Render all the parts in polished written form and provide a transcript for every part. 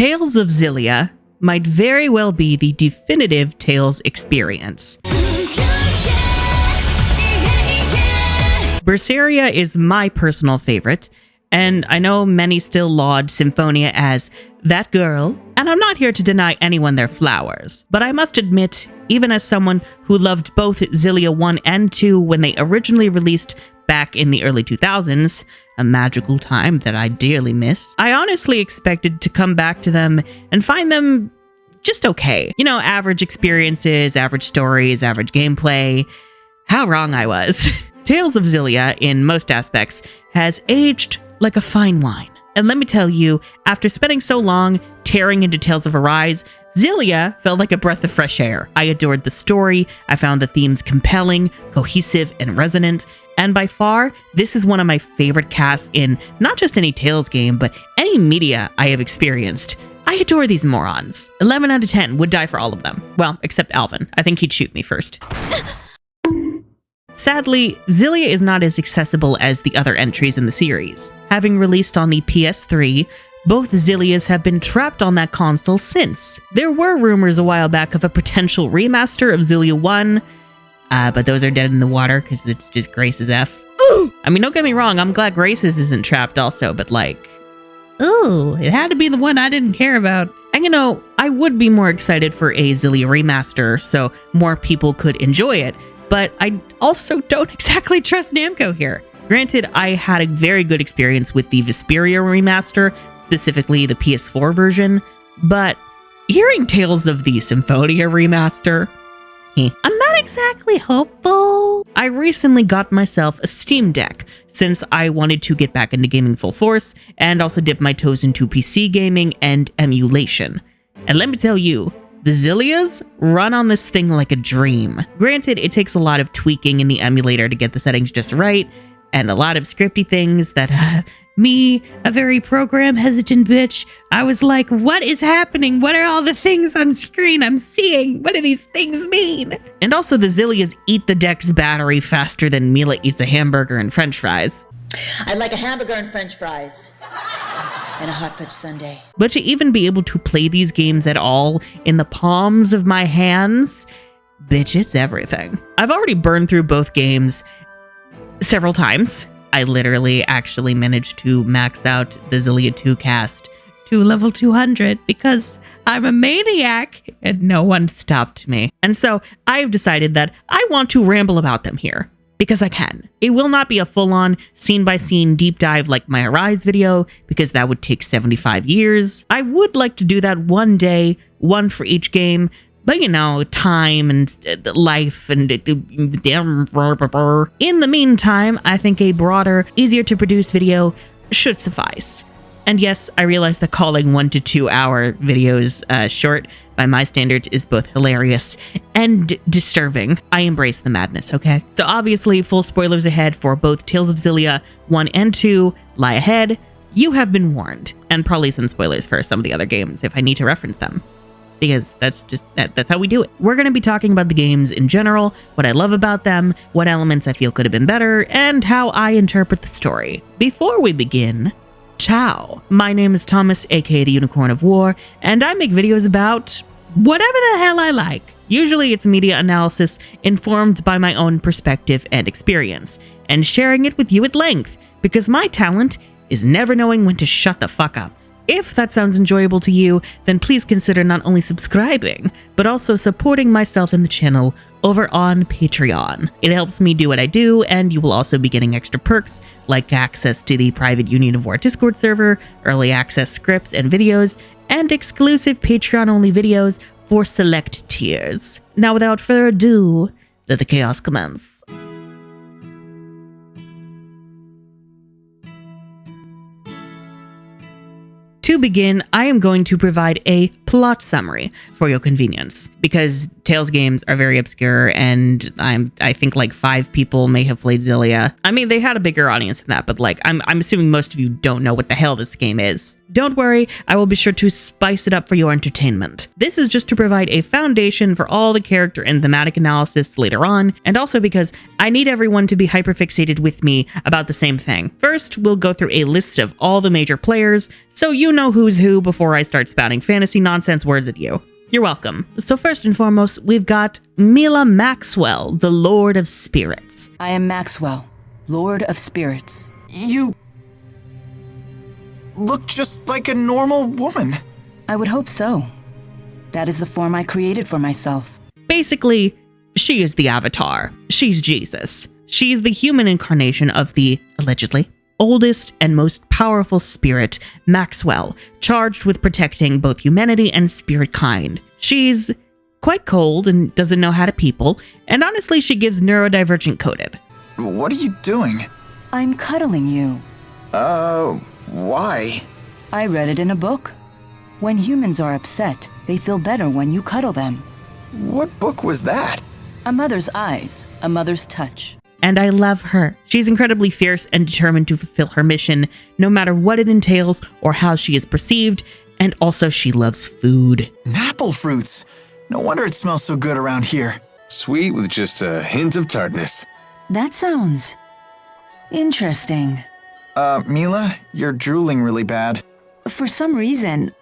Tales of Xillia might very well be the definitive Tales experience. Berseria is my personal favorite, and I know many still laud Symphonia as that girl, and I'm not here to deny anyone their flowers, but I must admit, even as someone who loved both Xillia 1 and 2 when they originally released back in the early 2000s, a magical time that I dearly miss, I honestly expected to come back to them and find them just okay. You know, average experiences, average stories, average gameplay. How wrong I was. Tales of Xillia, in most aspects, has aged like a fine wine. And let me tell you, after spending so long tearing into Tales of Arise, Xillia felt like a breath of fresh air. I adored the story, I found the themes compelling, cohesive, and resonant, and by far, this is one of my favorite casts in not just any Tales game, but any media I have experienced. I adore these morons. 11 out of 10 would die for all of them. Well, except Alvin. I think he'd shoot me first. Sadly, Xillia is not as accessible as the other entries in the series. Having released on the PS3, both Xillias have been trapped on that console since. There were rumors a while back of a potential remaster of Xillia 1, but those are dead in the water because it's just Grace's F. Ooh! I mean, don't get me wrong, I'm glad Grace's isn't trapped also, but like, ooh, it had to be the one I didn't care about. And you know, I would be more excited for a Xillia remaster so more people could enjoy it, but I also don't exactly trust Namco here. Granted, I had a very good experience with the Vesperia remaster, specifically the PS4 version, but hearing tales of the Symphonia remaster, I'm not exactly hopeful. I recently got myself a Steam Deck since I wanted to get back into gaming full force and also dip my toes into PC gaming and emulation. And let me tell you, the Xillias run on this thing like a dream. Granted, it takes a lot of tweaking in the emulator to get the settings just right, and a lot of scripty things that, me, a very program-hesitant bitch, I was like, what is happening? What are all the things on screen I'm seeing? What do these things mean? And also, the Xillias eat the deck's battery faster than Milla eats a hamburger and french fries. I'd like a hamburger and french fries. And a hot fudge sundae. But to even be able to play these games at all in the palms of my hands, bitch, it's everything. I've already burned through both games several times. I literally actually managed to max out the Xillia 2 cast to level 200 because I'm a maniac and no one stopped me. And so I've decided that I want to ramble about them here. Because I can. It will not be a full-on, scene-by-scene deep dive like my Arise video, because that would take 75 years. I would like to do that one day, one for each game, but you know, time and life and in the meantime, I think a broader, easier to produce video should suffice. And yes, I realize that calling 1 to 2 hour videos short by my standards is both hilarious and disturbing. I embrace the madness, okay? So obviously, full spoilers ahead for both Tales of Xillia 1 and 2 lie ahead. You have been warned. And probably some spoilers for some of the other games if I need to reference them. Because that's how we do it. We're going to be talking about the games in general, what I love about them, what elements I feel could have been better, and how I interpret the story. Before we begin, ciao. My name is Thomas, aka the Unicorn of War, and I make videos about whatever the hell I like. Usually it's media analysis informed by my own perspective and experience, and sharing it with you at length, because my talent is never knowing when to shut the fuck up. If that sounds enjoyable to you, then please consider not only subscribing, but also supporting myself and the channel over on Patreon. It helps me do what I do, and you will also be getting extra perks like access to the private Union of War Discord server, early access scripts and videos, and exclusive Patreon-only videos for select tiers. Now, without further ado, let the chaos commence. To begin, I am going to provide a plot summary for your convenience, because Tales games are very obscure, and I think like 5 people may have played Xillia. I mean, they had a bigger audience than that, but like I'm assuming most of you don't know what the hell this game is. Don't worry, I will be sure to spice it up for your entertainment. This is just to provide a foundation for all the character and thematic analysis later on, and also because I need everyone to be hyperfixated with me about the same thing. First, we'll go through a list of all the major players, so you know who's who before I start spouting fantasy nonsense words at you. You're welcome. So first and foremost, we've got Milla Maxwell, the Lord of Spirits. I am Maxwell, Lord of Spirits. You look just like a normal woman. I would hope so. That is the form I created for myself. Basically, she is the Avatar. She's Jesus. She's the human incarnation of the, allegedly, oldest and most powerful spirit, Maxwell, charged with protecting both humanity and spirit kind. She's quite cold and doesn't know how to people, and honestly, she gives neurodivergent coded. What are you doing? I'm cuddling you. Why? I read it in a book. When humans are upset, they feel better when you cuddle them. What book was that? A mother's eyes, a mother's touch. And I love her. She's incredibly fierce and determined to fulfill her mission, no matter what it entails or how she is perceived, and also she loves food. Apple fruits. No wonder it smells so good around here. Sweet with just a hint of tartness. That sounds interesting. Milla, you're drooling really bad. For some reason,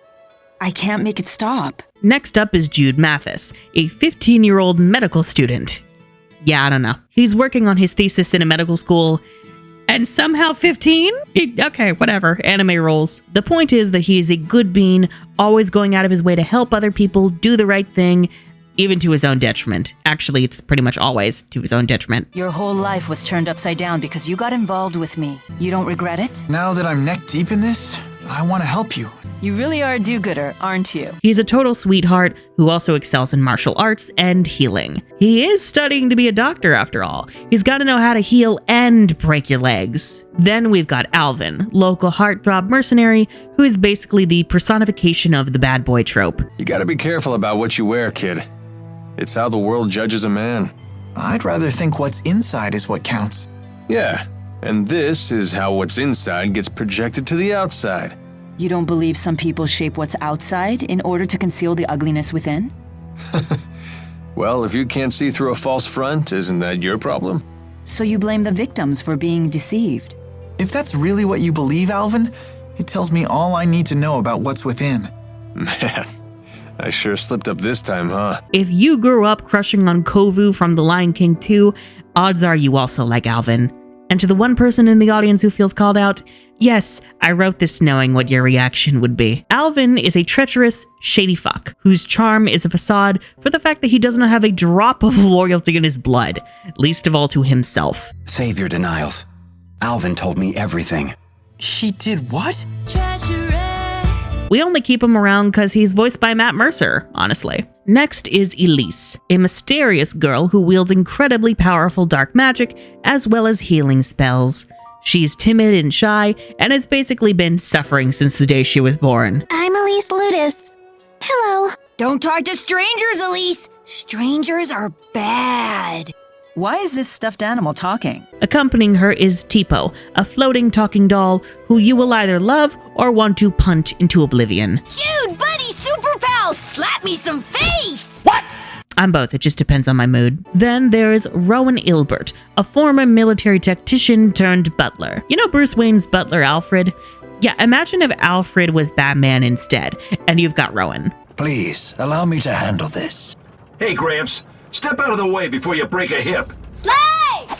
I can't make it stop. Next up is Jude Mathis, a 15-year-old medical student. Yeah, I don't know. He's working on his thesis in a medical school, and somehow 15? Okay, whatever. Anime rules. The point is that he is a good bean, always going out of his way to help other people do the right thing, even to his own detriment. Actually, it's pretty much always to his own detriment. Your whole life was turned upside down because you got involved with me. You don't regret it? Now that I'm neck deep in this, I want to help you. You really are a do-gooder, aren't you? He's a total sweetheart who also excels in martial arts and healing. He is studying to be a doctor after all. He's got to know how to heal and break your legs. Then we've got Alvin, local heartthrob mercenary, who is basically the personification of the bad boy trope. You gotta be careful about what you wear, kid. It's how the world judges a man. I'd rather think what's inside is what counts. Yeah, and this is how what's inside gets projected to the outside. You don't believe some people shape what's outside in order to conceal the ugliness within? Well, if you can't see through a false front, isn't that your problem? So you blame the victims for being deceived? If that's really what you believe, Alvin, it tells me all I need to know about what's within. Man, I sure slipped up this time, huh? If you grew up crushing on Kovu from The Lion King 2, odds are you also like Alvin. And to the one person in the audience who feels called out, yes, I wrote this knowing what your reaction would be. Alvin is a treacherous, shady fuck, whose charm is a facade for the fact that he does not have a drop of loyalty in his blood, least of all to himself. Save your denials. Alvin told me everything. He did what? We only keep him around because he's voiced by Matt Mercer, honestly. Next is Elise, a mysterious girl who wields incredibly powerful dark magic as well as healing spells. She's timid and shy and has basically been suffering since the day she was born. I'm Elise Ludus. Hello. Don't talk to strangers, Elise. Strangers are bad. Why is this stuffed animal talking? Accompanying her is Tipo, a floating talking doll who you will either love or want to punt into oblivion. Jude, buddy, super pal, slap me some face! What? I'm both, it just depends on my mood. Then there's Rowan Ilbert, a former military tactician turned butler. You know Bruce Wayne's butler Alfred? Yeah, imagine if Alfred was Batman instead, and you've got Rowan. Please, allow me to handle this. Hey, Gramps. Step out of the way before you break a hip. Hey!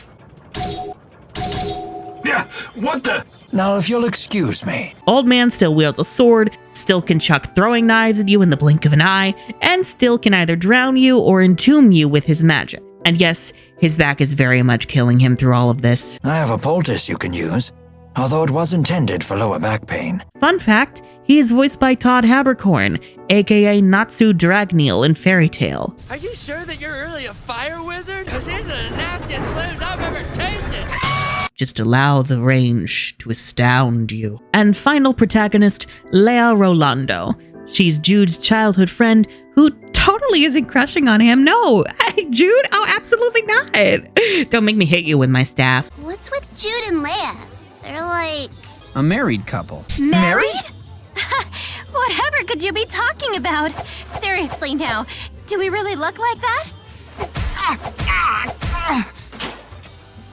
Yeah, what the? Now, if you'll excuse me. Old man still wields a sword, still can chuck throwing knives at you in the blink of an eye, and still can either drown you or entomb you with his magic. And yes, his back is very much killing him through all of this. I have a poultice you can use, although it was intended for lower back pain. Fun fact, he is voiced by Todd Haberkorn, aka Natsu Dragneel in Fairy Tail. Are you sure that you're really a fire wizard? Because these are the nastiest flames I've ever tasted. Just allow the range to astound you. And final protagonist, Lea Rolando. She's Jude's childhood friend who totally isn't crushing on him. No, Jude? Oh, absolutely not. Don't make me hit you with my staff. What's with Jude and Leia? They're like... A married couple. Married? Whatever could you be talking about? Seriously now, do we really look like that?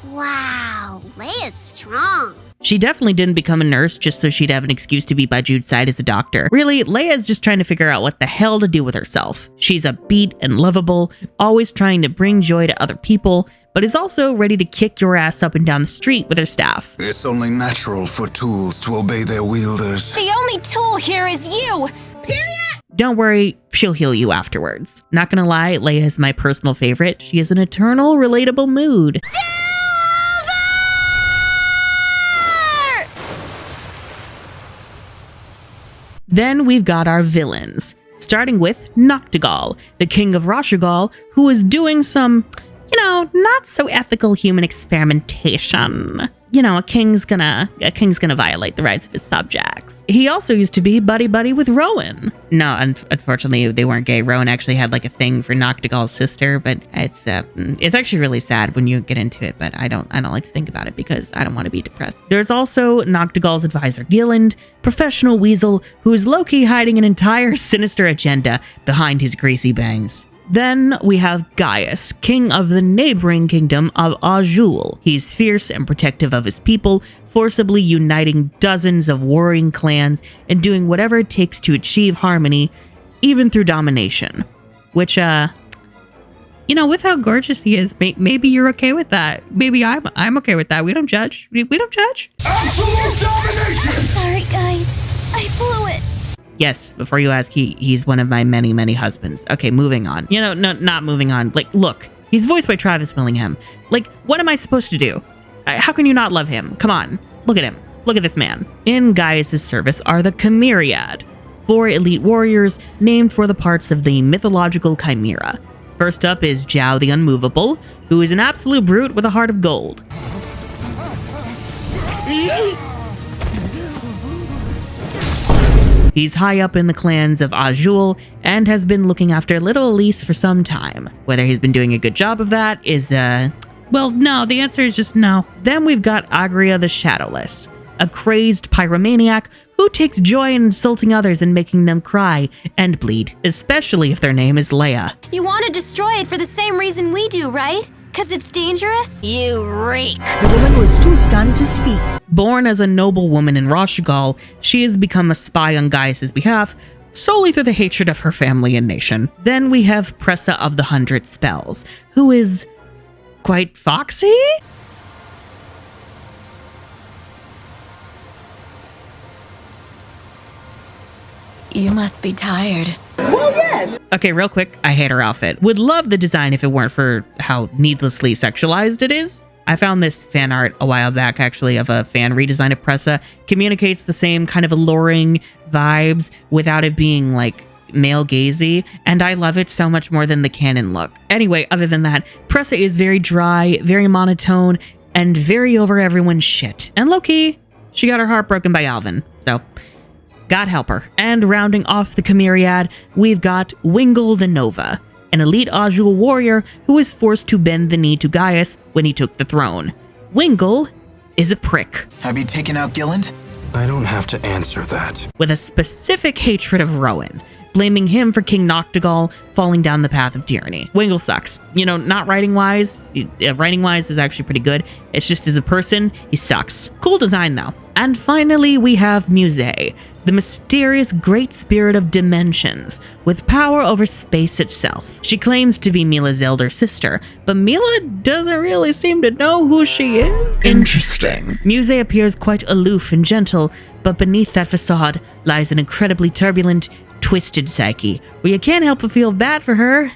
Wow, Leia's strong. She definitely didn't become a nurse just so she'd have an excuse to be by Jude's side as a doctor. Really, Leia's just trying to figure out what the hell to do with herself. She's upbeat and lovable, always trying to bring joy to other people, but is also ready to kick your ass up and down the street with her staff. It's only natural for tools to obey their wielders. The only tool here is you! Don't worry, she'll heal you afterwards. Not gonna lie, Leia is my personal favorite. She has an eternal, relatable mood. Then we've got our villains, starting with Noctigal, the king of Rashagal, who is doing some, not so ethical human experimentation. A king's gonna violate the rights of his subjects. He also used to be buddy-buddy with Rowan. No, unfortunately, they weren't gay. Rowan actually had a thing for Noctigal's sister, but it's actually really sad when you get into it, but I don't like to think about it because I don't want to be depressed. There's also Noctigal's advisor Gilland, professional weasel who is low-key hiding an entire sinister agenda behind his greasy bangs. Then we have Gaius, king of the neighboring kingdom of Azul. He's fierce and protective of his people, forcibly uniting dozens of warring clans and doing whatever it takes to achieve harmony, even through domination. Which, with how gorgeous he is, maybe you're okay with that. Maybe I'm okay with that. We don't judge. We don't judge. Absolute domination! Sorry, guys. I blew it. Yes, before you ask, he's one of my many, many husbands. Okay, moving on. No, not moving on. Look, he's voiced by Travis Willingham. What am I supposed to do? How can you not love him? Come on, look at him. Look at this man. In Gaius' service are the Chimeriad, 4 elite warriors named for the parts of the mythological chimera. First up is Zhao the Unmovable, who is an absolute brute with a heart of gold. He's high up in the clans of Azul and has been looking after little Elise for some time. Whether he's been doing a good job of that is, well, no, the answer is just no. Then we've got Agria the Shadowless, a crazed pyromaniac who takes joy in insulting others and making them cry and bleed, especially if their name is Leia. You want to destroy it for the same reason we do, right? Because it's dangerous? You reek. The woman was too stunned to speak. Born as a noble woman in Rashagal, she has become a spy on Gaius' behalf solely through the hatred of her family and nation. Then we have Pressa of the 100 Spells, who is quite foxy? You must be tired. Well, yes. Okay, real quick, I hate her outfit. Would love the design if it weren't for how needlessly sexualized it is. I found this fan art a while back, actually, of a fan redesign of Pressa. Communicates the same kind of alluring vibes without it being male gazy, and I love it so much more than the canon look. Anyway, other than that, Pressa is very dry, very monotone, and very over everyone's shit. And low-key, she got her heart broken by Alvin, so God help her. And rounding off the Chimeriad, we've got Wingle the Nova, an elite Azul warrior who was forced to bend the knee to Gaius when he took the throne. Wingle is a prick. Have you taken out Gilland? I don't have to answer that. With a specific hatred of Rowan, blaming him for King Noctigal falling down the path of tyranny. Wingle sucks. Not writing-wise. Writing-wise is actually pretty good. It's just as a person, he sucks. Cool design, though. And finally, we have Muse, the mysterious great spirit of dimensions, with power over space itself. She claims to be Milla's elder sister, but Milla doesn't really seem to know who she is. Interesting. Muse appears quite aloof and gentle, but beneath that facade lies an incredibly turbulent, twisted psyche, where you can't help but feel bad for her,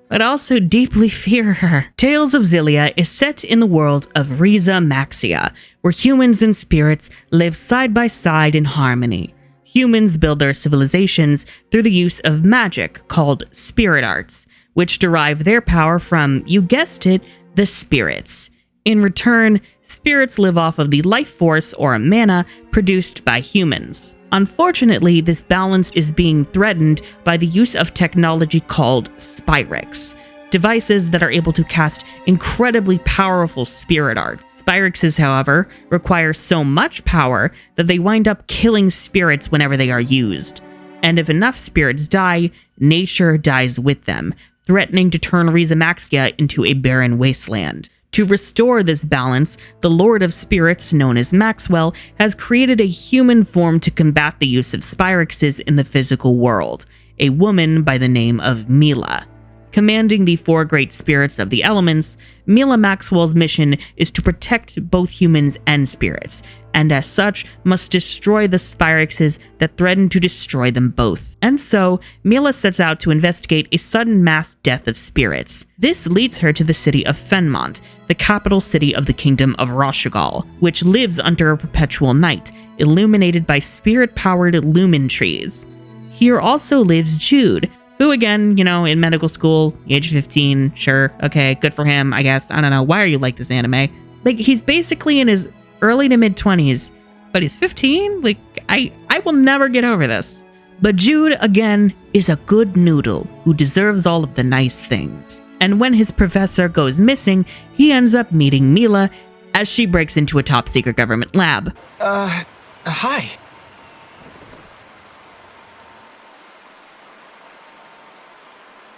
but also deeply fear her. Tales of Xillia is set in the world of Riza Maxia, where humans and spirits live side by side in harmony. Humans build their civilizations through the use of magic called spirit arts, which derive their power from, you guessed it, the spirits. In return, spirits live off of the life force or mana produced by humans. Unfortunately, this balance is being threatened by the use of technology called Spyrix, devices that are able to cast incredibly powerful spirit art. Spyrexes, however, require so much power that they wind up killing spirits whenever they are used. And if enough spirits die, nature dies with them, threatening to turn Rizamaxia into a barren wasteland. To restore this balance, the Lord of Spirits, known as Maxwell, has created a human form to combat the use of Spyrexes in the physical world, a woman by the name of Milla. Commanding the 4 great spirits of the elements, Milla Maxwell's mission is to protect both humans and spirits, and as such must destroy the Spyrexes that threaten to destroy them both. And so, Milla sets out to investigate a sudden mass death of spirits. This leads her to the city of Fenmont, the capital city of the kingdom of Roshagal, which lives under a perpetual night, illuminated by spirit-powered lumen trees. Here also lives Jude, who again, in medical school, age 15, sure, okay, good for him, I guess. I don't know, why are you like this anime? Like, he's basically in his early to mid-20s, but he's 15? Like, I will never get over this. But Jude, again, is a good noodle who deserves all of the nice things. And when his professor goes missing, he ends up meeting Milla as she breaks into a top-secret government lab. Hi.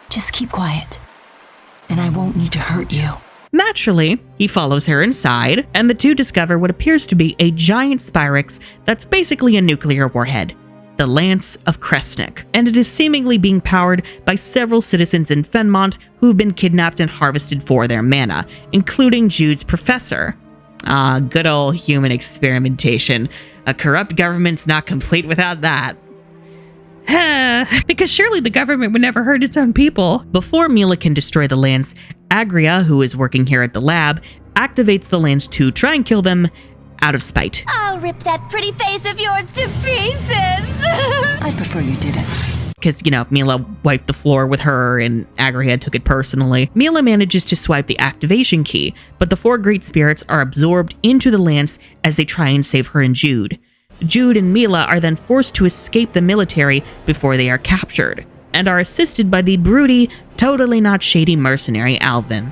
Just keep quiet, and I won't need to hurt you. Naturally, he follows her inside, and the two discover what appears to be a giant Spyrex that's basically a nuclear warhead, the Lance of Kresnik, and it is seemingly being powered by several citizens in Fenmont who've been kidnapped and harvested for their mana, including Jude's professor. Good old human experimentation. A corrupt government's not complete without that. Because surely the government would never hurt its own people. Before Milla can destroy the Lance, Agria, who is working here at the lab, activates the Lance to try and kill them out of spite. I'll rip that pretty face of yours to pieces. I prefer you didn't. Because, Milla wiped the floor with her and Agria took it personally. Milla manages to swipe the activation key, but the 4 great spirits are absorbed into the Lance as they try and save her and Jude. Jude and Milla are then forced to escape the military before they are captured, and are assisted by the broody, totally not shady mercenary Alvin.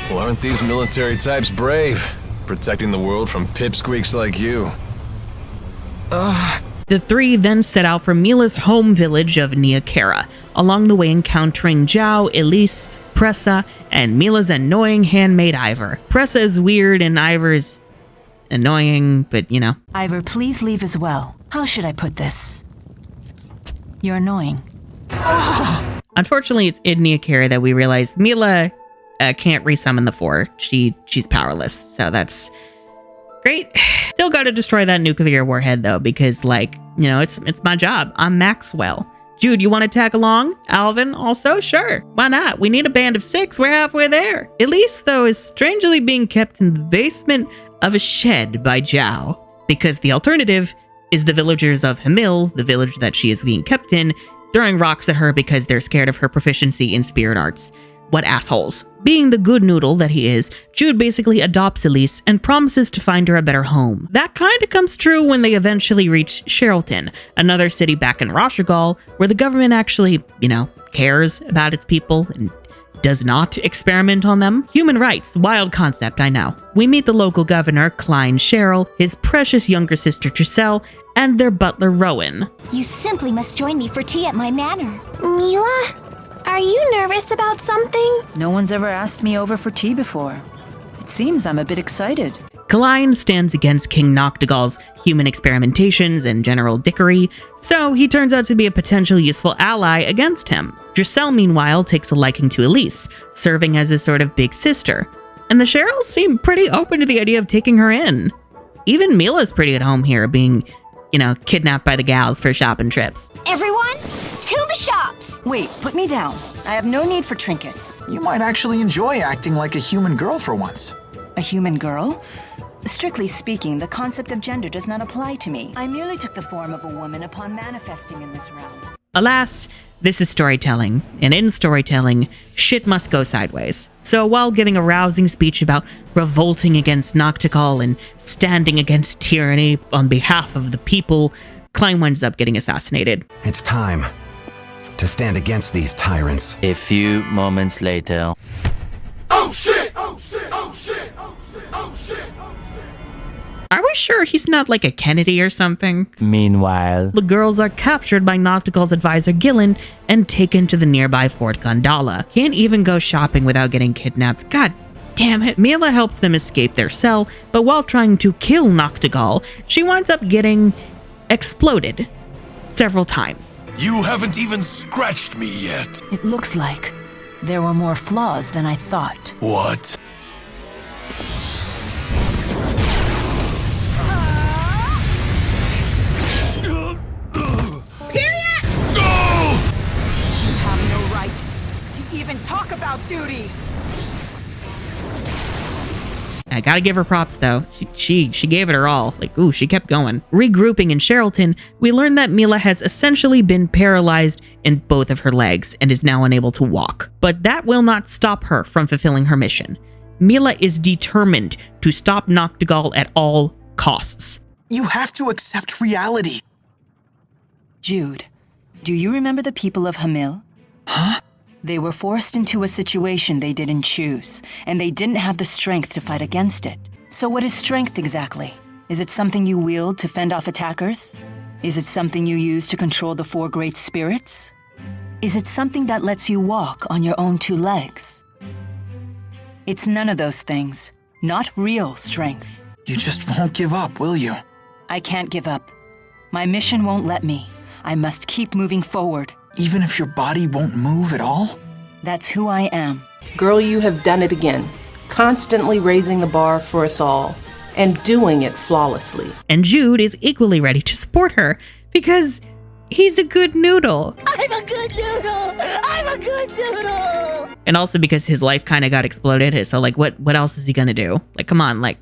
Well, aren't these military types brave? Protecting the world from pipsqueaks like you. The 3 then set out for Milla's home village of Neokera, along the way encountering Zhao, Elise, Pressa, and Milla's annoying handmaid Ivor. Pressa is weird and Ivor is annoying, but Ivor, please leave as well. How should I put this? You're annoying. Unfortunately, it's in Neokera that we realize Milla can't resummon the 4. She's powerless, so that's great. Still got to destroy that nuclear warhead though, because it's my job. I'm Maxwell. Jude, you want to tag along? Alvin also? Sure. Why not? We need a band of 6. We're halfway there. Elise, though, is strangely being kept in the basement of a shed by Zhao, because the alternative is the villagers of Hamil, the village that she is being kept in, throwing rocks at her because they're scared of her proficiency in spirit arts. What assholes. Being the good noodle that he is, Jude basically adopts Elise and promises to find her a better home. That kinda comes true when they eventually reach Sherrilton, another city back in Roshagal, where the government actually, cares about its people and does not experiment on them. Human rights, wild concept, I know. We meet the local governor, Klein Cheryl, his precious younger sister Tricelle, and their butler Rowan. You simply must join me for tea at my manor. Milla, are you nervous about something? No one's ever asked me over for tea before. It seems I'm a bit excited. Klein stands against King Noctigal's human experimentations and general dickery, so he turns out to be a potential useful ally against him. Tricelle, meanwhile, takes a liking to Elise, serving as a sort of big sister, and the Cheryls seem pretty open to the idea of taking her in. Even Milla's pretty at home here, being, kidnapped by the gals for shopping trips. Everyone, to the shops! Wait, put me down. I have no need for trinkets. You might actually enjoy acting like a human girl for once. A human girl? Strictly speaking, the concept of gender does not apply to me. I merely took the form of a woman upon manifesting in this realm. Alas, this is storytelling, and in storytelling, shit must go sideways. So while giving a rousing speech about revolting against Noctigal and standing against tyranny on behalf of the people, Klein winds up getting assassinated. It's time. to stand against these tyrants. A few moments later. Oh shit! Oh shit! Oh shit! Oh shit! Oh shit! Are we sure he's not like a Kennedy or something? Meanwhile, the girls are captured by Noctigal's advisor Gillen and taken to the nearby Fort Gondala. Can't even go shopping without getting kidnapped. God damn it. Milla helps them escape their cell, but while trying to kill Noctigal, she winds up getting exploded several times. You haven't even scratched me yet. It looks like there were more flaws than I thought. What? Talk about duty. I gotta give her props though. She gave it her all. Like, ooh, she kept going. Regrouping in Cherylton, we learn that Milla has essentially been paralyzed in both of her legs and is now unable to walk. But that will not stop her from fulfilling her mission. Milla is determined to stop Noctigal at all costs. You have to accept reality. Jude, do you remember the people of Hamil? Huh? They were forced into a situation they didn't choose, and they didn't have the strength to fight against it. So what is strength exactly? Is it something you wield to fend off attackers? Is it something you use to control the four great spirits? Is it something that lets you walk on your own two legs? It's none of those things. Not real strength. You just won't give up, will you? I can't give up. My mission won't let me. I must keep moving forward. Even if your body won't move at all? That's who I am. Girl, you have done it again. Constantly raising the bar for us all. And doing it flawlessly. And Jude is equally ready to support her because he's a good noodle. I'm a good noodle! I'm a good noodle! And also because his life kind of got exploded. So like, what else is he gonna do? Like, come on, like,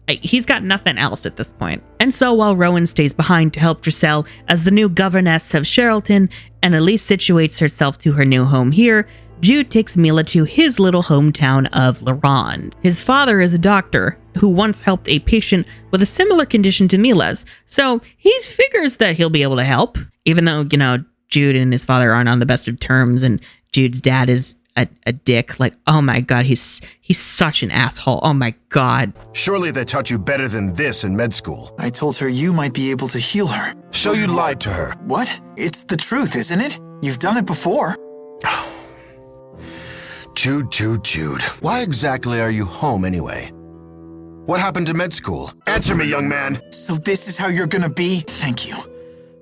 he's got nothing else at this point. And so while Rowan stays behind to help Giselle as the new governess of Cherylton, and Elise situates herself to her new home here, Jude takes Milla to his little hometown of Larond. His father is a doctor who once helped a patient with a similar condition to Milla's, so he figures that he'll be able to help, even though, you know, Jude and his father aren't on the best of terms, and Jude's dad is a dick. Like, oh my god, he's such an asshole. Oh my god. Surely they taught you better than this in med school. I told her you might be able to heal her. So you lied to her. What? It's the truth, isn't it? You've done it before. Jude. Why exactly are you home anyway? What happened to med school? Answer me, young man. So this is how you're gonna be? Thank you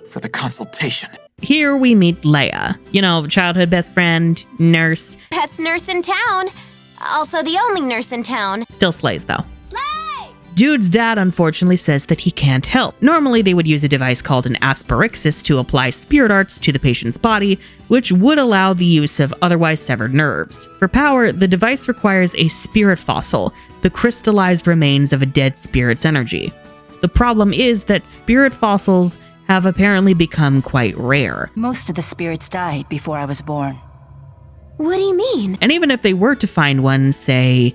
for the consultation. Here we meet Leia, you know, childhood best friend, nurse. Best nurse in town. Also the only nurse in town. Still slays though. Slay! Jude's dad unfortunately says that he can't help. Normally they would use a device called an asperixis to apply spirit arts to the patient's body, which would allow the use of otherwise severed nerves. For power, the device requires a spirit fossil, the crystallized remains of a dead spirit's energy. The problem is that spirit fossils have apparently become quite rare. Most of the spirits died before I was born. What do you mean? And even if they were to find one, say,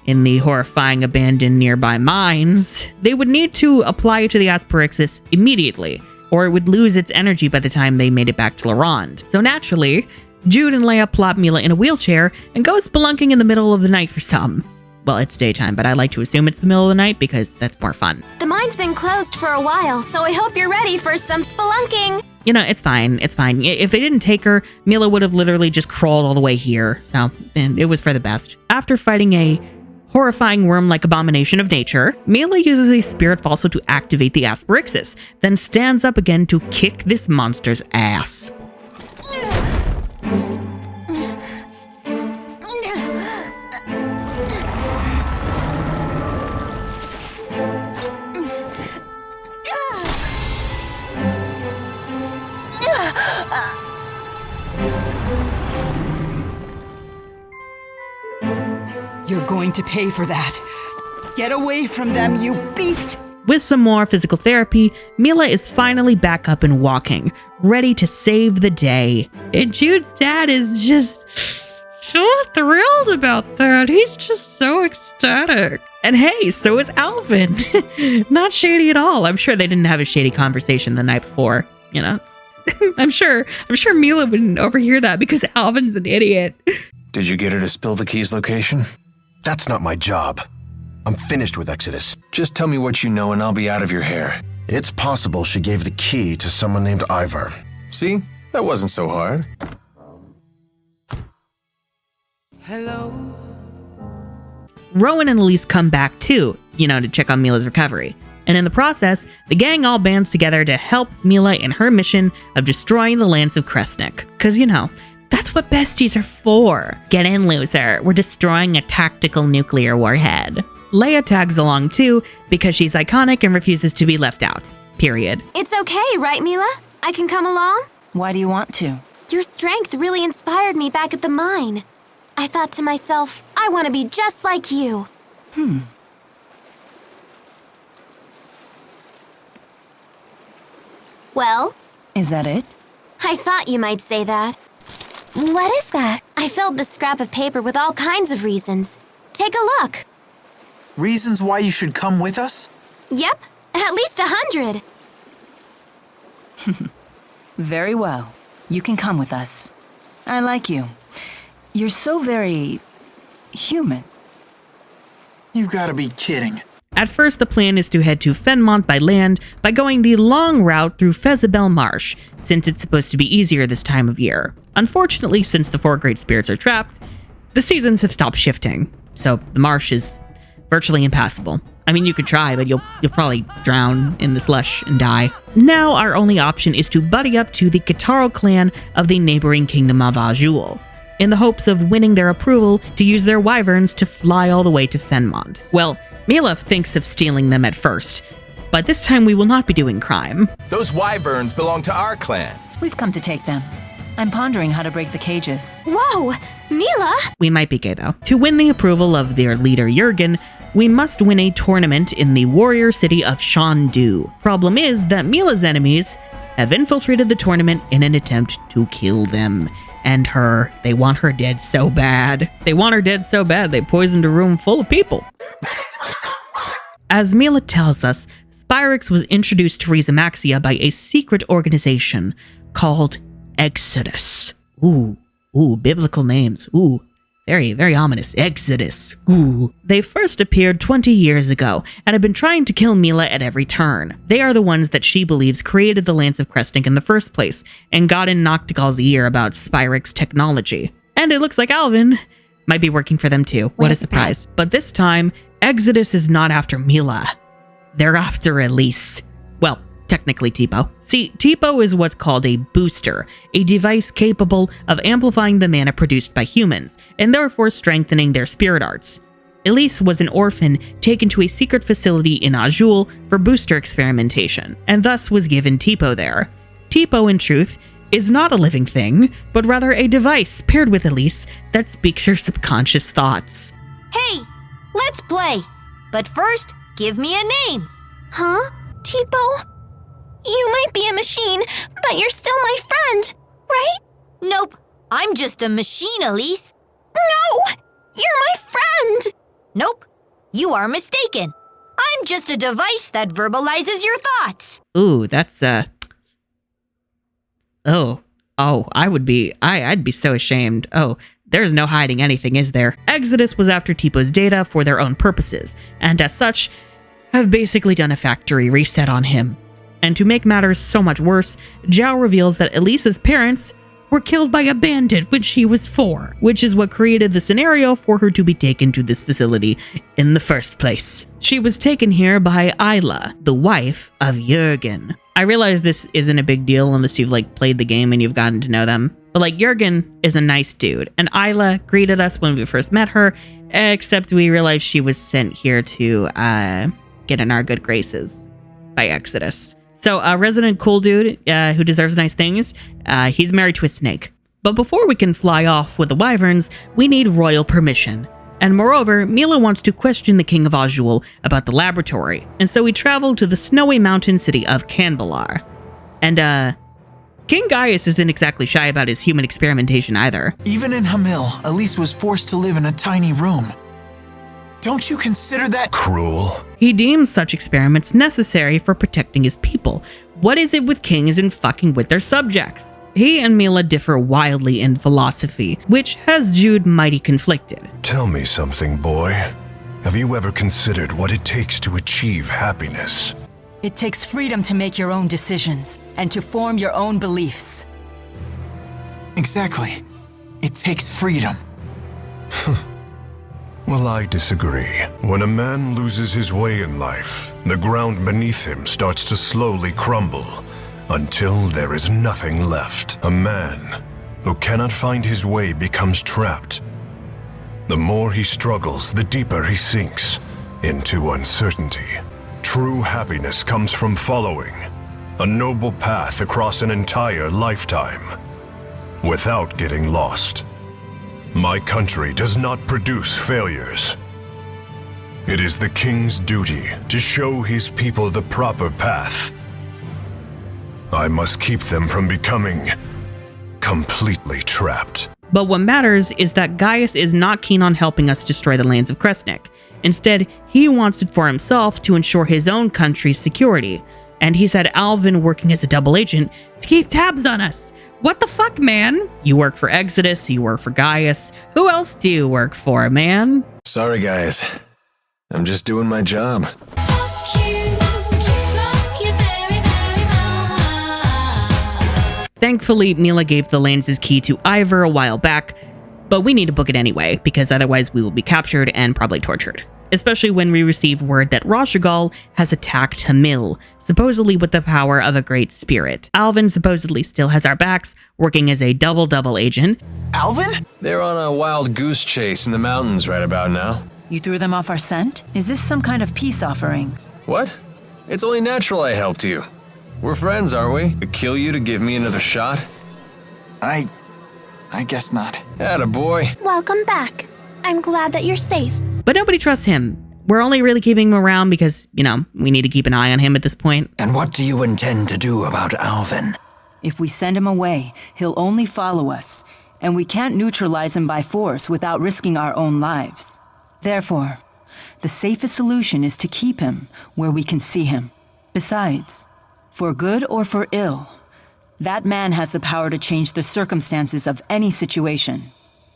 in the horrifying abandoned nearby mines, they would need to apply it to the asperixis immediately, or it would lose its energy by the time they made it back to Larond. So naturally, Jude and Leia plop Milla in a wheelchair and go spelunking in the middle of the night for some. Well, it's daytime, but I like to assume it's the middle of the night because that's more fun. The mine's been closed for a while, so I hope you're ready for some spelunking. You know, it's fine. It's fine. If they didn't take her, Milla would have literally just crawled all the way here. So, and it was for the best. After fighting a horrifying worm-like abomination of nature, Milla uses a spirit fossil to activate the asperixis, then stands up again to kick this monster's ass. You're going to pay for that. Get away from them, you beast! With some more physical therapy, Milla is finally back up and walking, ready to save the day. And Jude's dad is just so thrilled about that. He's just so ecstatic. And hey, so is Alvin. Not shady at all. I'm sure they didn't have a shady conversation the night before. You know, I'm sure Milla wouldn't overhear that because Alvin's an idiot. Did you get her to spill the key's location? That's not my job. I'm finished with Exodus. Just tell me what you know and I'll be out of your hair. It's possible she gave the key to someone named Ivar. See? That wasn't so hard. Hello? Rowan and Elise come back too, to check on Milla's recovery. And in the process, the gang all bands together to help Milla in her mission of destroying the lands of Kresnik. Because, that's what besties are for. Get in, loser. We're destroying a tactical nuclear warhead. Leia tags along too because she's iconic and refuses to be left out. Period. It's okay, right, Milla? I can come along? Why do you want to? Your strength really inspired me back at the mine. I thought to myself, I want to be just like you. Well? Is that it? I thought you might say that. What is that? I filled the scrap of paper with all kinds of reasons. Take a look. Reasons why you should come with us? Yep, at least 100. Very well. You can come with us. I like you. You're so very human. You've got to be kidding. At first, the plan is to head to Fenmont by land by going the long route through Fezabel Marsh, since it's supposed to be easier this time of year. Unfortunately, since the 4 great spirits are trapped, the seasons have stopped shifting, so the marsh is virtually impassable. I mean, you could try, but you'll probably drown in the slush and die. Now, our only option is to buddy up to the Kitaro clan of the neighboring kingdom of Azul, in the hopes of winning their approval to use their wyverns to fly all the way to Fenmont. Well, Milla thinks of stealing them at first, but this time we will not be doing crime. Those wyverns belong to our clan. We've come to take them. I'm pondering how to break the cages. Whoa! Milla! We might be gay, though. To win the approval of their leader, Jurgen, we must win a tournament in the warrior city of Shandu. Problem is that Milla's enemies have infiltrated the tournament in an attempt to kill them. And her. They want her dead so bad. They want her dead so bad they poisoned a room full of people. As Milla tells us, Spyrix was introduced to Rizamaxia by a secret organization called Exodus. Ooh, biblical names. Ooh, very, very ominous. Exodus. Ooh. They first appeared 20 years ago and have been trying to kill Milla at every turn. They are the ones that she believes created the Lance of Kresnik in the first place and got in Noctigal's ear about Spyrix technology. And it looks like Alvin might be working for them too. What a surprise. But this time, Exodus is not after Milla. They're after Elise. Well, technically Tipo. See, Tipo is what's called a booster, a device capable of amplifying the mana produced by humans, and therefore strengthening their spirit arts. Elise was an orphan taken to a secret facility in Azul for booster experimentation, and thus was given Tipo there. Tipo, in truth, is not a living thing, but rather a device paired with Elise that speaks your subconscious thoughts. Hey, let's play. But first, give me a name. Huh? Tipo? You might be a machine, but you're still my friend, right? Nope, I'm just a machine, Elise. No! You're my friend! Nope, you are mistaken. I'm just a device that verbalizes your thoughts. Ooh, that's, I'd be so ashamed. Oh, there's no hiding anything, is there? Exodus was after Tipo's data for their own purposes, and as such, have basically done a factory reset on him. And to make matters so much worse, Zhao reveals that Elise's parents were killed by a bandit when she was 4, which is what created the scenario for her to be taken to this facility in the first place. She was taken here by Isla, the wife of Jurgen. I realize this isn't a big deal unless you've played the game and you've gotten to know them, but Jurgen is a nice dude, and Isla greeted us when we first met her, except we realized she was sent here to get in our good graces by Exodus. So a resident cool dude who deserves nice things, he's married to a snake. But before we can fly off with the wyverns, we need royal permission. And moreover, Milla wants to question the king of Azul about the laboratory, and so we travel to the snowy mountain city of Canbalar. And King Gaius isn't exactly shy about his human experimentation either. Even in Hamil, Elise was forced to live in a tiny room. Don't you consider that cruel? He deems such experiments necessary for protecting his people, What is it with kings and fucking with their subjects? He and Milla differ wildly in philosophy, which has Jude mighty conflicted. Tell me something, boy. Have you ever considered what it takes to achieve happiness? It takes freedom to make your own decisions and to form your own beliefs. Exactly. It takes freedom. Well, I disagree. When a man loses his way in life, the ground beneath him starts to slowly crumble until there is nothing left. A man who cannot find his way becomes trapped. The more he struggles, the deeper he sinks into uncertainty. True happiness comes from following a noble path across an entire lifetime without getting lost. My country does not produce failures. It is the king's duty to show his people the proper path. I must keep them from becoming completely trapped. But what matters is that Gaius is not keen on helping us destroy the lands of Kresnik. Instead, he wants it for himself to ensure his own country's security. And he's had Alvin working as a double agent to keep tabs on us. What the fuck, man? You work for Exodus, you work for Gaius. Who else do you work for, man? Sorry, guys. I'm just doing my job. Thankfully, Milla gave the lands' key to Ivor a while back, but we need to book it anyway, because otherwise we will be captured and probably tortured. Especially when we receive word that Rashagal has attacked Hamil, supposedly with the power of a great spirit. Alvin supposedly still has our backs, working as a double agent. Alvin? They're on a wild goose chase in the mountains right about now. You threw them off our scent? Is this some kind of peace offering? What? It's only natural I helped you. We're friends, aren't we? To kill you to give me another shot? I guess not. Attaboy. Welcome back. I'm glad that you're safe. But nobody trusts him. We're only really keeping him around because, we need to keep an eye on him at this point. And what do you intend to do about Alvin? If we send him away, he'll only follow us, and we can't neutralize him by force without risking our own lives. Therefore, the safest solution is to keep him where we can see him. Besides, for good or for ill, that man has the power to change the circumstances of any situation.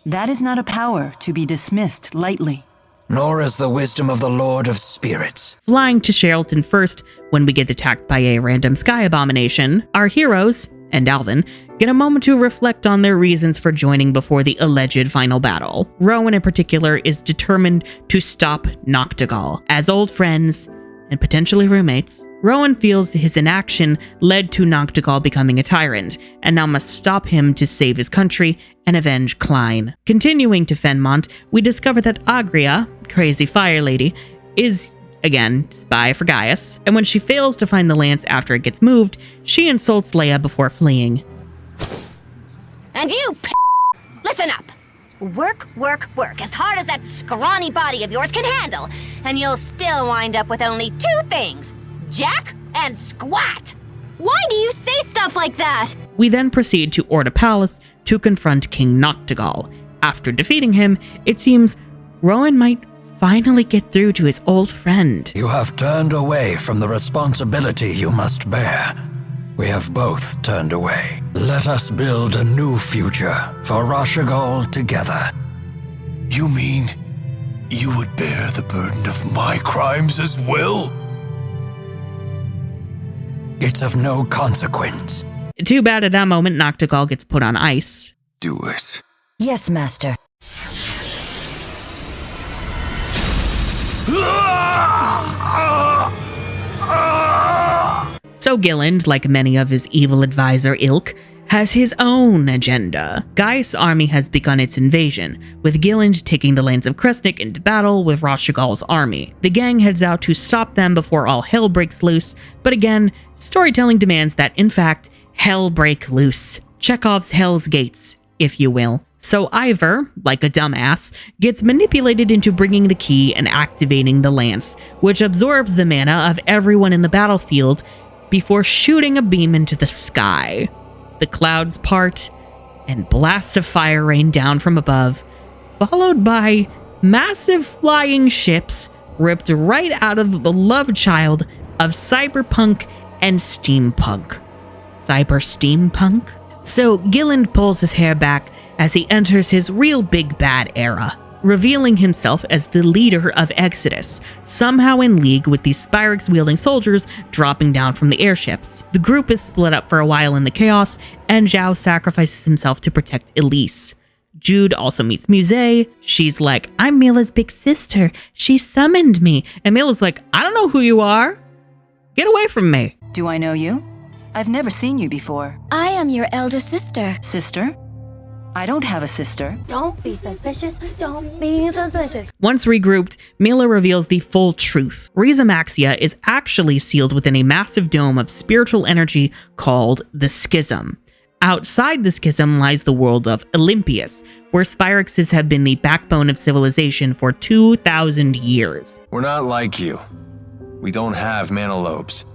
That is not a power to be dismissed lightly. Nor is the wisdom of the Lord of Spirits. Flying to Sherrilton first when we get attacked by a random sky abomination, our heroes, and Alvin, get a moment to reflect on their reasons for joining before the alleged final battle. Rowan in particular is determined to stop Noctigal. As old friends, and potentially roommates, Rowan feels his inaction led to Noctigal becoming a tyrant, and now must stop him to save his country and avenge Klein. Continuing to Fenmont, we discover that Agria, crazy fire lady, is, again, spy for Gaius, and when she fails to find the lance after it gets moved, she insults Leia before fleeing. And you, listen up. Work as hard as that scrawny body of yours can handle, and you'll still wind up with only two things: Jack and Squat. Why do you say stuff like that? We then proceed to Orda Palace to confront King Noctigal. After defeating him, it seems Rowan might finally get through to his old friend. You have turned away from the responsibility you must bear. We have both turned away. Let us build a new future for Rashagal together. You mean you would bear the burden of my crimes as well? It's of no consequence. Too bad at that moment Noctigal gets put on ice. Do it. Yes, Master. So Gilland, like many of his evil advisor ilk, has his own agenda. Gaius' army has begun its invasion, with Gilland taking the lands of Kresnik into battle with Rashagal's army. The gang heads out to stop them before all hell breaks loose, but again, storytelling demands that, in fact, hell break loose. Chekhov's Hell's Gates, if you will. So Ivor, like a dumbass, gets manipulated into bringing the key and activating the lance, which absorbs the mana of everyone in the battlefield before shooting a beam into the sky. The clouds part, and blasts of fire rain down from above, followed by massive flying ships ripped right out of the love child of cyberpunk and steampunk. Cyber steampunk? So Gilland pulls his hair back as he enters his real big bad era, revealing himself as the leader of Exodus, somehow in league with these Spyrex-wielding soldiers dropping down from the airships. The group is split up for a while in the chaos, and Zhao sacrifices himself to protect Elise. Jude also meets Muse. She's like, I'm Milla's big sister. She summoned me. And Milla's like, I don't know who you are. Get away from me. Do I know you? I've never seen you before. I am your elder sister. Sister? I don't have a sister. Don't be suspicious. Don't be suspicious. Once regrouped, Milla reveals the full truth. Rhizamaxia is actually sealed within a massive dome of spiritual energy called the Schism. Outside the Schism lies the world of Olympius, where Spyrexes have been the backbone of civilization for 2,000 years. We're not like you. We don't have mana lobes.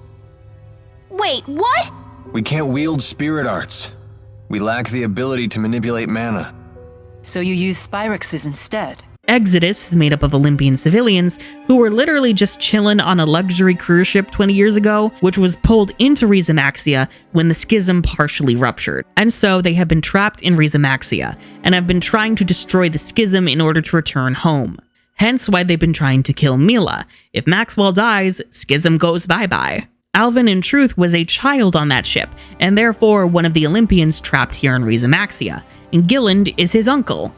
Wait, what? We can't wield spirit arts. We lack the ability to manipulate mana. So you use Spyrexes instead? Exodus is made up of Olympian civilians who were literally just chilling on a luxury cruise ship 20 years ago, which was pulled into Rhizamaxia when the Schism partially ruptured. And so they have been trapped in Rhizamaxia and have been trying to destroy the Schism in order to return home. Hence why they've been trying to kill Milla. If Maxwell dies, Schism goes bye-bye. Alvin, in truth, was a child on that ship, and therefore one of the Olympians trapped here in Rhizamaxia, and Gilland is his uncle.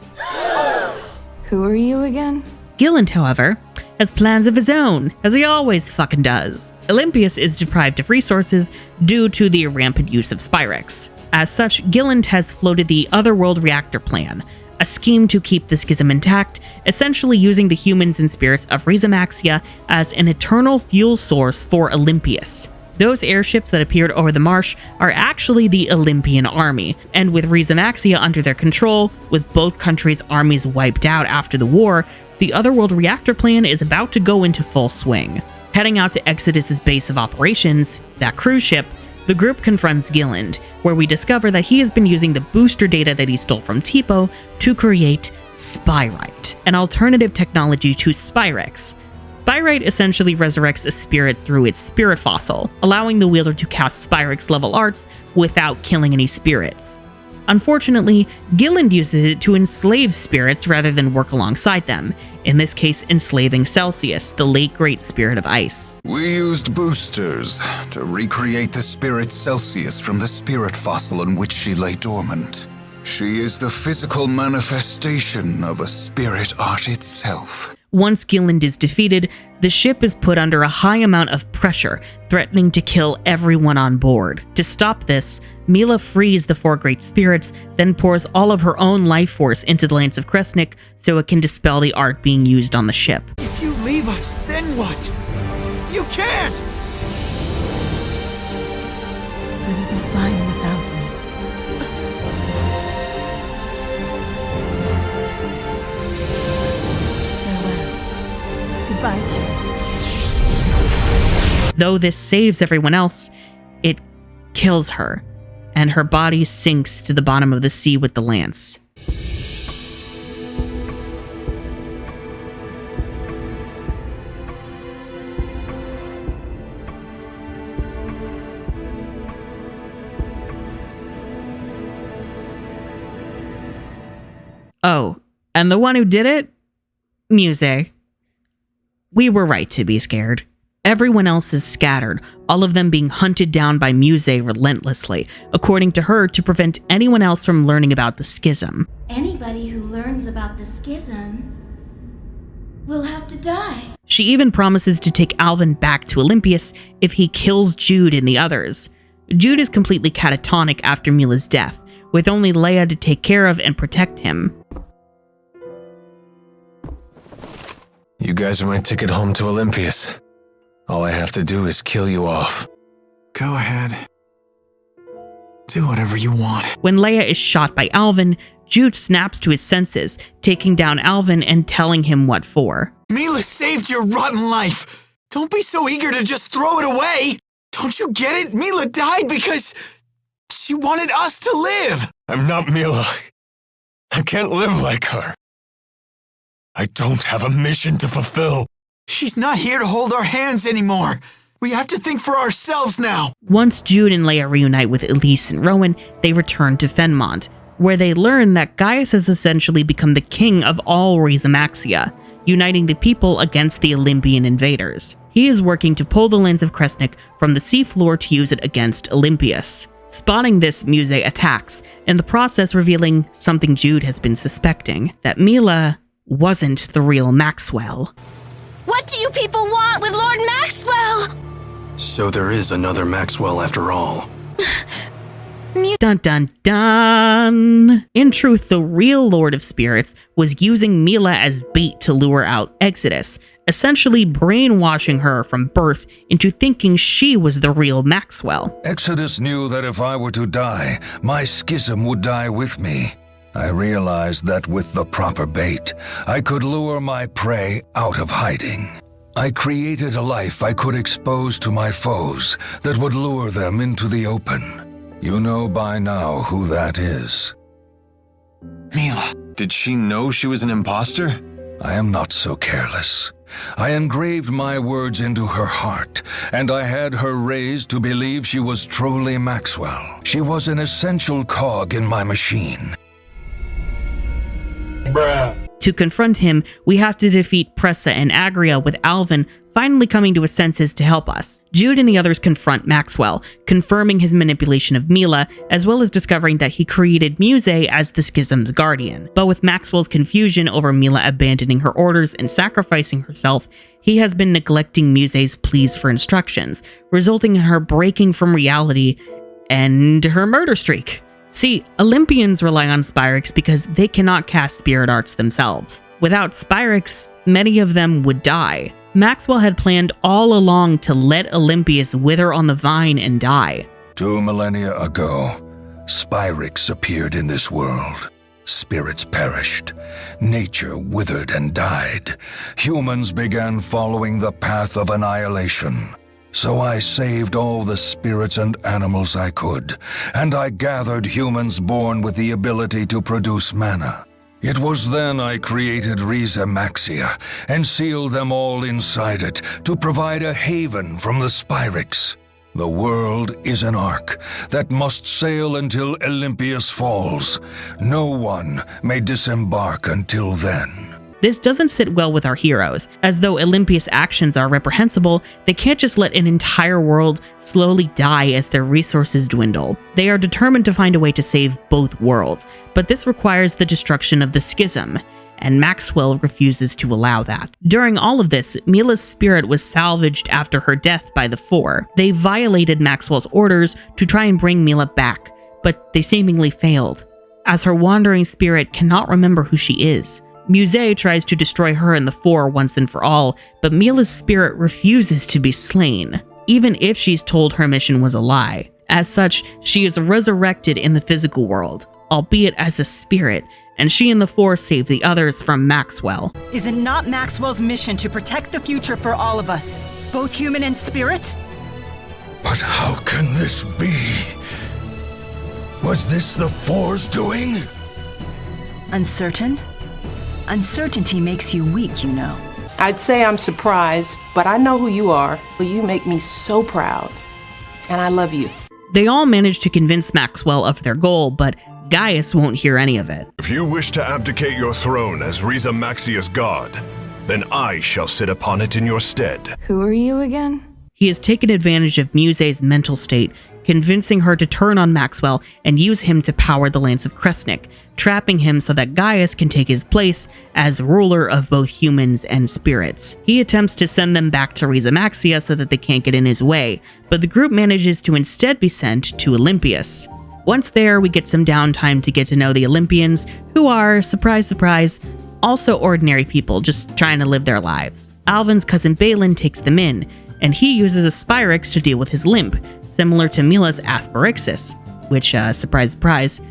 Who are you again? Gilland, however, has plans of his own, as he always fucking does. Olympius is deprived of resources due to the rampant use of Spyrex. As such, Gilland has floated the Otherworld Reactor Plan, a scheme to keep the Schism intact, essentially using the humans and spirits of Rhizamaxia as an eternal fuel source for Olympius. Those airships that appeared over the marsh are actually the Olympian army, and with Rhizamaxia under their control, with both countries' armies wiped out after the war, the Otherworld Reactor Plan is about to go into full swing. Heading out to Exodus's base of operations, that cruise ship, the group confronts Gilland, where we discover that he has been using the booster data that he stole from Tipo to create Spyrite, an alternative technology to Spyrex. Spyrite essentially resurrects a spirit through its spirit fossil, allowing the wielder to cast Spyrex-level arts without killing any spirits. Unfortunately, Gilland uses it to enslave spirits rather than work alongside them, in this case enslaving Celsius, the late great spirit of ice. We used boosters to recreate the spirit Celsius from the spirit fossil in which she lay dormant. She is the physical manifestation of a spirit art itself. Once Gilland is defeated, the ship is put under a high amount of pressure, threatening to kill everyone on board. To stop this, Milla frees the four great spirits, then pours all of her own life force into the Lance of Kresnik so it can dispel the art being used on the ship. If you leave us, then what? You can't! You will be fine without me. Goodbye, Jude. Though this saves everyone else, it kills her, and her body sinks to the bottom of the sea with the lance. Oh, and the one who did it? Muse. We were right to be scared. Everyone else is scattered, all of them being hunted down by Muse relentlessly, according to her, to prevent anyone else from learning about the Schism. Anybody who learns about the Schism will have to die. She even promises to take Alvin back to Olympius if he kills Jude and the others. Jude is completely catatonic after Milla's death, with only Leia to take care of and protect him. You guys are my ticket home to Olympius. All I have to do is kill you off. Go ahead. Do whatever you want. When Leia is shot by Alvin, Jude snaps to his senses, taking down Alvin and telling him what for. Milla saved your rotten life. Don't be so eager to just throw it away. Don't you get it? Milla died because she wanted us to live. I'm not Milla. I can't live like her. I don't have a mission to fulfill. She's not here to hold our hands anymore. We have to think for ourselves now. Once Jude and Leia reunite with Elise and Rowan, they return to Fenmont, where they learn that Gaius has essentially become the king of all Rhizamaxia, uniting the people against the Olympian invaders. He is working to pull the lens of Kresnik from the seafloor to use it against Olympius. Spotting this, Muse attacks, in the process revealing something Jude has been suspecting, that Milla wasn't the real Maxwell. What do you people want with Lord Maxwell? So there is another Maxwell after all. Dun dun dun! In truth, the real Lord of Spirits was using Milla as bait to lure out Exodus, essentially brainwashing her from birth into thinking she was the real Maxwell. Exodus knew that if I were to die, my schism would die with me. I realized that with the proper bait, I could lure my prey out of hiding. I created a life I could expose to my foes that would lure them into the open. You know by now who that is. Milla, did she know she was an imposter? I am not so careless. I engraved my words into her heart, and I had her raised to believe she was truly Maxwell. She was an essential cog in my machine. Bruh. To confront him, we have to defeat Pressa and Agria, with Alvin finally coming to his senses to help us. Jude and the others confront Maxwell, confirming his manipulation of Milla, as well as discovering that he created Muse as the Schism's guardian. But with Maxwell's confusion over Milla abandoning her orders and sacrificing herself, he has been neglecting Muse's pleas for instructions, resulting in her breaking from reality and her murder streak. See, Olympians rely on Spyrix because they cannot cast spirit arts themselves. Without Spyrix, many of them would die. Maxwell had planned all along to let Olympius wither on the vine and die. 2 millennia ago, Spyrix appeared in this world. Spirits perished. Nature withered and died. Humans began following the path of annihilation. So I saved all the spirits and animals I could, and I gathered humans born with the ability to produce mana. It was then I created Rhizamaxia and sealed them all inside it to provide a haven from the Spyrix. The world is an ark that must sail until Olympius falls. No one may disembark until then. This doesn't sit well with our heroes. As though Olympius' actions are reprehensible, they can't just let an entire world slowly die as their resources dwindle. They are determined to find a way to save both worlds, but this requires the destruction of the Schism, and Maxwell refuses to allow that. During all of this, Milla's spirit was salvaged after her death by the Four. They violated Maxwell's orders to try and bring Milla back, but they seemingly failed, as her wandering spirit cannot remember who she is. Muse tries to destroy her and the Four once and for all, but Milla's spirit refuses to be slain, even if she's told her mission was a lie. As such, she is resurrected in the physical world, albeit as a spirit, and she and the Four save the others from Maxwell. Is it not Maxwell's mission to protect the future for all of us, both human and spirit? But how can this be? Was this the Four's doing? Uncertain? Uncertainty makes you weak, you know. I'd say I'm surprised, but I know who you are. You make me so proud. And I love you. They all manage to convince Maxwell of their goal, but Gaius won't hear any of it. If you wish to abdicate your throne as Rhizamaxia's god, then I shall sit upon it in your stead. Who are you again? He has taken advantage of Muse's mental state, convincing her to turn on Maxwell and use him to power the Lance of Kresnik, trapping him so that Gaius can take his place as ruler of both humans and spirits. He attempts to send them back to Rhizamaxia so that they can't get in his way, but the group manages to instead be sent to Olympius. Once there, we get some downtime to get to know the Olympians, who are, surprise surprise, also ordinary people just trying to live their lives. Alvin's cousin Balin takes them in, and he uses a Spyrix to deal with his limp, similar to Milla's Asperixis, which, surprise surprise,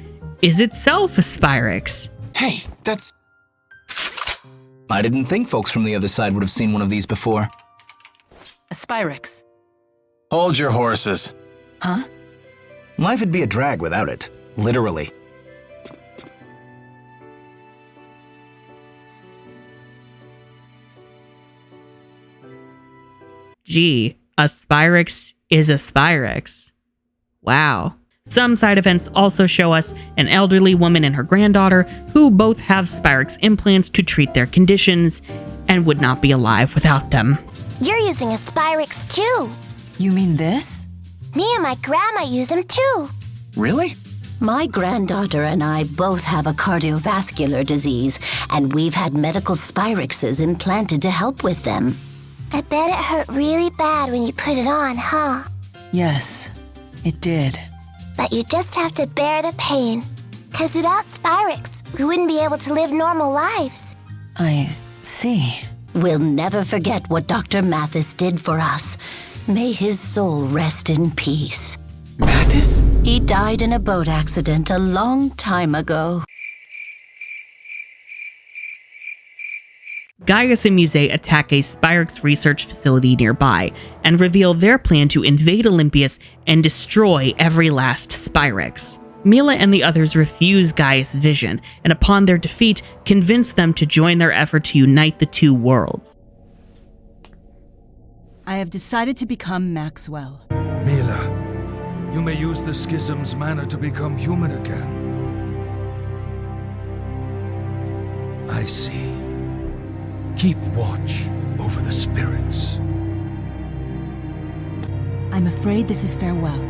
is itself a Spyrix. Hey, that's... I didn't think folks from the other side would have seen one of these before. A Spyrix. Hold your horses. Huh? Life would be a drag without it. Literally. Gee, A Spyrix is a Spyrix. Wow. Some side events also show us an elderly woman and her granddaughter who both have Spyrix implants to treat their conditions and would not be alive without them. You're using a Spyrix too. You mean this? Me and my grandma use them too. Really? My granddaughter and I both have a cardiovascular disease, and we've had medical Spyrixes implanted to help with them. I bet it hurt really bad when you put it on, huh? Yes, it did. But you just have to bear the pain. 'Cause without Spyrix, we wouldn't be able to live normal lives. I see. We'll never forget what Dr. Mathis did for us. May his soul rest in peace. Mathis? He died in a boat accident a long time ago. Gaius and Muse attack a Spyrix research facility nearby and reveal their plan to invade Olympias and destroy every last Spyrix. Milla and the others refuse Gaius' vision, and upon their defeat, convince them to join their effort to unite the two worlds. I have decided to become Maxwell. Milla, you may use the schism's mana to become human again. I see. Keep watch over the spirits. I'm afraid this is farewell.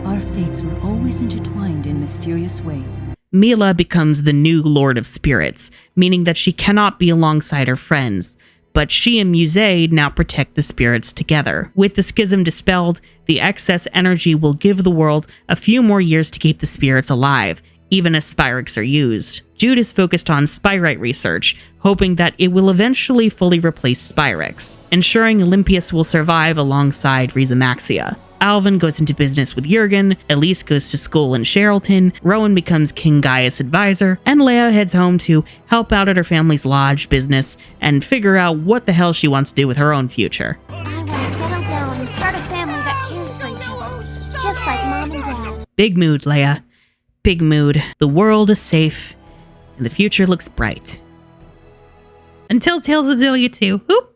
Our fates were always intertwined in mysterious ways. Milla becomes the new Lord of Spirits, meaning that she cannot be alongside her friends, but she and Muse now protect the spirits together. With the schism dispelled, the excess energy will give the world a few more years to keep the spirits alive, even as Spyrix are used. Jude is focused on Spyrite research, hoping that it will eventually fully replace Spyrix, ensuring Olympias will survive alongside Rhizamaxia. Alvin goes into business with Jurgen, Elise goes to school in Sherrilton, Rowan becomes King Gaius' advisor, and Leia heads home to help out at her family's lodge business and figure out what the hell she wants to do with her own future. I want to settle down and start a family that cares for each other, just like Mom and Dad. Big mood, Leia. Big mood. The world is safe, and the future looks bright. Until Tales of Xillia 2. Oop!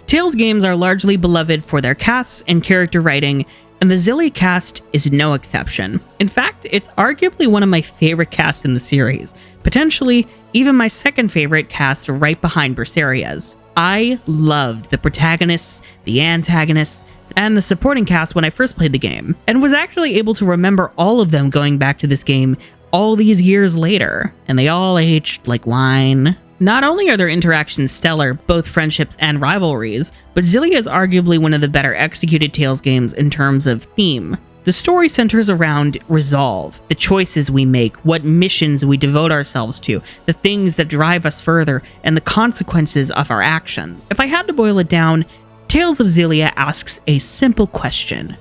Tales games are largely beloved for their casts and character writing, and the Xillia cast is no exception. In fact, it's arguably one of my favorite casts in the series, potentially even my second favorite cast right behind Berseria's. I loved the protagonists, the antagonists, and the supporting cast when I first played the game, and was actually able to remember all of them going back to this game all these years later, and they all aged like wine. Not only are their interactions stellar, both friendships and rivalries, but Xillia is arguably one of the better executed Tales games in terms of theme. The story centers around resolve, the choices we make, what missions we devote ourselves to, the things that drive us further, and the consequences of our actions. If I had to boil it down, Tales of Xillia asks a simple question.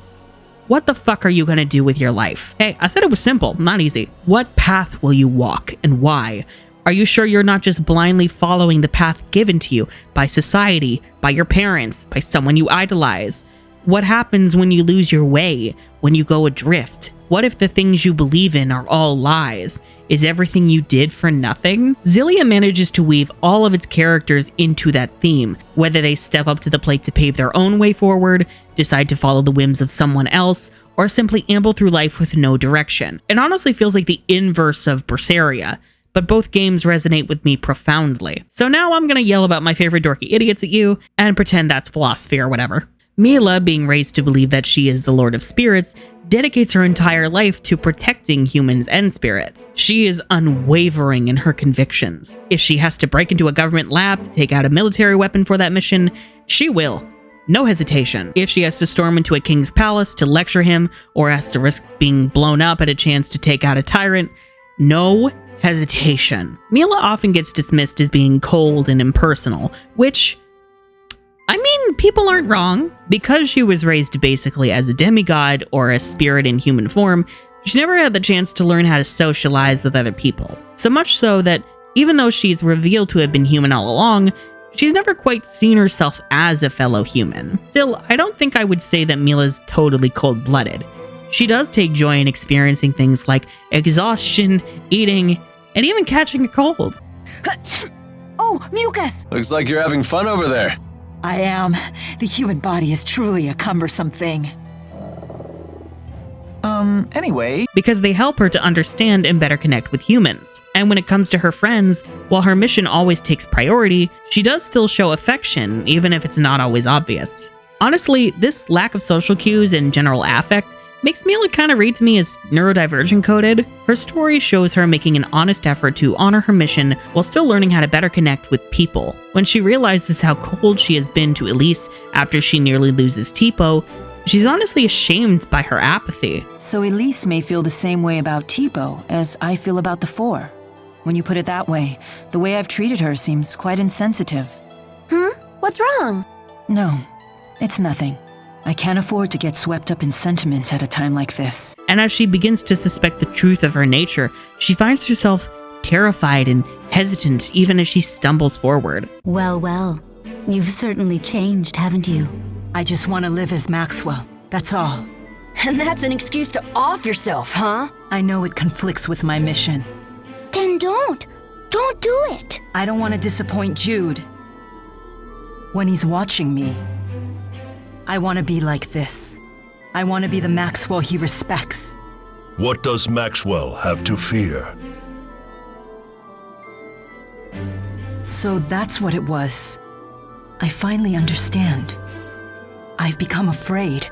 What the fuck are you gonna do with your life? Hey, I said it was simple, not easy. What path will you walk, and why? Are you sure you're not just blindly following the path given to you by society, by your parents, by someone you idolize? What happens when you lose your way, when you go adrift? What if the things you believe in are all lies? Is everything you did for nothing? Xillia manages to weave all of its characters into that theme, whether they step up to the plate to pave their own way forward, decide to follow the whims of someone else, or simply amble through life with no direction. It honestly feels like the inverse of Berseria, but both games resonate with me profoundly. So now I'm gonna yell about my favorite dorky idiots at you and pretend that's philosophy or whatever. Milla, being raised to believe that she is the Lord of Spirits, dedicates her entire life to protecting humans and spirits. She is unwavering in her convictions. If she has to break into a government lab to take out a military weapon for that mission, she will. No hesitation. If she has to storm into a king's palace to lecture him, or has to risk being blown up at a chance to take out a tyrant, no hesitation. Milla often gets dismissed as being cold and impersonal, which, I mean, people aren't wrong. Because she was raised basically as a demigod or a spirit in human form, she never had the chance to learn how to socialize with other people. So much so that even though she's revealed to have been human all along, she's never quite seen herself as a fellow human. Still, I don't think I would say that Milla's totally cold-blooded. She does take joy in experiencing things like exhaustion, eating, and even catching a cold. Oh, mucus! Looks like you're having fun over there. I am. The human body is truly a cumbersome thing. Anyway. Because they help her to understand and better connect with humans. And when it comes to her friends, while her mission always takes priority, she does still show affection, even if it's not always obvious. Honestly, this lack of social cues and general affect makes Milla kind of read to me as neurodivergent coded. Her story shows her making an honest effort to honor her mission while still learning how to better connect with people. When she realizes how cold she has been to Elise after she nearly loses Tipo, she's honestly ashamed by her apathy. So Elise may feel the same way about Tipo as I feel about the Four. When you put it that way, the way I've treated her seems quite insensitive. What's wrong? No, it's nothing. I can't afford to get swept up in sentiment at a time like this. And as she begins to suspect the truth of her nature, she finds herself terrified and hesitant even as she stumbles forward. Well, you've certainly changed, haven't you? I just want to live as Maxwell, that's all. And that's an excuse to off yourself, huh? I know it conflicts with my mission. Then don't. Don't do it. I don't want to disappoint Jude. When he's watching me, I want to be like this. I want to be the Maxwell he respects. What does Maxwell have to fear? So that's what it was. I finally understand. I've become afraid.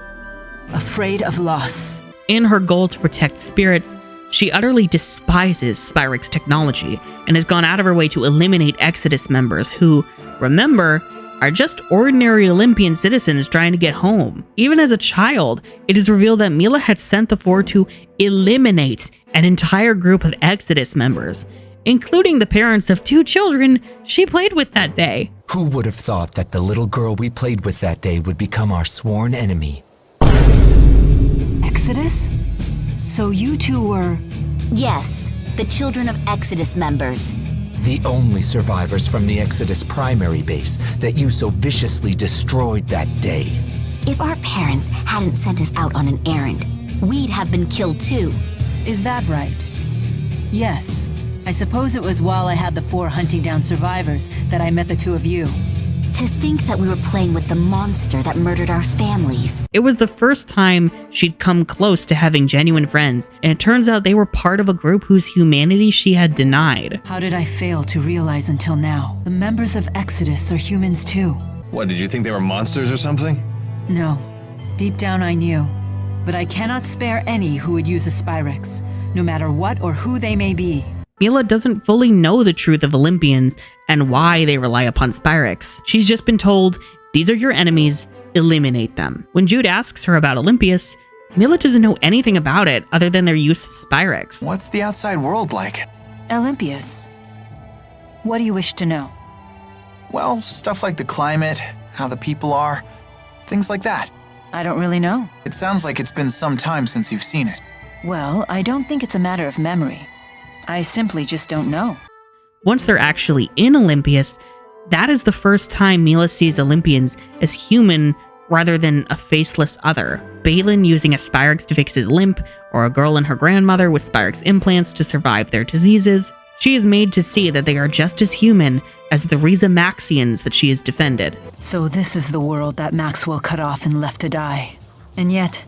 Afraid of loss. In her goal to protect spirits, she utterly despises Spyrex's technology and has gone out of her way to eliminate Exodus members who, remember, are just ordinary Olympian citizens trying to get home. Even as a child, it is revealed that Milla had sent the Four to eliminate an entire group of Exodus members, including the parents of 2 children she played with that day. Who would have thought that the little girl we played with that day would become our sworn enemy? Exodus? So you two were... Yes, the children of Exodus members. The only survivors from the Exodus primary base that you so viciously destroyed that day. If our parents hadn't sent us out on an errand, we'd have been killed too. Is that right? Yes. I suppose it was while I had the Four hunting down survivors that I met the two of you. To think that we were playing with the monster that murdered our families. It was the first time she'd come close to having genuine friends, and it turns out they were part of a group whose humanity she had denied. How did I fail to realize until now? The members of Exodus are humans too. What, did you think they were monsters or something? No. Deep down I knew. But I cannot spare any who would use a Spyrex, no matter what or who they may be. Milla doesn't fully know the truth of Olympians and why they rely upon Spyrex. She's just been told, these are your enemies, eliminate them. When Jude asks her about Olympius, Milla doesn't know anything about it other than their use of Spyrex. What's the outside world like? Olympius. What do you wish to know? Well, stuff like the climate, how the people are, things like that. I don't really know. It sounds like it's been some time since you've seen it. Well, I don't think it's a matter of memory. I simply just don't know. Once they're actually in Olympius, that is the first time Milla sees Olympians as human rather than a faceless other. Balin using a Spyrex to fix his limp, or a girl and her grandmother with Spyrex implants to survive their diseases. She is made to see that they are just as human as the Rizamaxians that she has defended. So this is the world that Maxwell cut off and left to die. And yet,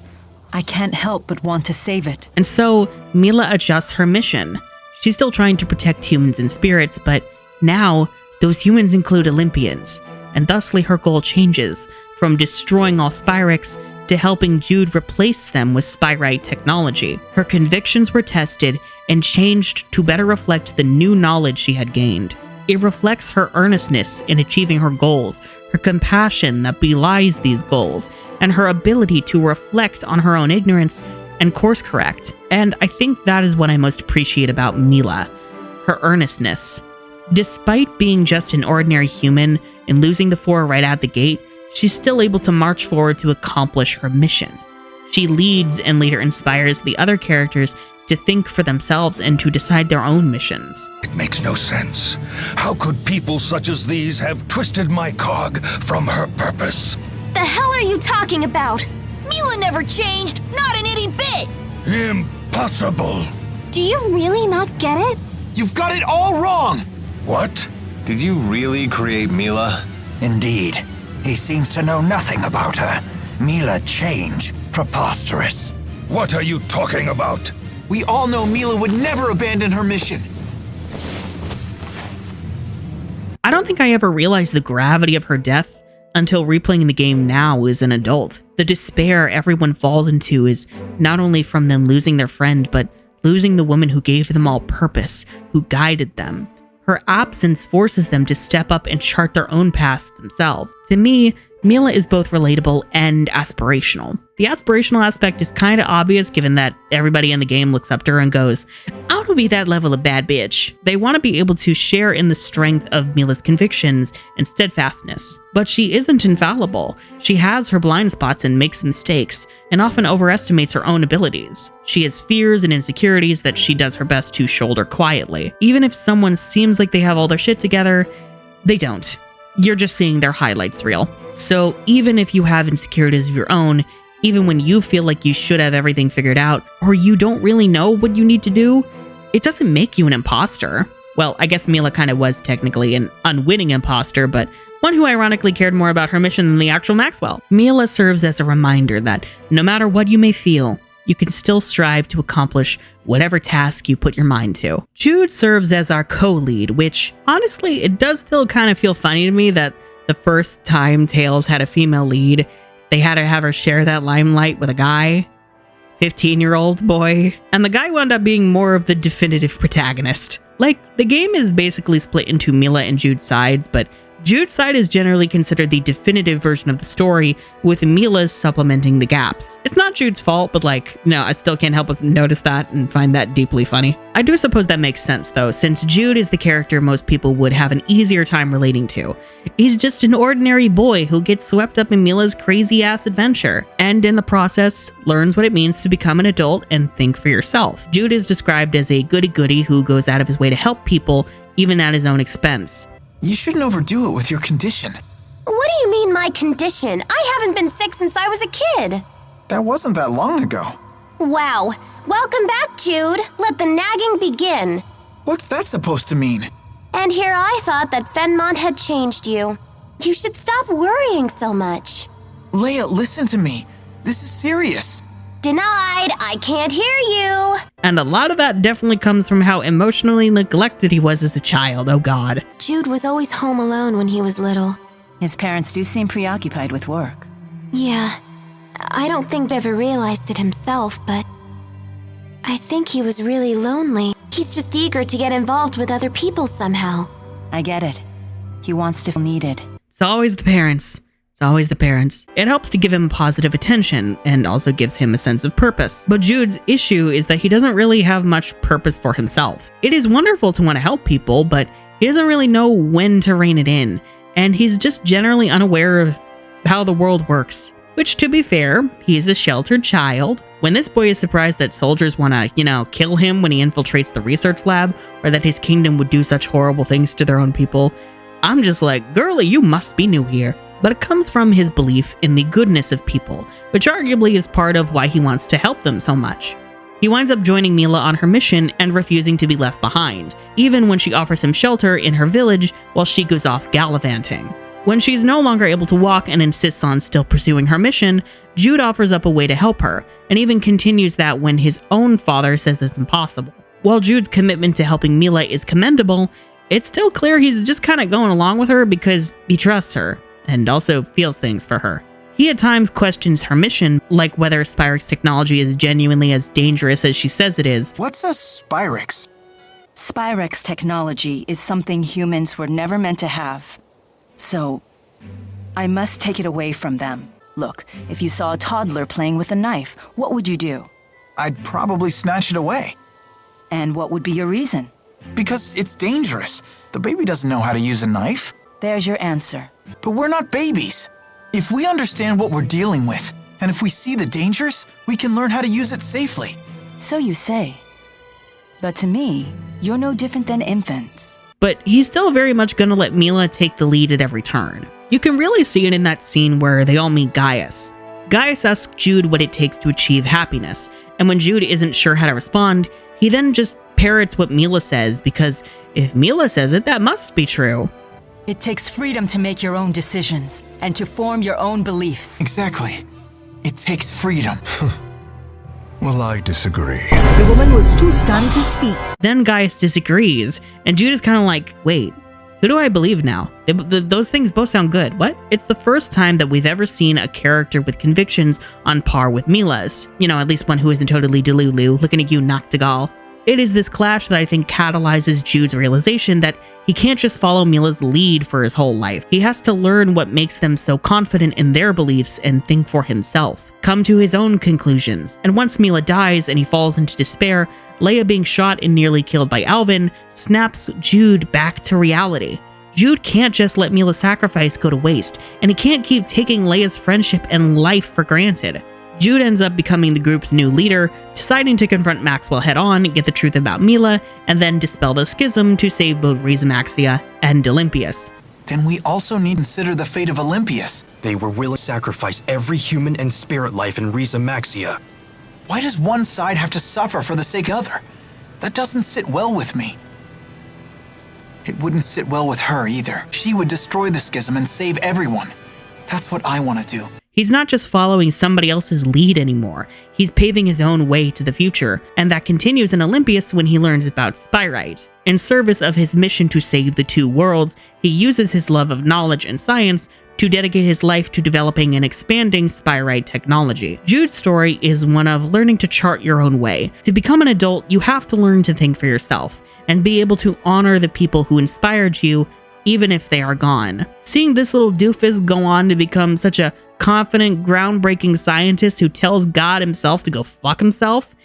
I can't help but want to save it. And so, Milla adjusts her mission. She's still trying to protect humans and spirits, but now, those humans include Olympians, and thusly her goal changes from destroying all Spyrex to helping Jude replace them with Spyrite technology. Her convictions were tested and changed to better reflect the new knowledge she had gained. It reflects her earnestness in achieving her goals, her compassion that belies these goals, and her ability to reflect on her own ignorance and course correct. And I think that is what I most appreciate about Milla, her earnestness. Despite being just an ordinary human and losing the Four right out the gate, she's still able to march forward to accomplish her mission. She leads and later inspires the other characters to think for themselves and to decide their own missions. It makes no sense. How could people such as these have twisted my cog from her purpose? The hell are you talking about? Milla never changed, not an itty bit! Impossible! Do you really not get it? You've got it all wrong! What? Did you really create Milla? Indeed. He seems to know nothing about her. Milla change. Preposterous. What are you talking about? We all know Milla would never abandon her mission. I don't think I ever realized the gravity of her death until replaying the game now as an adult. The despair everyone falls into is not only from them losing their friend, but losing the woman who gave them all purpose, who guided them. Her absence forces them to step up and chart their own paths themselves. To me, Milla is both relatable and aspirational. The aspirational aspect is kind of obvious given that everybody in the game looks up to her and goes, I want to be that level of bad bitch. They want to be able to share in the strength of Milla's convictions and steadfastness. But she isn't infallible. She has her blind spots and makes mistakes, and often overestimates her own abilities. She has fears and insecurities that she does her best to shoulder quietly. Even if someone seems like they have all their shit together, they don't. You're just seeing their highlights reel. So even if you have insecurities of your own, even when you feel like you should have everything figured out, or you don't really know what you need to do, it doesn't make you an imposter. Well, I guess Milla kind of was technically an unwitting imposter, but one who ironically cared more about her mission than the actual Maxwell. Milla serves as a reminder that no matter what you may feel, you can still strive to accomplish whatever task you put your mind to. Jude serves as our co-lead, which honestly, it does still kind of feel funny to me that the first time Tales had a female lead, they had to have her share that limelight with a guy, 15-year-old boy, and the guy wound up being more of the definitive protagonist. Like, the game is basically split into Milla and Jude's sides, but Jude's side is generally considered the definitive version of the story, with Milla's supplementing the gaps. It's not Jude's fault, but I still can't help but notice that and find that deeply funny. I do suppose that makes sense though, since Jude is the character most people would have an easier time relating to. He's just an ordinary boy who gets swept up in Milla's crazy-ass adventure, and in the process, learns what it means to become an adult and think for yourself. Jude is described as a goody-goody who goes out of his way to help people, even at his own expense. You shouldn't overdo it with your condition. What do you mean, my condition? I haven't been sick since I was a kid. That wasn't that long ago. Wow. Welcome back, Jude. Let the nagging begin. What's that supposed to mean? And here I thought that Fenmont had changed you. You should stop worrying so much. Leia, listen to me. This is serious. Denied. I can't hear you. And a lot of that definitely comes from how emotionally neglected he was as a child, oh god. Jude was always home alone when he was little. His parents do seem preoccupied with work. Yeah. I don't think Bev ever realized it himself, but I think he was really lonely. He's just eager to get involved with other people somehow. I get it. He wants to feel needed. It's always the parents. It's always the parents. It helps to give him positive attention and also gives him a sense of purpose. But Jude's issue is that he doesn't really have much purpose for himself. It is wonderful to want to help people, but he doesn't really know when to rein it in. And he's just generally unaware of how the world works. Which, to be fair, he's a sheltered child. When this boy is surprised that soldiers want to, kill him when he infiltrates the research lab, or that his kingdom would do such horrible things to their own people, I'm just like, girly, you must be new here. But it comes from his belief in the goodness of people, which arguably is part of why he wants to help them so much. He winds up joining Milla on her mission and refusing to be left behind, even when she offers him shelter in her village while she goes off gallivanting. When she's no longer able to walk and insists on still pursuing her mission, Jude offers up a way to help her, and even continues that when his own father says it's impossible. While Jude's commitment to helping Milla is commendable, it's still clear he's just kind of going along with her because he trusts her, and also feels things for her. He at times questions her mission, like whether Spyrix technology is genuinely as dangerous as she says it is. What's a Spyrix? Spyrix technology is something humans were never meant to have. So, I must take it away from them. Look, if you saw a toddler playing with a knife, what would you do? I'd probably snatch it away. And what would be your reason? Because it's dangerous. The baby doesn't know how to use a knife. There's your answer. But we're not babies. If we understand what we're dealing with, and if we see the dangers, we can learn how to use it safely. So you say. But to me, you're no different than infants. But he's still very much gonna let Milla take the lead at every turn. You can really see it in that scene where they all meet Gaius. Gaius asks Jude what it takes to achieve happiness, and when Jude isn't sure how to respond, he then just parrots what Milla says, because if Milla says it, that must be true. It takes freedom to make your own decisions and to form your own beliefs. Exactly. It takes freedom. Well, I disagree. The woman was too stunned to speak. Then Gaius disagrees, and Jude is kind of like, wait, who do I believe now? Those things both sound good. What? It's the first time that we've ever seen a character with convictions on par with Milla's. You know, at least one who isn't totally delulu, looking at you, Noctigal. It is this clash that I think catalyzes Jude's realization that he can't just follow Milla's lead for his whole life. He has to learn what makes them so confident in their beliefs and think for himself, come to his own conclusions. And once Milla dies and he falls into despair, Leia being shot and nearly killed by Alvin snaps Jude back to reality. Jude can't just let Milla's sacrifice go to waste, and he can't keep taking Leia's friendship and life for granted. Jude ends up becoming the group's new leader, deciding to confront Maxwell head-on, get the truth about Milla, and then dispel the schism to save both Rhizamaxia and Olympius. Then we also need to consider the fate of Olympius. They were willing to sacrifice every human and spirit life in Rhizamaxia. Why does one side have to suffer for the sake of the other? That doesn't sit well with me. It wouldn't sit well with her either. She would destroy the schism and save everyone. That's what I want to do. He's not just following somebody else's lead anymore, he's paving his own way to the future, and that continues in Olympius when he learns about Spyrite. In service of his mission to save the two worlds, he uses his love of knowledge and science to dedicate his life to developing and expanding Spyrite technology. Jude's story is one of learning to chart your own way. To become an adult, you have to learn to think for yourself, and be able to honor the people who inspired you, even if they are gone. Seeing this little doofus go on to become such a confident, groundbreaking scientist who tells God himself to go fuck himself,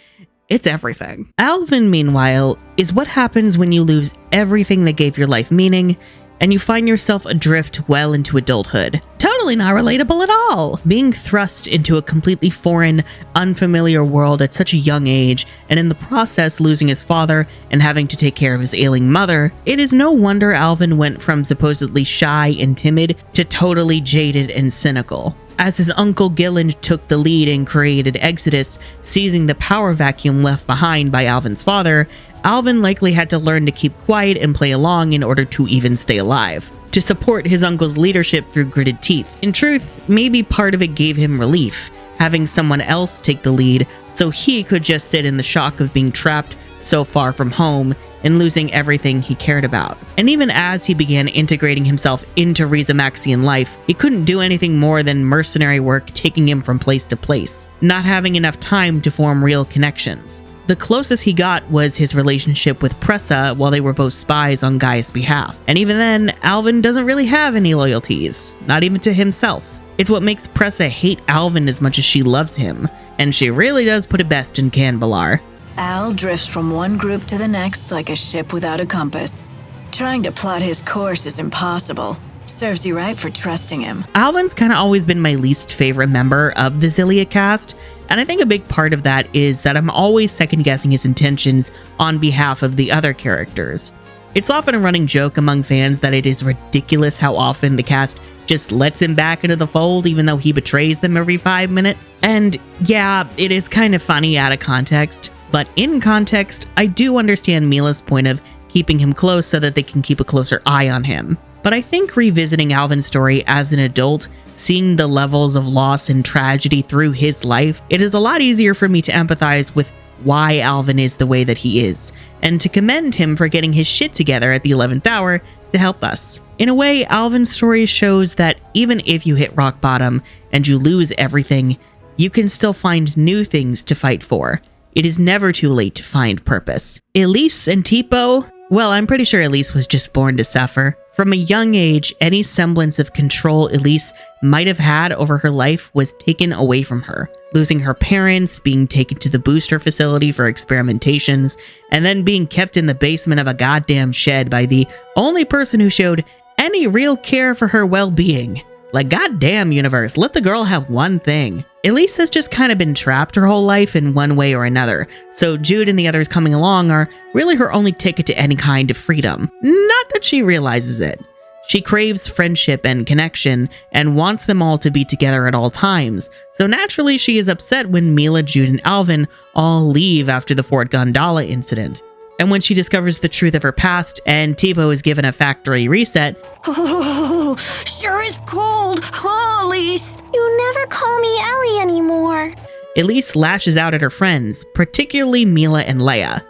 it's everything. Alvin, meanwhile, is what happens when you lose everything that gave your life meaning, and you find yourself adrift well into adulthood. Totally not relatable at all. Being thrust into a completely foreign, unfamiliar world at such a young age, and in the process losing his father and having to take care of his ailing mother, it is no wonder Alvin went from supposedly shy and timid to totally jaded and cynical. As his uncle Gilland took the lead and created Exodus, seizing the power vacuum left behind by Alvin's father, Alvin likely had to learn to keep quiet and play along in order to even stay alive, to support his uncle's leadership through gritted teeth. In truth, maybe part of it gave him relief, having someone else take the lead so he could just sit in the shock of being trapped so far from home and losing everything he cared about. And even as he began integrating himself into Rhizamaxian life, he couldn't do anything more than mercenary work taking him from place to place, not having enough time to form real connections. The closest he got was his relationship with Pressa while they were both spies on Gaius' behalf. And even then, Alvin doesn't really have any loyalties, not even to himself. It's what makes Pressa hate Alvin as much as she loves him, and she really does put it best in Can Balar. Al drifts from one group to the next like a ship without a compass. Trying to plot his course is impossible. Serves you right for trusting him. Alvin's kind of always been my least favorite member of the Xillia cast, and I think a big part of that is that I'm always second-guessing his intentions on behalf of the other characters. It's often a running joke among fans that it is ridiculous how often the cast just lets him back into the fold even though he betrays them every 5 minutes. And yeah, it is kind of funny out of context. But in context, I do understand Milla's point of keeping him close so that they can keep a closer eye on him. But I think revisiting Alvin's story as an adult, seeing the levels of loss and tragedy through his life, it is a lot easier for me to empathize with why Alvin is the way that he is, and to commend him for getting his shit together at the 11th hour to help us. In a way, Alvin's story shows that even if you hit rock bottom and you lose everything, you can still find new things to fight for. It is never too late to find purpose. Elise and Tipo? Well, I'm pretty sure Elise was just born to suffer. From a young age, any semblance of control Elise might have had over her life was taken away from her. Losing her parents, being taken to the booster facility for experimentations, and then being kept in the basement of a goddamn shed by the only person who showed any real care for her well-being. Like, goddamn universe, let the girl have one thing. Elise has just kind of been trapped her whole life in one way or another, so Jude and the others coming along are really her only ticket to any kind of freedom. Not that she realizes it. She craves friendship and connection and wants them all to be together at all times, so naturally she is upset when Milla, Jude, and Alvin all leave after the Fort Gondala incident. And when she discovers the truth of her past and Tipo is given a factory reset, Oh, sure is cold. Oh, Elise. You never call me Ellie anymore. Elise lashes out at her friends, particularly Milla and Leia.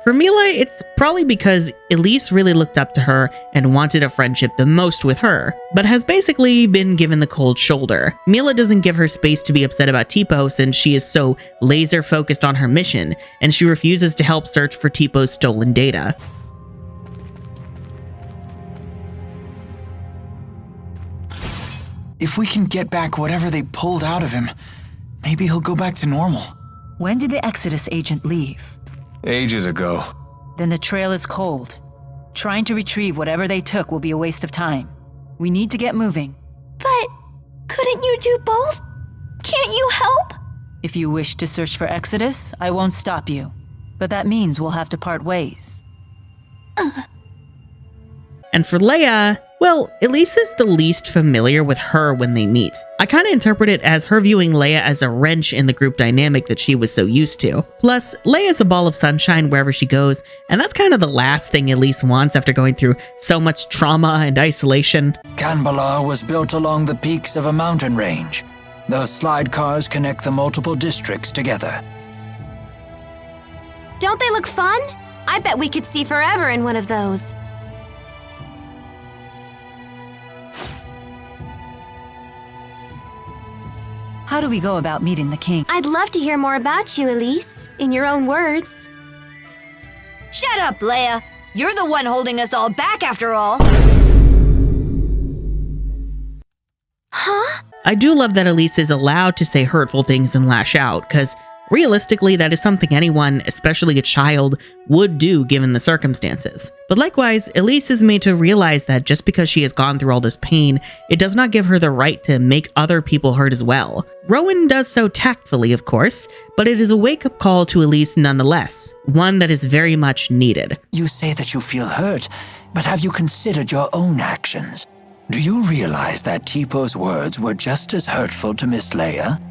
For Milla, it's probably because Elise really looked up to her and wanted a friendship the most with her, but has basically been given the cold shoulder. Milla doesn't give her space to be upset about Tipo since she is so laser focused on her mission, and she refuses to help search for Tipo's stolen data. If we can get back whatever they pulled out of him, maybe he'll go back to normal. When did the Exodus agent leave? Ages ago. Then the trail is cold. Trying to retrieve whatever they took will be a waste of time. We need to get moving. But couldn't you do both? Can't you help? If you wish to search for Exodus, I won't stop you. But that means we'll have to part ways. And for Leia, well, Elise is the least familiar with her when they meet. I kind of interpret it as her viewing Leia as a wrench in the group dynamic that she was so used to. Plus, Leia's a ball of sunshine wherever she goes, and that's kind of the last thing Elise wants after going through so much trauma and isolation. Kanbalar was built along the peaks of a mountain range. Those slide cars connect the multiple districts together. Don't they look fun? I bet we could see forever in one of those. How do we go about meeting the king? I'd love to hear more about you, Elise, in your own words. Shut up, Leia. You're the one holding us all back after all. Huh? I do love that Elise is allowed to say hurtful things and lash out, because realistically, that is something anyone, especially a child, would do given the circumstances. But likewise, Elise is made to realize that just because she has gone through all this pain, it does not give her the right to make other people hurt as well. Rowan does so tactfully, of course, but it is a wake-up call to Elise nonetheless, one that is very much needed. You say that you feel hurt, but have you considered your own actions? Do you realize that Tipo's words were just as hurtful to Miss Leia?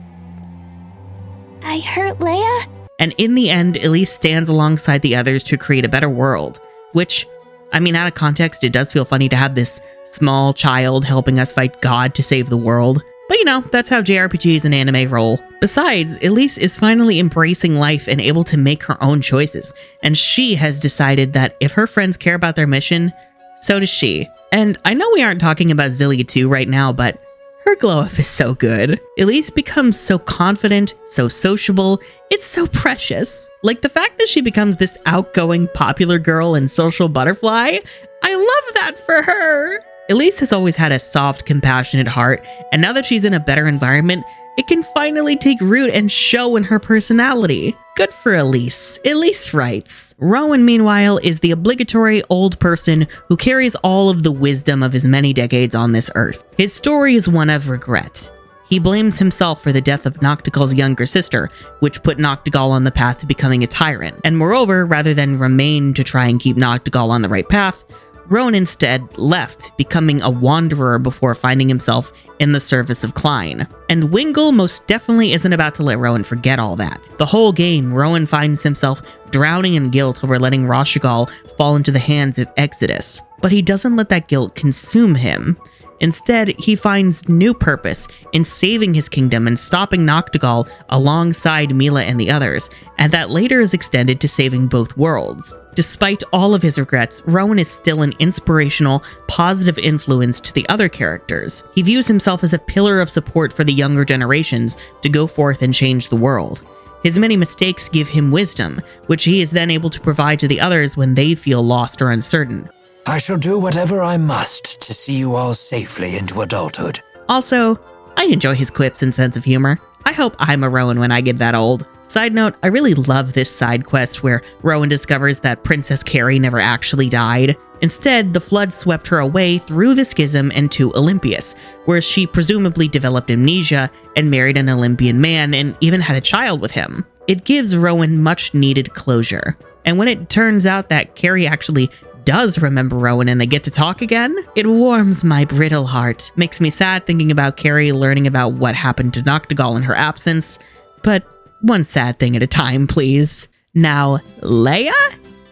I hurt Leia? And in the end, Elise stands alongside the others to create a better world, which, I mean, out of context, it does feel funny to have this small child helping us fight God to save the world. But you know, that's how JRPGs and anime roll. Besides, Elise is finally embracing life and able to make her own choices, and she has decided that if her friends care about their mission, so does she. And I know we aren't talking about Xillia 2 right now, but her glow-up is so good. Elise becomes so confident, so sociable, it's so precious. Like the fact that she becomes this outgoing, popular girl and social butterfly, I love that for her. Elise has always had a soft, compassionate heart, and now that she's in a better environment, it can finally take root and show in her personality. Good for Elise. Elise writes. Rowan, meanwhile, is the obligatory old person who carries all of the wisdom of his many decades on this earth. His story is one of regret. He blames himself for the death of Noctigal's younger sister, which put Noctigal on the path to becoming a tyrant. And moreover, rather than remain to try and keep Noctigal on the right path, Rowan instead left, becoming a wanderer before finding himself in the service of Klein. And Wingle most definitely isn't about to let Rowan forget all that. The whole game, Rowan finds himself drowning in guilt over letting Rashagal fall into the hands of Exodus. But he doesn't let that guilt consume him. Instead, he finds new purpose in saving his kingdom and stopping Noctigal alongside Milla and the others, and that later is extended to saving both worlds. Despite all of his regrets, Rowan is still an inspirational, positive influence to the other characters. He views himself as a pillar of support for the younger generations to go forth and change the world. His many mistakes give him wisdom, which he is then able to provide to the others when they feel lost or uncertain. I shall do whatever I must to see you all safely into adulthood. Also, I enjoy his quips and sense of humor. I hope I'm a Rowan when I get that old. Side note, I really love this side quest where Rowan discovers that Princess Carrie never actually died. Instead, the flood swept her away through the schism and to Olympius, where she presumably developed amnesia and married an Olympian man and even had a child with him. It gives Rowan much needed closure. And when it turns out that Carrie actually does remember Rowan and they get to talk again, it warms my brittle heart. Makes me sad thinking about Carrie learning about what happened to Noctigal in her absence, but one sad thing at a time, please. Now, Leia?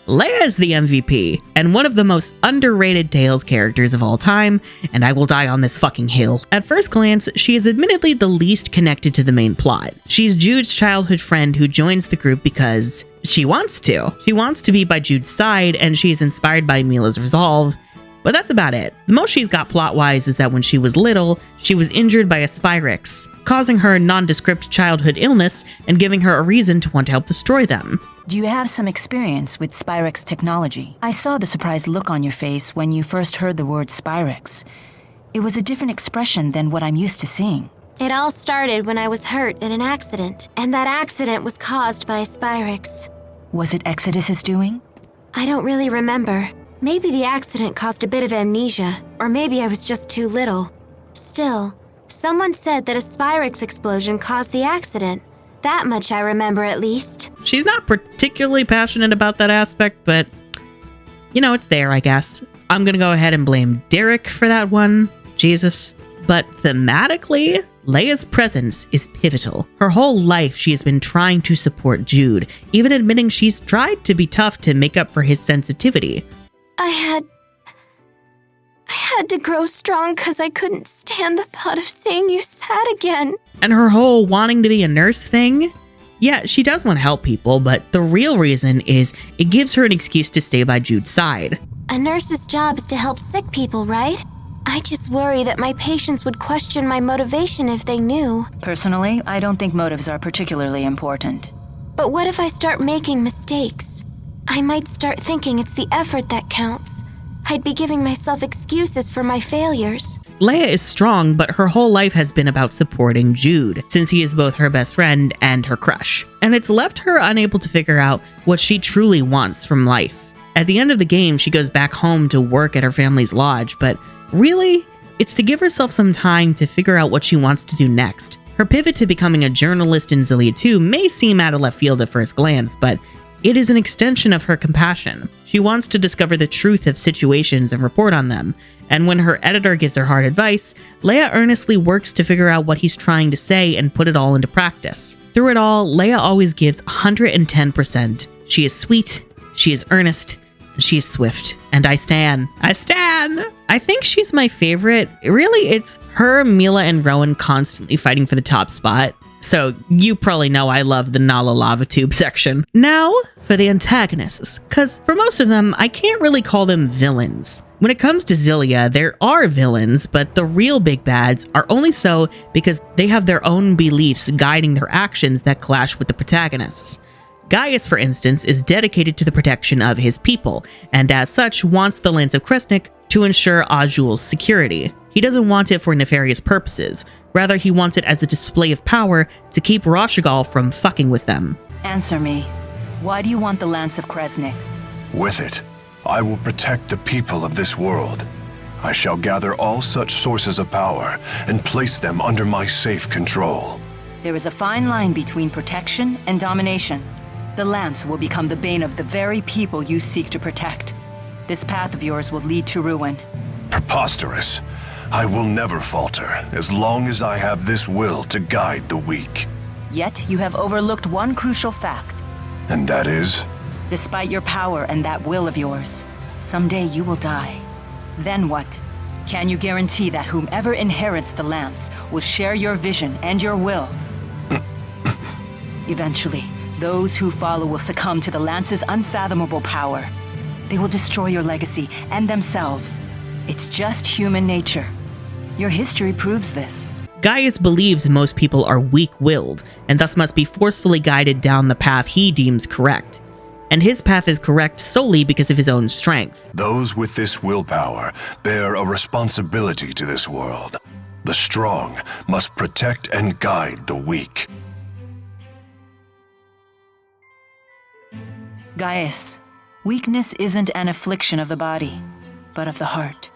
Leia is the MVP, and one of the most underrated Tales characters of all time, and I will die on this fucking hill. At first glance, she is admittedly the least connected to the main plot. She's Jude's childhood friend who joins the group because she wants to. She wants to be by Jude's side, and she's inspired by Milla's resolve, but that's about it. The most she's got plot-wise is that when she was little, she was injured by a Spyrix, causing her nondescript childhood illness and giving her a reason to want to help destroy them. Do you have some experience with Spyrix technology? I saw the surprised look on your face when you first heard the word Spyrix. It was a different expression than what I'm used to seeing. It all started when I was hurt in an accident, and that accident was caused by a Spyrix. Was it Exodus's doing? I don't really remember. Maybe the accident caused a bit of amnesia, or maybe I was just too little. Still, someone said that a Spyrix explosion caused the accident. That much I remember, at least. She's not particularly passionate about that aspect, but, you know, it's there, I guess. I'm gonna go ahead and blame Derek for that one. Jesus. But thematically, Leia's presence is pivotal. Her whole life, she has been trying to support Jude, even admitting she's tried to be tough to make up for his sensitivity. I had to grow strong because I couldn't stand the thought of seeing you sad again. And her whole wanting to be a nurse thing? Yeah, she does want to help people, but the real reason is it gives her an excuse to stay by Jude's side. A nurse's job is to help sick people, right? I just worry that my patients would question my motivation if they knew. Personally, I don't think motives are particularly important. But what if I start making mistakes? I might start thinking it's the effort that counts. I'd be giving myself excuses for my failures. Leia is strong, but her whole life has been about supporting Jude, since he is both her best friend and her crush. And it's left her unable to figure out what she truly wants from life. At the end of the game, she goes back home to work at her family's lodge, but really, it's to give herself some time to figure out what she wants to do next. Her pivot to becoming a journalist in Xillia 2 may seem out of left field at first glance, but it is an extension of her compassion. She wants to discover the truth of situations and report on them, and when her editor gives her hard advice, Leia earnestly works to figure out what he's trying to say and put it all into practice. Through it all, Leia always gives 110%. She is sweet, she is earnest, and she is swift. And I stan. I stan! I think she's my favorite. Really, it's her, Milla, and Rowan constantly fighting for the top spot. So you probably know I love the Nala lava tube section. Now for the antagonists, because for most of them, I can't really call them villains. When it comes to Xillia, there are villains, but the real big bads are only so because they have their own beliefs guiding their actions that clash with the protagonists. Gaius, for instance, is dedicated to the protection of his people, and as such wants the Lance of Kresnik to ensure Azul's security. He doesn't want it for nefarious purposes. Rather, he wants it as a display of power to keep Rashagal from fucking with them. Answer me. Why do you want the Lance of Kresnik? With it, I will protect the people of this world. I shall gather all such sources of power and place them under my safe control. There is a fine line between protection and domination. The Lance will become the bane of the very people you seek to protect. This path of yours will lead to ruin. Preposterous. I will never falter as long as I have this will to guide the weak. Yet you have overlooked one crucial fact. And that is? Despite your power and that will of yours, someday you will die. Then what? Can you guarantee that whomever inherits the Lance will share your vision and your will? Eventually, those who follow will succumb to the Lance's unfathomable power. They will destroy your legacy and themselves. It's just human nature. Your history proves this. Gaius believes most people are weak-willed, and thus must be forcefully guided down the path he deems correct. And his path is correct solely because of his own strength. Those with this willpower bear a responsibility to this world. The strong must protect and guide the weak. Gaius, weakness isn't an affliction of the body, but of the heart.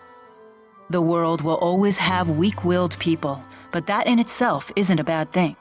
The world will always have weak-willed people, but that in itself isn't a bad thing.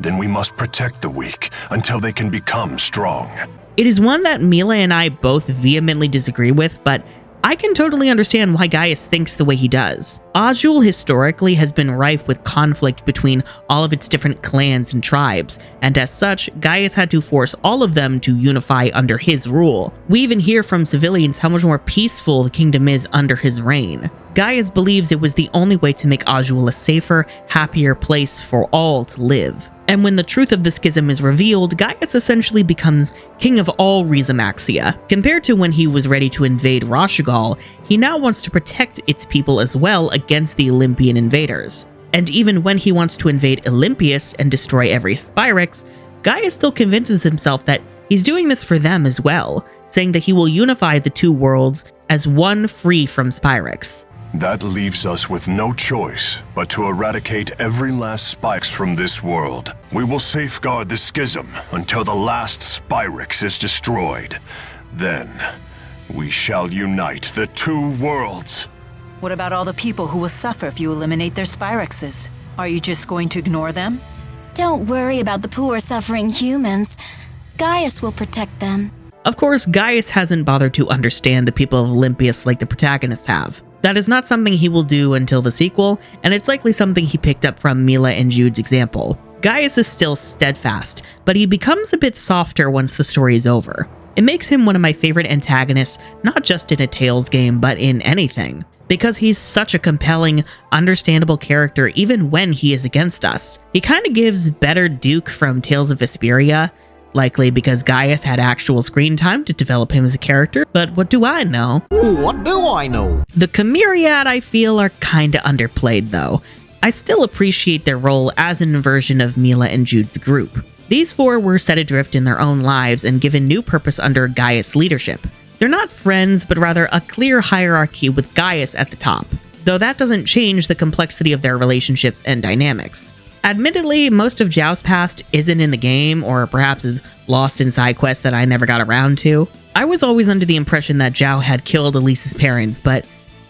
Then we must protect the weak until they can become strong. It is one that Milla and I both vehemently disagree with, but I can totally understand why Gaius thinks the way he does. Azul historically has been rife with conflict between all of its different clans and tribes, and as such, Gaius had to force all of them to unify under his rule. We even hear from civilians how much more peaceful the kingdom is under his reign. Gaius believes it was the only way to make Azul a safer, happier place for all to live. And when the truth of the schism is revealed, Gaius essentially becomes king of all Rizamaxia. Compared to when he was ready to invade Rashagal, he now wants to protect its people as well against the Olympian invaders. And even when he wants to invade Olympius and destroy every Spyrix, Gaius still convinces himself that he's doing this for them as well, saying that he will unify the two worlds as one free from Spyrix. That leaves us with no choice but to eradicate every last Spyx from this world. We will safeguard the schism until the last Spyrix is destroyed. Then, we shall unite the two worlds. What about all the people who will suffer if you eliminate their Spyrixes? Are you just going to ignore them? Don't worry about the poor suffering humans. Gaius will protect them. Of course, Gaius hasn't bothered to understand the people of Olympius like the protagonists have. That is not something he will do until the sequel, and it's likely something he picked up from Milla and Jude's example. Gaius is still steadfast, but he becomes a bit softer once the story is over. It makes him one of my favorite antagonists, not just in a Tales game, but in anything. Because he's such a compelling, understandable character even when he is against us. He kind of gives better Duke from Tales of Vesperia, likely because Gaius had actual screen time to develop him as a character, but what do I know? What do I know? The Chimeriad, I feel, are kinda underplayed though. I still appreciate their role as an inversion of Milla and Jude's group. These four were set adrift in their own lives and given new purpose under Gaius' leadership. They're not friends, but rather a clear hierarchy with Gaius at the top, though that doesn't change the complexity of their relationships and dynamics. Admittedly, most of Zhao's past isn't in the game, or perhaps is lost in side quests that I never got around to. I was always under the impression that Zhao had killed Elise's parents, but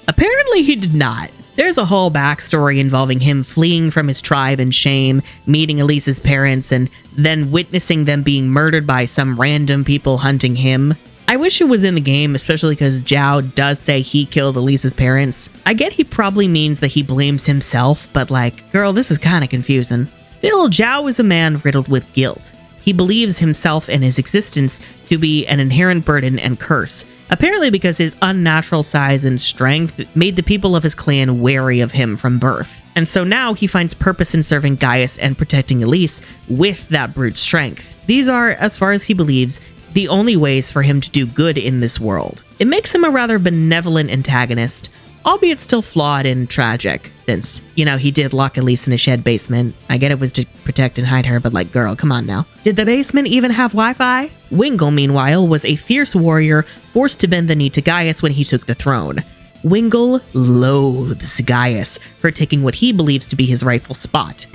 apparently he did not. There's a whole backstory involving him fleeing from his tribe in shame, meeting Elise's parents, and then witnessing them being murdered by some random people hunting him. I wish it was in the game, especially because Zhao does say he killed Elise's parents. I get he probably means that he blames himself, but like, girl, this is kind of confusing. Still, Zhao is a man riddled with guilt. He believes himself and his existence to be an inherent burden and curse, apparently because his unnatural size and strength made the people of his clan wary of him from birth. And so now he finds purpose in serving Gaius and protecting Elise with that brute strength. These are, as far as he believes, the only ways for him to do good in this world. It makes him a rather benevolent antagonist, albeit still flawed and tragic, since, you know, he did lock Elise in a shed basement. I get it was to protect and hide her, but like, girl, come on now. Did the basement even have Wi-Fi? Wingle, meanwhile, was a fierce warrior forced to bend the knee to Gaius when he took the throne. Wingle loathes Gaius for taking what he believes to be his rightful spot.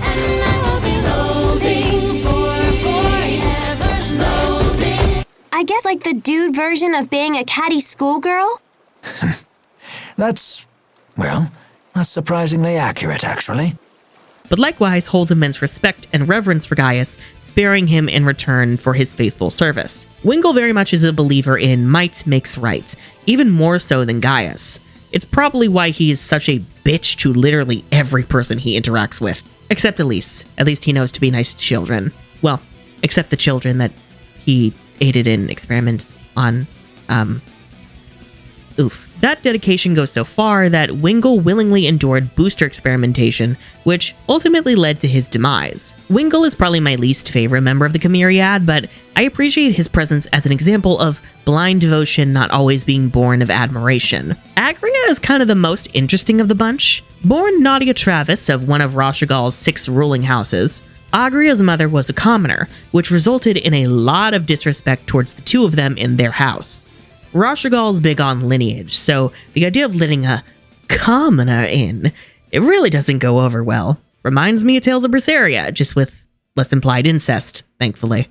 I guess like the dude version of being a catty schoolgirl? That's surprisingly accurate, actually. But likewise holds immense respect and reverence for Gaius, sparing him in return for his faithful service. Wingle very much is a believer in might makes right, even more so than Gaius. It's probably why he is such a bitch to literally every person he interacts with. Except Elise. At least he knows to be nice to children. Well, except the children that he aided in experiments on, That dedication goes so far that Wingle willingly endured booster experimentation, which ultimately led to his demise. Wingle is probably my least favorite member of the Chimeriad, but I appreciate his presence as an example of blind devotion not always being born of admiration. Agria is kind of the most interesting of the bunch. Born Nadia Travis of one of Rashagal's 6 ruling houses, Agria's mother was a commoner, which resulted in a lot of disrespect towards the two of them in their house. Rashagal's big on lineage, so the idea of letting a commoner in, it really doesn't go over well. Reminds me of Tales of Berseria, just with less implied incest, thankfully.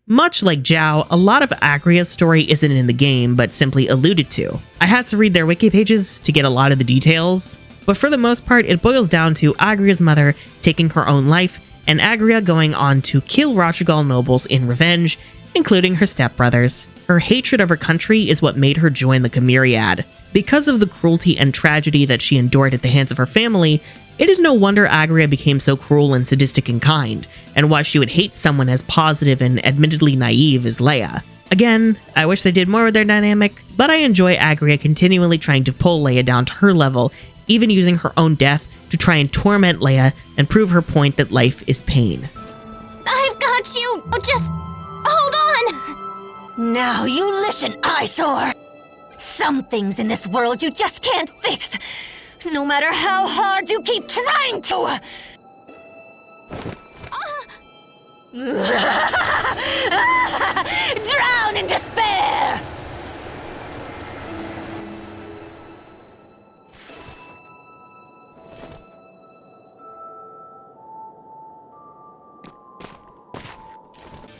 Much like Zhao, a lot of Agria's story isn't in the game, but simply alluded to. I had to read their wiki pages to get a lot of the details, but for the most part, it boils down to Agria's mother taking her own life, and Agria going on to kill Rashagal nobles in revenge, including her stepbrothers. Her hatred of her country is what made her join the Chimeriad. Because of the cruelty and tragedy that she endured at the hands of her family, it is no wonder Agria became so cruel and sadistic in kind, and why she would hate someone as positive and admittedly naive as Leia. Again, I wish they did more with their dynamic, but I enjoy Agria continually trying to pull Leia down to her level, even using her own death to try and torment Leia and prove her point that life is pain. I've got you! Just hold on! Now you listen, eyesore! Some things in this world you just can't fix, no matter how hard you keep trying to! Drown in despair!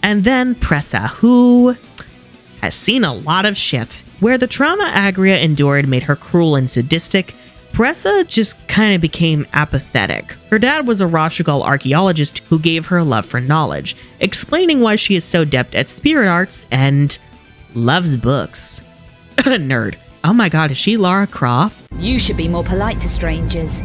And then Pressa, who has seen a lot of shit. Where the trauma Agria endured made her cruel and sadistic, Pressa just kind of became apathetic. Her dad was a Rashagal archaeologist who gave her a love for knowledge, explaining why she is so adept at spirit arts and loves books. Nerd. Oh my god, is she Lara Croft? You should be more polite to strangers.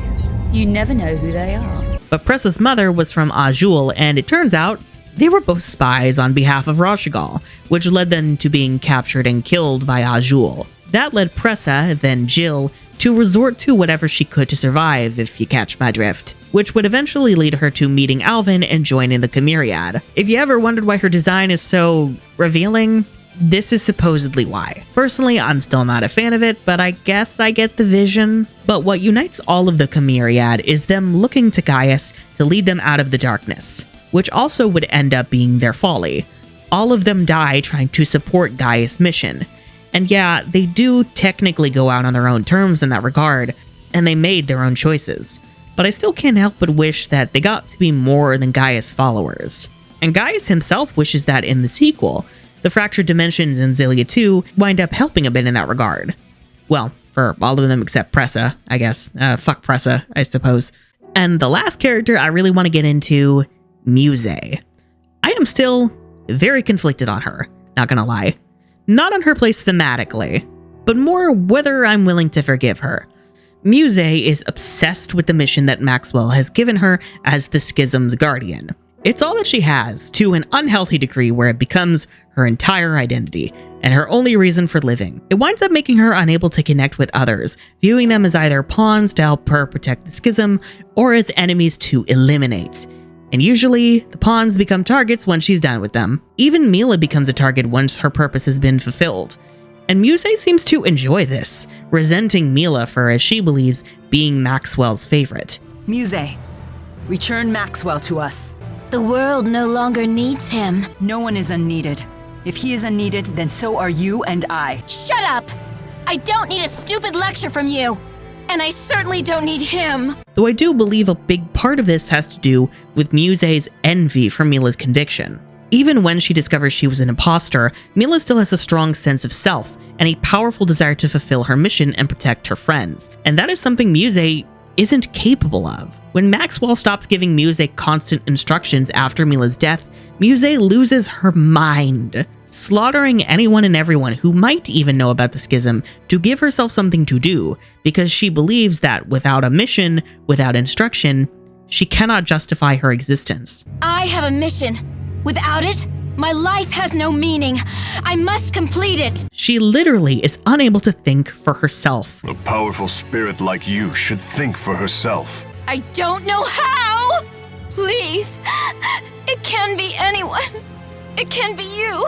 You never know who they are. But Pressa's mother was from Azul, and it turns out they were both spies on behalf of Rashagal, which led them to being captured and killed by Azul. That led Pressa, then Jill, to resort to whatever she could to survive, if you catch my drift, which would eventually lead her to meeting Alvin and joining the Chimeriad. If you ever wondered why her design is so revealing, this is supposedly why. Personally, I'm still not a fan of it, but I guess I get the vision. But what unites all of the Chimeriad is them looking to Gaius to lead them out of the darkness, which also would end up being their folly. All of them die trying to support Gaius' mission. And yeah, they do technically go out on their own terms in that regard, and they made their own choices. But I still can't help but wish that they got to be more than Gaius' followers. And Gaius himself wishes that in the sequel, the Fractured Dimensions in Xillia 2 wind up helping a bit in that regard. Well, for all of them except Pressa, I guess. Fuck Pressa, I suppose. And the last character I really want to get into, Muse. I am still very conflicted on her, not gonna lie. Not on her place thematically, but more whether I'm willing to forgive her. Muse is obsessed with the mission that Maxwell has given her as the Schism's guardian. It's all that she has, to an unhealthy degree where it becomes her entire identity, and her only reason for living. It winds up making her unable to connect with others, viewing them as either pawns to help her protect the Schism, or as enemies to eliminate. And usually, the pawns become targets when she's done with them. Even Milla becomes a target once her purpose has been fulfilled. And Muse seems to enjoy this, resenting Milla for, as she believes, being Maxwell's favorite. Muse, return Maxwell to us. The world no longer needs him. No one is unneeded. If he is unneeded, then so are you and I. Shut up! I don't need a stupid lecture from you. And I certainly don't need him. Though I do believe a big part of this has to do with Muse's envy for Milla's conviction. Even when she discovers she was an imposter, Milla still has a strong sense of self and a powerful desire to fulfill her mission and protect her friends. And that is something Muse isn't capable of. When Maxwell stops giving Muse constant instructions after Milla's death, Muse loses her mind, slaughtering anyone and everyone who might even know about the Schism to give herself something to do, because she believes that without a mission, without instruction, she cannot justify her existence. I have a mission. Without it, my life has no meaning. I must complete it. She literally is unable to think for herself. A powerful spirit like you should think for herself. I don't know how! Please, it can be anyone. It can be you.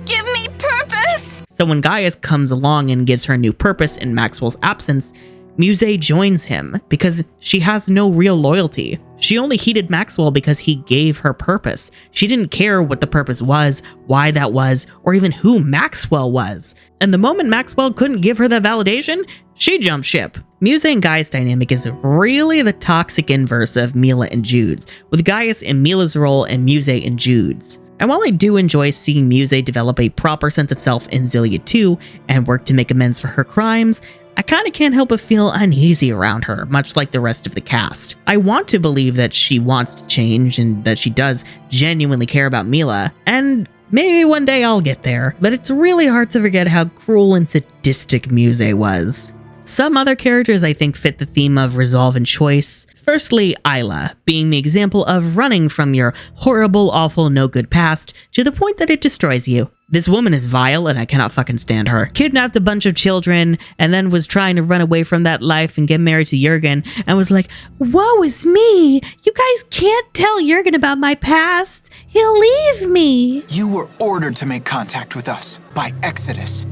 Give me purpose! So when Gaius comes along and gives her new purpose in Maxwell's absence, Muse joins him because she has no real loyalty. She only heeded Maxwell because he gave her purpose. She didn't care what the purpose was, why that was, or even who Maxwell was. And the moment Maxwell couldn't give her that validation, she jumped ship. Muse and Gaius' dynamic is really the toxic inverse of Milla and Jude's, with Gaius in Milla's role and Muse in Jude's. And while I do enjoy seeing Muse develop a proper sense of self in Xillia 2 and work to make amends for her crimes, I kinda can't help but feel uneasy around her, much like the rest of the cast. I want to believe that she wants to change and that she does genuinely care about Milla, and maybe one day I'll get there, but it's really hard to forget how cruel and sadistic Muse was. Some other characters I think fit the theme of resolve and choice. Firstly, Isla, being the example of running from your horrible, awful, no good past to the point that it destroys you. This woman is vile and I cannot fucking stand her. Kidnapped a bunch of children and then was trying to run away from that life and get married to Jurgen and was like, woe is me. You guys can't tell Jurgen about my past. He'll leave me. You were ordered to make contact with us by Exodus.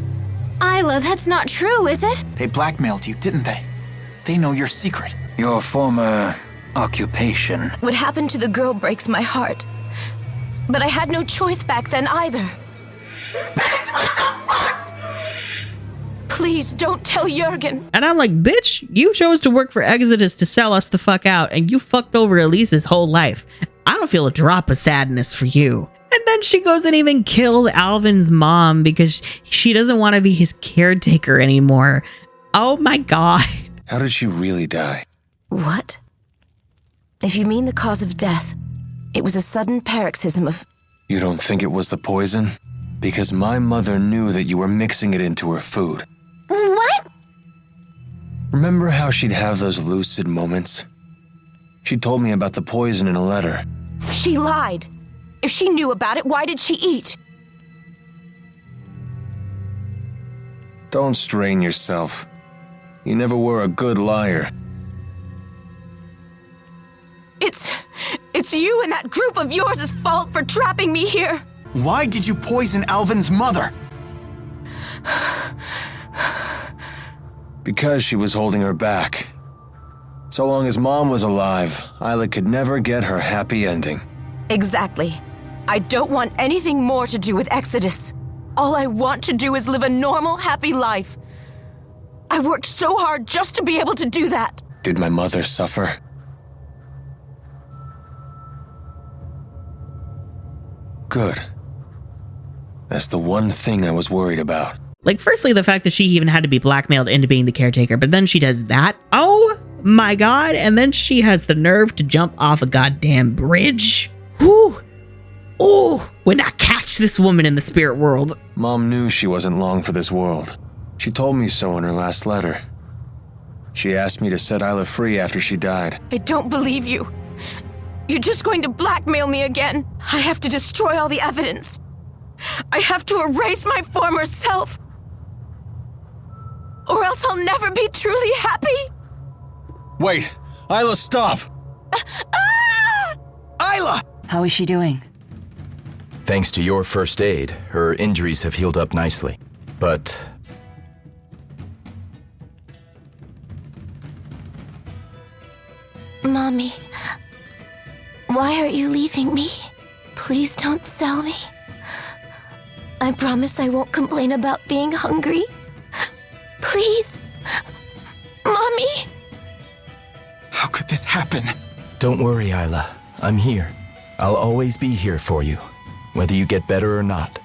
Isla, that's not true, is it? They blackmailed you, didn't they? They know your secret. Your former occupation. What happened to the girl breaks my heart. But I had no choice back then either. Please don't tell Jurgen. And I'm like, bitch, you chose to work for Exodus to sell us the fuck out and you fucked over Elise's whole life. I don't feel a drop of sadness for you. And then she goes and even killed Alvin's mom because she doesn't want to be his caretaker anymore. Oh my god. How did she really die? What? If you mean the cause of death, it was a sudden paroxysm of... You don't think it was the poison? Because my mother knew that you were mixing it into her food. What? Remember how she'd have those lucid moments? She told me about the poison in a letter. She lied. If she knew about it, why did she eat? Don't strain yourself. You never were a good liar. It's you and that group of yours' fault for trapping me here. Why did you poison Alvin's mother? Because she was holding her back. So long as Mom was alive, Isla could never get her happy ending. Exactly. I don't want anything more to do with Exodus. All I want to do is live a normal, happy life. I worked so hard just to be able to do that. Did my mother suffer? Good. That's the one thing I was worried about. Like, firstly, the fact that she even had to be blackmailed into being the caretaker, but then she does that. Oh my god. And then she has the nerve to jump off a goddamn bridge. Whew. Ooh, when I catch this woman in the spirit world. Mom knew she wasn't long for this world. She told me so in her last letter. She asked me to set Isla free after she died. I don't believe you. You're just going to blackmail me again. I have to destroy all the evidence. I have to erase my former self. Or else I'll never be truly happy. Wait, Isla, stop! Isla! How is she doing? Thanks to your first aid, her injuries have healed up nicely. But... Mommy, why are you leaving me? Please don't sell me. I promise I won't complain about being hungry. Please. Mommy! How could this happen? Don't worry, Isla. I'm here. I'll always be here for you, whether you get better or not.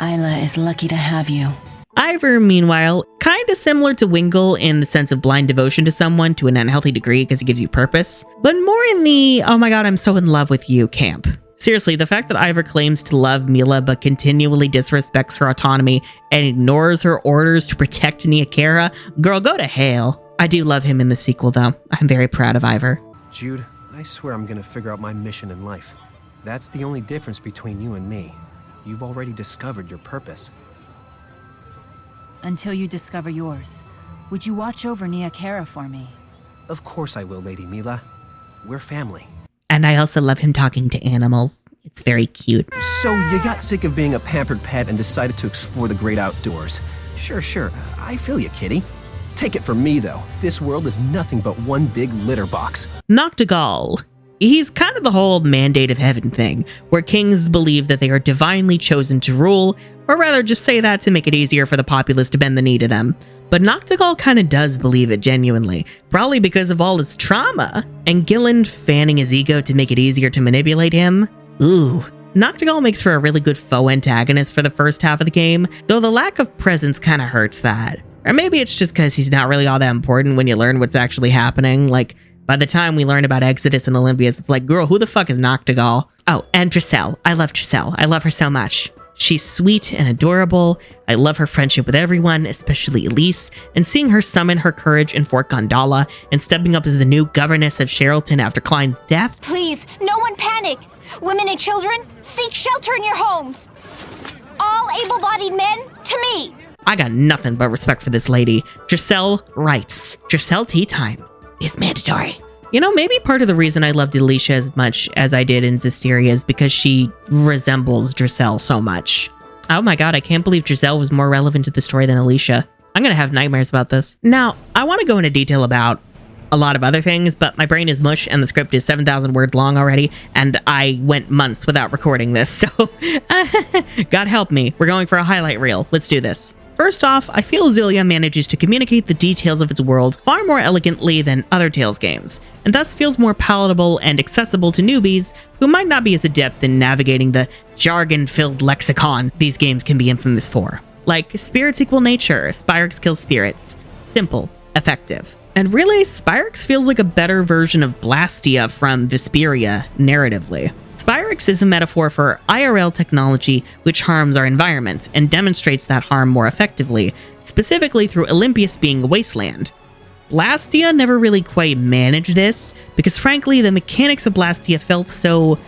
Isla is lucky to have you. Ivor, meanwhile, kind of similar to Wingle in the sense of blind devotion to someone to an unhealthy degree because it gives you purpose, but more in the, oh my god, I'm so in love with you camp. Seriously, the fact that Ivor claims to love Milla but continually disrespects her autonomy and ignores her orders to protect Nia Kara, girl, go to hell. I do love him in the sequel though. I'm very proud of Ivor. Jude, I swear I'm gonna figure out my mission in life. That's the only difference between you and me. You've already discovered your purpose. Until you discover yours, would you watch over Nia Kara for me? Of course I will, Lady Milla. We're family. And I also love him talking to animals. It's very cute. So you got sick of being a pampered pet and decided to explore the great outdoors. Sure. I feel you, kitty. Take it from me, though. This world is nothing but one big litter box. Noctigal. He's kind of the whole mandate of heaven thing, where kings believe that they are divinely chosen to rule, or rather just say that to make it easier for the populace to bend the knee to them. But Noctigal kind of does believe it genuinely, probably because of all his trauma, and Gillen fanning his ego to make it easier to manipulate him. Ooh. Noctigal makes for a really good foe antagonist for the first half of the game, though the lack of presence kind of hurts that. Or maybe it's just because he's not really all that important when you learn what's actually happening. Like, by the time we learn about Exodus and Olympias, it's like, girl, who the fuck is Noctigal? Oh, and Tricelle. I love Tricelle. I love her so much. She's sweet and adorable. I love her friendship with everyone, especially Elise, and seeing her summon her courage in Fort Gondola and stepping up as the new governess of Sherrilton after Klein's death. Please, no one panic! Women and children, seek shelter in your homes! All able-bodied men, to me! I got nothing but respect for this lady. Giselle writes, Giselle tea time is mandatory. You know, maybe part of the reason I loved Alicia as much as I did in Zestiria is because she resembles Giselle so much. Oh my god, I can't believe Giselle was more relevant to the story than Alicia. I'm gonna have nightmares about this. Now, I want to go into detail about a lot of other things, but my brain is mush and the script is 7,000 words long already, and I went months without recording this, so God help me. We're going for a highlight reel. Let's do this. First off, I feel Xillia manages to communicate the details of its world far more elegantly than other Tales games, and thus feels more palatable and accessible to newbies who might not be as adept in navigating the jargon-filled lexicon these games can be infamous for. Like, spirits equal nature, Spyrix kills spirits. Simple, effective. And really, Spyrix feels like a better version of Blastia from Vesperia, narratively. Spyrix is a metaphor for IRL technology which harms our environments and demonstrates that harm more effectively, specifically through Olympias being a wasteland. Blastia never really quite managed this, because frankly the mechanics of Blastia felt so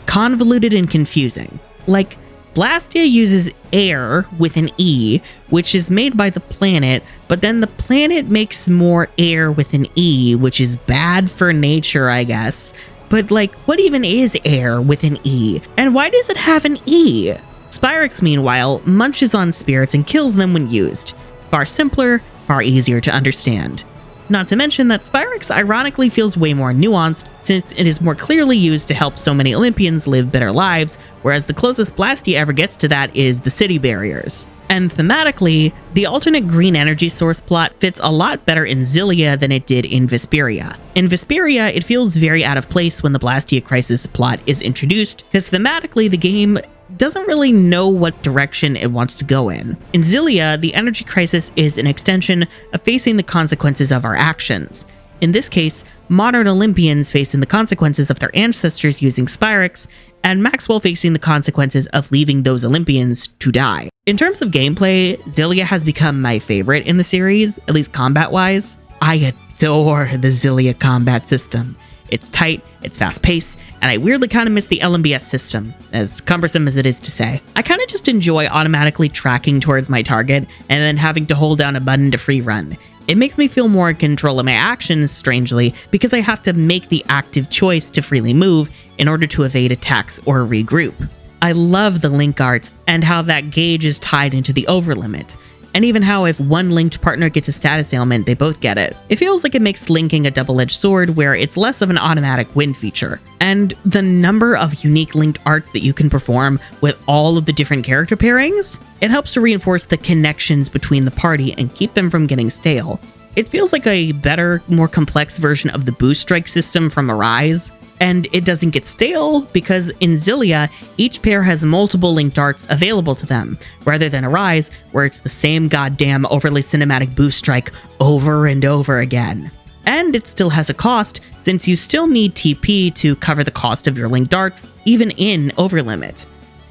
convoluted and confusing. Like, Blastia uses air with an E, which is made by the planet, but then the planet makes more air with an E, which is bad for nature, I guess. But like, what even is air with an E? And why does it have an E? Spyrix, meanwhile, munches on spirits and kills them when used. Far simpler, far easier to understand. Not to mention that Spyrix ironically feels way more nuanced, since it is more clearly used to help so many Olympians live better lives, whereas the closest Blastia ever gets to that is the city barriers. And thematically, the alternate green energy source plot fits a lot better in Xillia than it did in Vesperia. In Vesperia, it feels very out of place when the Blastia crisis plot is introduced, because thematically the game doesn't really know what direction it wants to go in. In Xillia, the energy crisis is an extension of facing the consequences of our actions. In this case, modern Olympians facing the consequences of their ancestors using Spyrix, and Maxwell facing the consequences of leaving those Olympians to die. In terms of gameplay, Xillia has become my favorite in the series, at least combat-wise. I adore the Xillia combat system. It's tight, it's fast-paced, and I weirdly kind of miss the LMBS system, as cumbersome as it is to say. I kind of just enjoy automatically tracking towards my target and then having to hold down a button to free run. It makes me feel more in control of my actions, strangely, because I have to make the active choice to freely move in order to evade attacks or regroup. I love the link arts and how that gauge is tied into the overlimit. And even how if one linked partner gets a status ailment, they both get it. It feels like it makes linking a double-edged sword where it's less of an automatic win feature. And the number of unique linked arts that you can perform with all of the different character pairings, it helps to reinforce the connections between the party and keep them from getting stale. It feels like a better, more complex version of the boost strike system from Arise. And it doesn't get stale because in Xillia, each pair has multiple linked arts available to them, rather than Arise, where it's the same goddamn overly cinematic boost strike over and over again. And it still has a cost, since you still need TP to cover the cost of your linked arts, even in Overlimit.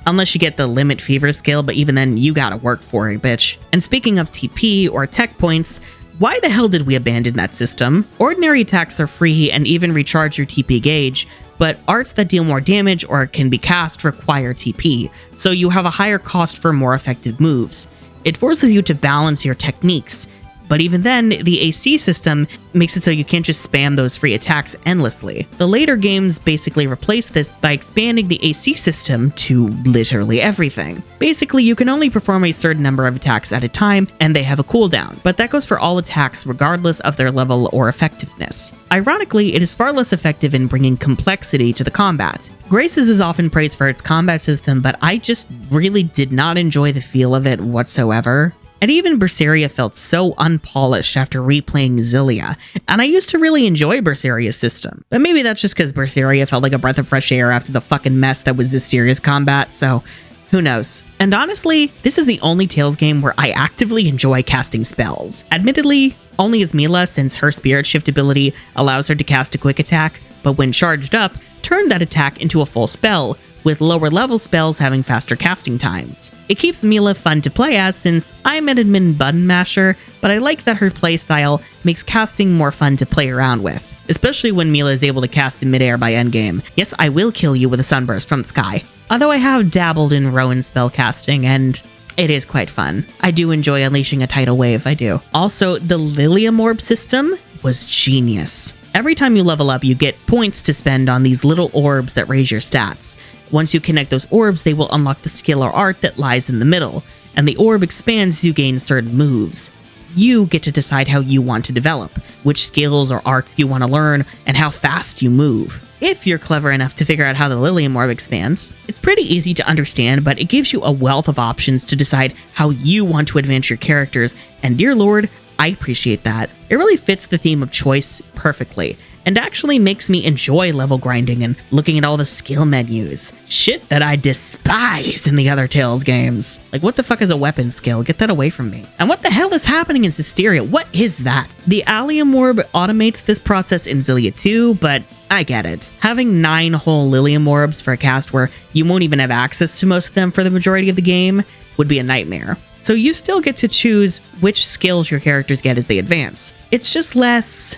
Unless you get the Limit Fever skill, but even then, you gotta work for it, bitch. And speaking of TP or tech points, why the hell did we abandon that system? Ordinary attacks are free and even recharge your TP gauge, but arts that deal more damage or can be cast require TP, so you have a higher cost for more effective moves. It forces you to balance your techniques, but even then, the AC system makes it so you can't just spam those free attacks endlessly. The later games basically replace this by expanding the AC system to literally everything. Basically, you can only perform a certain number of attacks at a time, and they have a cooldown, but that goes for all attacks regardless of their level or effectiveness. Ironically, it is far less effective in bringing complexity to the combat. Graces is often praised for its combat system, but I just really did not enjoy the feel of it whatsoever. And even Berseria felt so unpolished after replaying Xillia, and I used to really enjoy Berseria's system. But maybe that's just because Berseria felt like a breath of fresh air after the fucking mess that was Zestiria's combat, so who knows. And honestly, this is the only Tales game where I actively enjoy casting spells. Admittedly, only as Milla, since her Spirit Shift ability allows her to cast a quick attack, but when charged up, turn that attack into a full spell, with lower level spells having faster casting times. It keeps Milla fun to play as since I'm an admin button masher, but I like that her playstyle makes casting more fun to play around with, especially when Milla is able to cast in midair by endgame. Yes, I will kill you with a sunburst from the sky. Although I have dabbled in Rowan spellcasting and it is quite fun. I do enjoy unleashing a tidal wave, I do. Also, the Xillia orb system was genius. Every time you level up, you get points to spend on these little orbs that raise your stats. Once you connect those orbs, they will unlock the skill or art that lies in the middle, and the orb expands as you gain certain moves. You get to decide how you want to develop, which skills or arts you want to learn, and how fast you move. If you're clever enough to figure out how the Xillia orb expands, it's pretty easy to understand, but it gives you a wealth of options to decide how you want to advance your characters, and dear lord, I appreciate that. It really fits the theme of choice perfectly, and actually makes me enjoy level grinding and looking at all the skill menus. Shit that I despise in the other Tales games. Like, what the fuck is a weapon skill? Get that away from me. And what the hell is happening in Cisteria? What is that? The Allium Orb automates this process in Xillia 2, but I get it. Having 9 whole Lilium Orbs for a cast where you won't even have access to most of them for the majority of the game would be a nightmare. So you still get to choose which skills your characters get as they advance. It's just less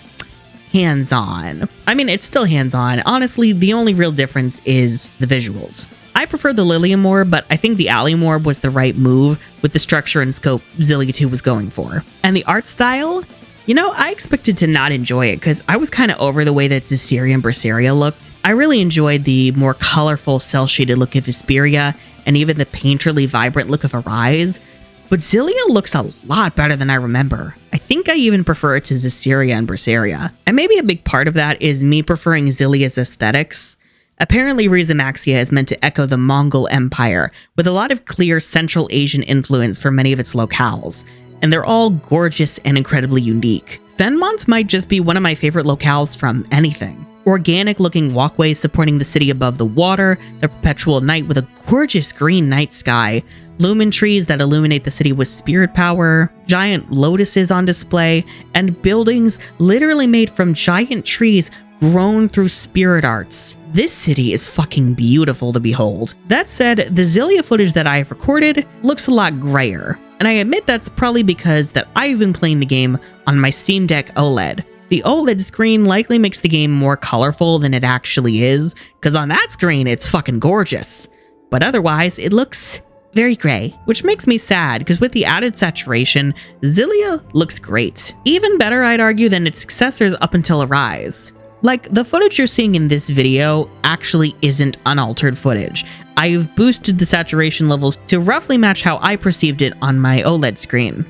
hands-on. I mean, it's still hands-on. Honestly, the only real difference is the visuals. I prefer the Lilium Orb, but I think the Allium Orb was the right move with the structure and scope Xillia 2 was going for. And the art style? You know, I expected to not enjoy it because I was kind of over the way that Cisteria and Berseria looked. I really enjoyed the more colorful, cel-shaded look of Vesperia and even the painterly, vibrant look of Arise. But Xillia looks a lot better than I remember. I think I even prefer it to Cisteria and Berseria. And maybe a big part of that is me preferring Xillia's aesthetics. Apparently, Rizamaxia is meant to echo the Mongol Empire, with a lot of clear Central Asian influence for many of its locales, and they're all gorgeous and incredibly unique. Fenmont might just be one of my favorite locales from anything. Organic-looking walkways supporting the city above the water, the perpetual night with a gorgeous green night sky, lumen trees that illuminate the city with spirit power, giant lotuses on display, and buildings literally made from giant trees grown through spirit arts. This city is fucking beautiful to behold. That said, the Xillia footage that I have recorded looks a lot grayer, and I admit that's probably because that I've been playing the game on my Steam Deck OLED. The OLED screen likely makes the game more colorful than it actually is, because on that screen it's fucking gorgeous. But otherwise, it looks very gray, which makes me sad because with the added saturation, Xillia looks great. Even better, I'd argue, than its successors up until Arise. Like, the footage you're seeing in this video actually isn't unaltered footage. I've boosted the saturation levels to roughly match how I perceived it on my OLED screen.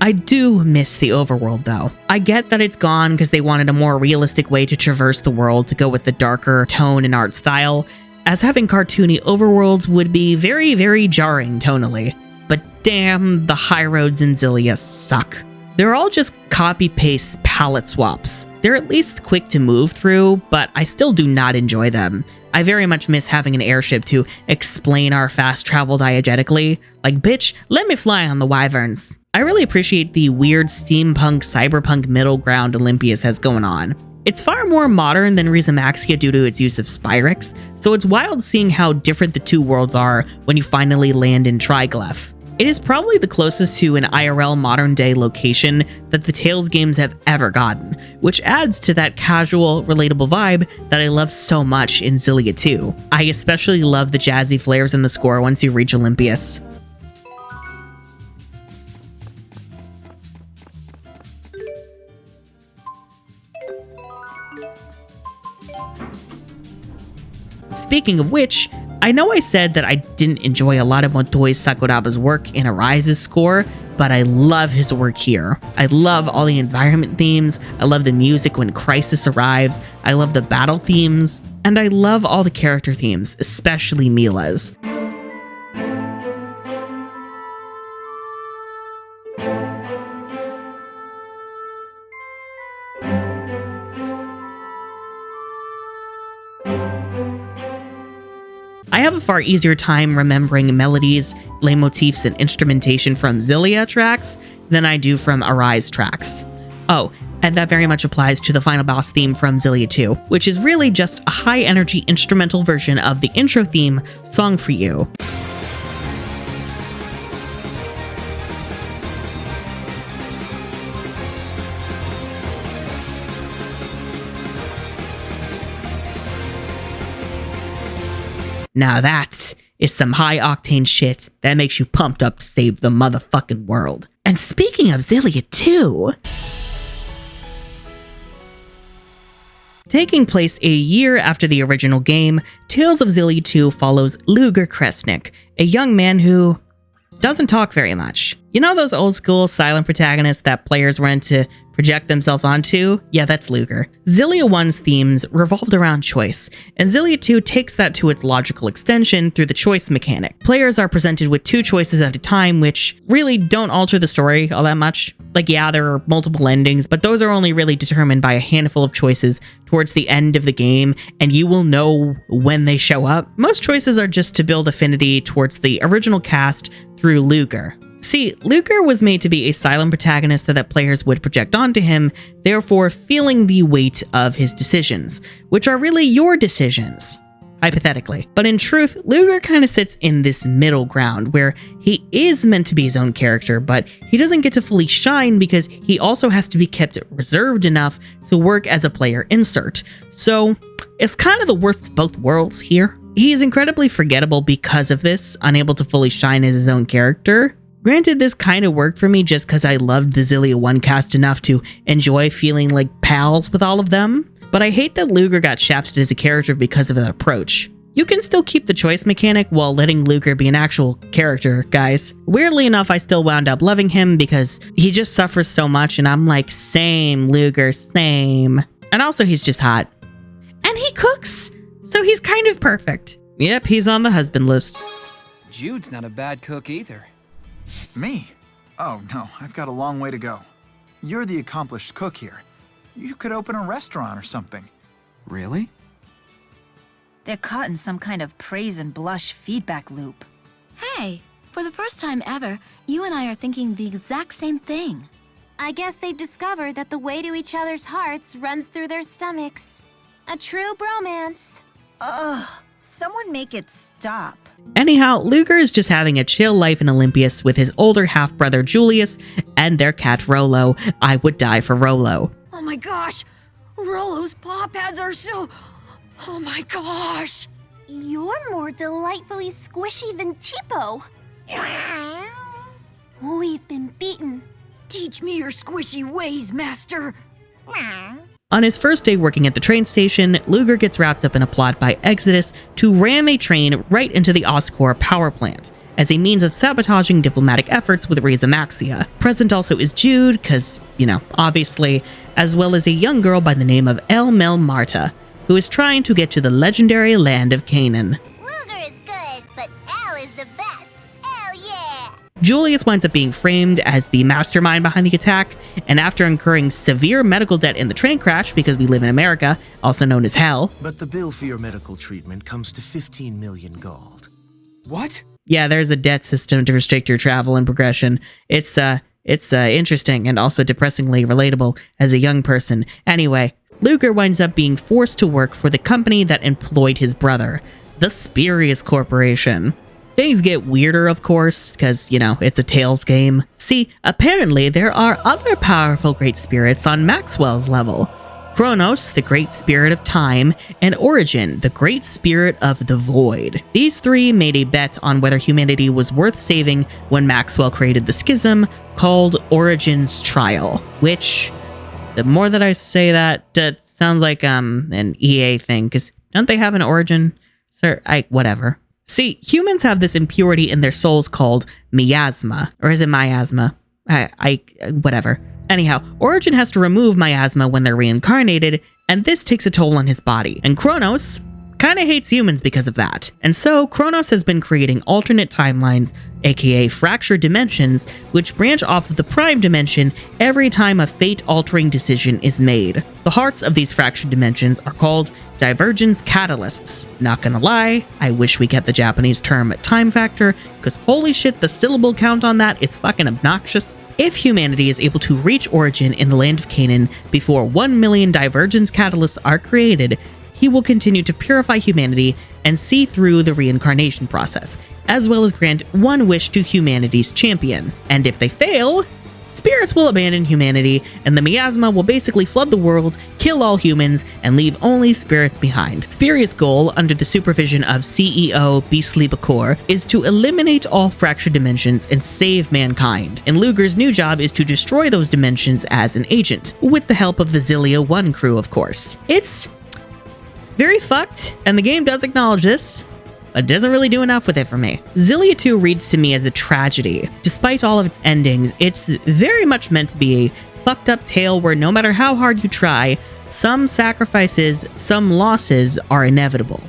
I do miss the overworld though. I get that it's gone because they wanted a more realistic way to traverse the world to go with the darker tone and art style, as having cartoony overworlds would be very, very jarring tonally. But damn, the high roads in Xillia suck. They're all just copy-paste palette swaps. They're at least quick to move through, but I still do not enjoy them. I very much miss having an airship to explain our fast travel diegetically. Like, bitch, let me fly on the wyverns. I really appreciate the weird steampunk, cyberpunk middle ground Olympias has going on. It's far more modern than Rizamaxia due to its use of Spyrix, so it's wild seeing how different the two worlds are when you finally land in Triglyph. It is probably the closest to an IRL modern-day location that the Tales games have ever gotten, which adds to that casual, relatable vibe that I love so much in Xillia 2. I especially love the jazzy flares in the score once you reach Olympias. Speaking of which, I know I said that I didn't enjoy a lot of Motoi Sakuraba's work in Arise's score, but I love his work here. I love all the environment themes, I love the music when Crisis arrives, I love the battle themes, and I love all the character themes, especially Milla's. I have a far easier time remembering melodies, leitmotifs, and instrumentation from Xillia tracks than I do from Arise tracks. Oh, And that very much applies to the final boss theme from Xillia 2, which is really just a high-energy instrumental version of the intro theme, Song for You. Now that is some high-octane shit that makes you pumped up to save the motherfucking world. And speaking of Xillia 2, taking place a year after the original game, Tales of Xillia 2 follows Luger Kresnik, a young man who doesn't talk very much. You know those old school silent protagonists that players went to project themselves onto? Yeah, that's Luger. Xillia 1's themes revolved around choice, and Xillia 2 takes that to its logical extension through the choice mechanic. Players are presented with 2 choices at a time, which really don't alter the story all that much. Like, yeah, there are multiple endings, but those are only really determined by a handful of choices towards the end of the game, and you will know when they show up. Most choices are just to build affinity towards the original cast through Luger. See, Luger was made to be a silent protagonist so that players would project onto him, therefore feeling the weight of his decisions, which are really your decisions, hypothetically. But in truth, Luger kind of sits in this middle ground where he is meant to be his own character, but he doesn't get to fully shine because he also has to be kept reserved enough to work as a player insert. So it's kind of the worst of both worlds here. He is incredibly forgettable because of this, unable to fully shine as his own character. Granted, this kind of worked for me just because I loved the Xillia 1 cast enough to enjoy feeling like pals with all of them, but I hate that Luger got shafted as a character because of that approach. You can still keep the choice mechanic while letting Luger be an actual character, guys. Weirdly enough, I still wound up loving him because he just suffers so much and I'm like, same, Luger, same. And also he's just hot. And he cooks, so he's kind of perfect. Yep, he's on the husband list. Jude's not a bad cook either. Me? Oh no, I've got a long way to go. You're the accomplished cook here. You could open a restaurant or something. Really? They're caught in some kind of praise and blush feedback loop. Hey, for the first time ever, you and I are thinking the exact same thing. I guess they've discovered that the way to each other's hearts runs through their stomachs. A true bromance. Ugh, someone make it stop. Anyhow, Luger is just having a chill life in Olympias with his older half-brother Julius and their cat Rollo. I would die for Rollo. Oh my gosh! Rollo's paw pads are so... Oh my gosh! You're more delightfully squishy than Tipo. We've been beaten. Teach me your squishy ways, master! On his first day working at the train station, Luger gets wrapped up in a plot by Exodus to ram a train right into the Oscorp power plant, as a means of sabotaging diplomatic efforts with Riza Maxia. Present also is Jude, cause, you know, obviously, as well as a young girl by the name of El Mel Marta, who is trying to get to the legendary land of Canaan. Luger is good, but Elle is the best. Elle, yeah! Julius winds up being framed as the mastermind behind the attack, and after incurring severe medical debt in the train crash because we live in America, also known as hell. But the bill for your medical treatment comes to 15 million gold. What? Yeah, there's a debt system to restrict your travel and progression. It's interesting and also depressingly relatable as a young person. Anyway, Luger winds up being forced to work for the company that employed his brother, the Spurious Corporation. Things get weirder, of course, because, you know, it's a Tales game. See, apparently there are other powerful great spirits on Maxwell's level. Kronos, the great spirit of time, and Origin, the great spirit of the void. These three made a bet on whether humanity was worth saving when Maxwell created the schism called Origin's Trial, which, the more that I say that sounds like an EA thing, because don't they have an Origin? Sir, whatever. See, humans have this impurity in their souls called miasma, or is it miasma? Whatever. Anyhow, Origin has to remove miasma when they're reincarnated, and this takes a toll on his body. And Kronos kinda hates humans because of that. And so, Kronos has been creating alternate timelines, aka fractured dimensions, which branch off of the prime dimension every time a fate-altering decision is made. The hearts of these fractured dimensions are called divergence catalysts. Not gonna lie, I wish we get the Japanese term time factor, because holy shit, the syllable count on that is fucking obnoxious. If humanity is able to reach origin in the land of Canaan before 1 million divergence catalysts are created, he will continue to purify humanity and see through the reincarnation process, as well as grant one wish to humanity's champion. And if they fail, spirits will abandon humanity, and the miasma will basically flood the world, kill all humans, and leave only spirits behind. Spirius' goal, under the supervision of CEO Beastly Bakor, is to eliminate all fractured dimensions and save mankind. And Luger's new job is to destroy those dimensions as an agent, with the help of the Xillia 1 crew, of course. It's very fucked, and the game does acknowledge this, but it doesn't really do enough with it for me. Xillia 2 reads to me as a tragedy. Despite all of its endings, it's very much meant to be a fucked up tale where no matter how hard you try, some sacrifices, some losses are inevitable.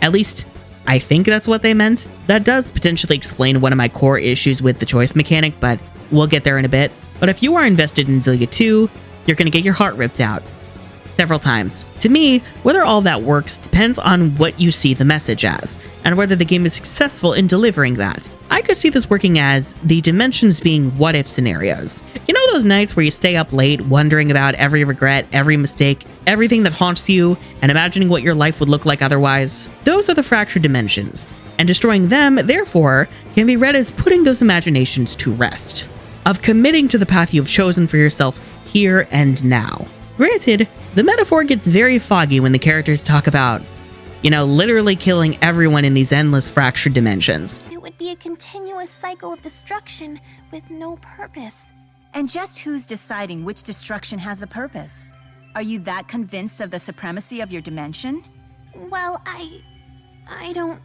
At least, I think that's what they meant. That does potentially explain one of my core issues with the choice mechanic, but we'll get there in a bit. But if you are invested in Xillia 2, you're gonna get your heart ripped out. Several times. To me, whether all that works depends on what you see the message as, and whether the game is successful in delivering that. I could see this working as the dimensions being what-if scenarios. You know those nights where you stay up late wondering about every regret, every mistake, everything that haunts you, and imagining what your life would look like otherwise? Those are the fractured dimensions, and destroying them, therefore, can be read as putting those imaginations to rest, of committing to the path you've chosen for yourself here and now. Granted, the metaphor gets very foggy when the characters talk about, literally killing everyone in these endless fractured dimensions. It would be a continuous cycle of destruction with no purpose. And just who's deciding which destruction has a purpose? Are you that convinced of the supremacy of your dimension? Well, I don't...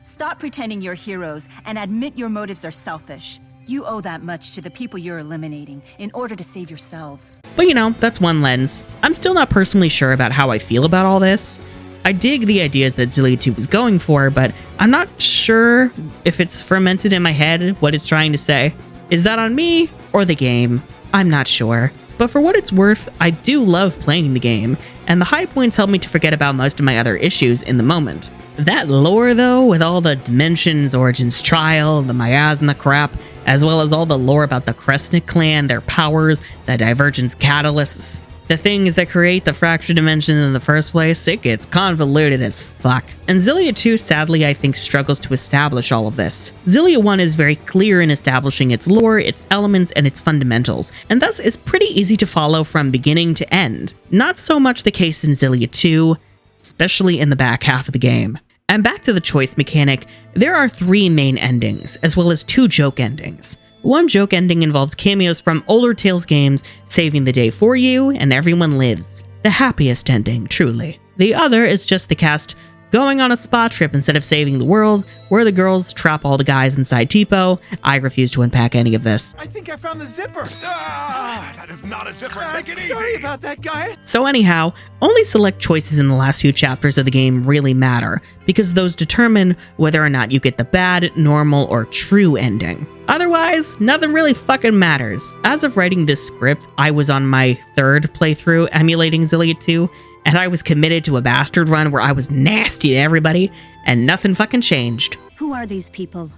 Stop pretending you're heroes and admit your motives are selfish. You owe that much to the people you're eliminating in order to save yourselves. But that's one lens. I'm still not personally sure about how I feel about all this. I dig the ideas that Xillia 2 was going for, but I'm not sure if it's fermented in my head what it's trying to say. Is that on me or the game? I'm not sure. But for what it's worth, I do love playing the game, and the high points help me to forget about most of my other issues in the moment. That lore though, with all the dimensions, origins trial, the miasma crap, as well as all the lore about the Kresnik clan, their powers, the divergence catalysts, the things that create the fractured dimensions in the first place, it gets convoluted as fuck. And Xillia 2 sadly I think struggles to establish all of this. Xillia 1 is very clear in establishing its lore, its elements, and its fundamentals, and thus is pretty easy to follow from beginning to end. Not so much the case in Xillia 2, especially in the back half of the game. And back to the choice mechanic, there are 3 main endings, as well as 2 joke endings. One joke ending involves cameos from older Tales games saving the day for you, and everyone lives. The happiest ending, truly. The other is just the cast going on a spa trip instead of saving the world, where the girls trap all the guys inside Tipo. I refuse to unpack any of this. I think I found the zipper. That is not a zipper. Take it easy. Sorry about that, guys. So anyhow, only select choices in the last few chapters of the game really matter, because those determine whether or not you get the bad, normal, or true ending. Otherwise, nothing really fucking matters. As of writing this script, I was on my 3rd playthrough emulating Xillia 2, and I was committed to a bastard run where I was nasty to everybody, and nothing fucking changed. Who are these people?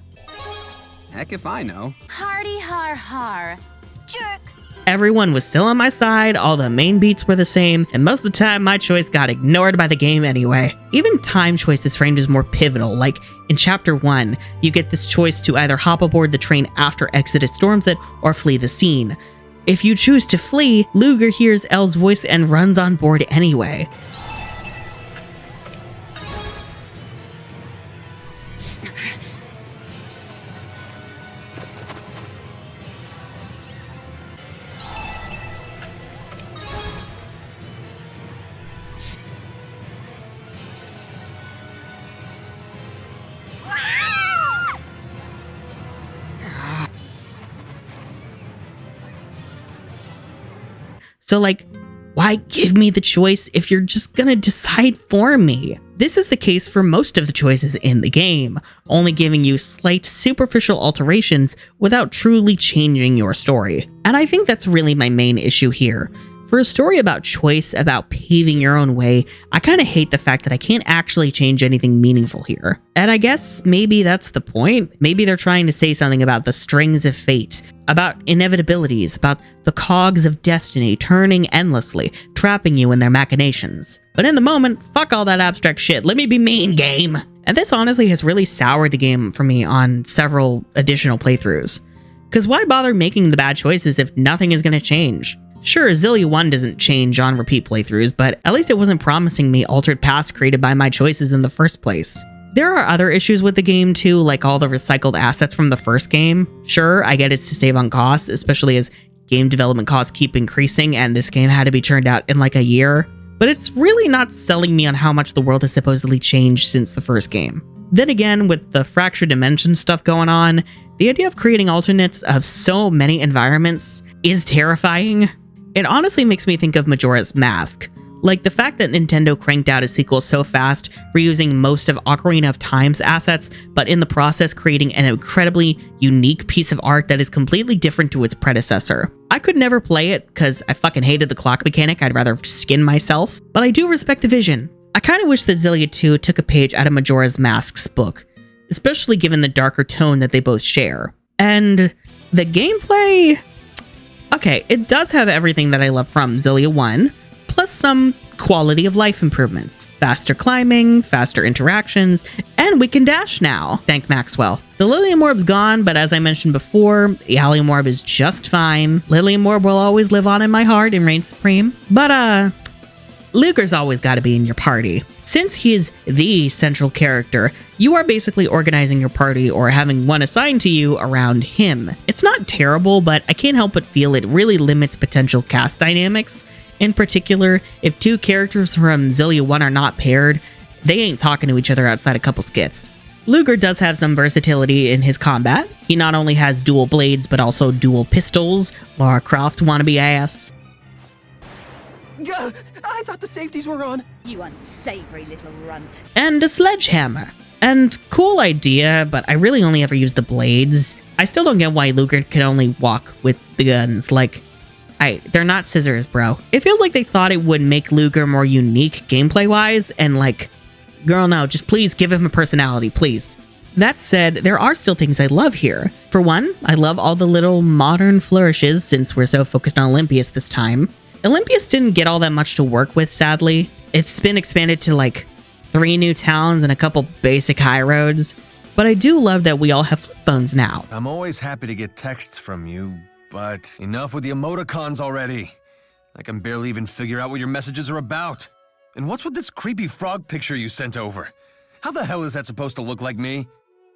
Heck if I know. Hardy har har. Jerk. Everyone was still on my side, all the main beats were the same, and most of the time my choice got ignored by the game anyway. Even time choice is framed as more pivotal, like in Chapter 1, you get this choice to either hop aboard the train after Exodus storms it, or flee the scene. If you choose to flee, Luger hears Elle's voice and runs on board anyway. So Why give me the choice if you're just gonna decide for me? This is the case for most of the choices in the game, only giving you slight superficial alterations without truly changing your story. And I think that's really my main issue here. For a story about choice, about paving your own way, I kind of hate the fact that I can't actually change anything meaningful here. And I guess maybe that's the point. Maybe they're trying to say something about the strings of fate, about inevitabilities, about the cogs of destiny turning endlessly, trapping you in their machinations. But in the moment, fuck all that abstract shit. Let me be mean, game. And this honestly has really soured the game for me on several additional playthroughs. Because why bother making the bad choices if nothing is going to change? Sure, Xillia 1 doesn't change on repeat playthroughs, but at least it wasn't promising me altered paths created by my choices in the first place. There are other issues with the game too, like all the recycled assets from the first game. Sure, I get it's to save on costs, especially as game development costs keep increasing and this game had to be churned out in like a year. But it's really not selling me on how much the world has supposedly changed since the first game. Then again, with the fractured dimension stuff going on, the idea of creating alternates of so many environments is terrifying. It honestly makes me think of Majora's Mask. Like the fact that Nintendo cranked out a sequel so fast, reusing most of Ocarina of Time's assets, but in the process creating an incredibly unique piece of art that is completely different to its predecessor. I could never play it because I fucking hated the clock mechanic, I'd rather skin myself, but I do respect the vision. I kind of wish that Xillia 2 took a page out of Majora's Mask's book, especially given the darker tone that they both share. And the gameplay... Okay, it does have everything that I love from Xillia 1, plus some quality of life improvements. Faster climbing, faster interactions, and we can dash now, thank Maxwell. The Lilium Orb's gone, but as I mentioned before, the Allium Orb is just fine. Lilium Orb will always live on in my heart and reign supreme. But Luger's always got to be in your party. Since he is the central character, you are basically organizing your party or having one assigned to you around him. It's not terrible, but I can't help but feel it really limits potential cast dynamics. In particular, if two characters from Xillia 1 are not paired, they ain't talking to each other outside a couple skits. Luger does have some versatility in his combat. He not only has dual blades, but also dual pistols, Lara Croft wannabe ass. I thought the safeties were on. You unsavory little runt. And a sledgehammer. And cool idea, but I really only ever use the blades. I still don't get why Luger can only walk with the guns. Like, they're not scissors, bro. It feels like they thought it would make Luger more unique gameplay-wise, and like, girl, no, just please give him a personality, please. That said, there are still things I love here. For one, I love all the little modern flourishes since we're so focused on Olympias this time. Olympias didn't get all that much to work with, sadly. It's been expanded to like 3 new towns and a couple basic high roads, but I do love that we all have flip phones now. I'm always happy to get texts from you, but enough with the emoticons already. I can barely even figure out what your messages are about. And what's with this creepy frog picture you sent over? How the hell is that supposed to look like me?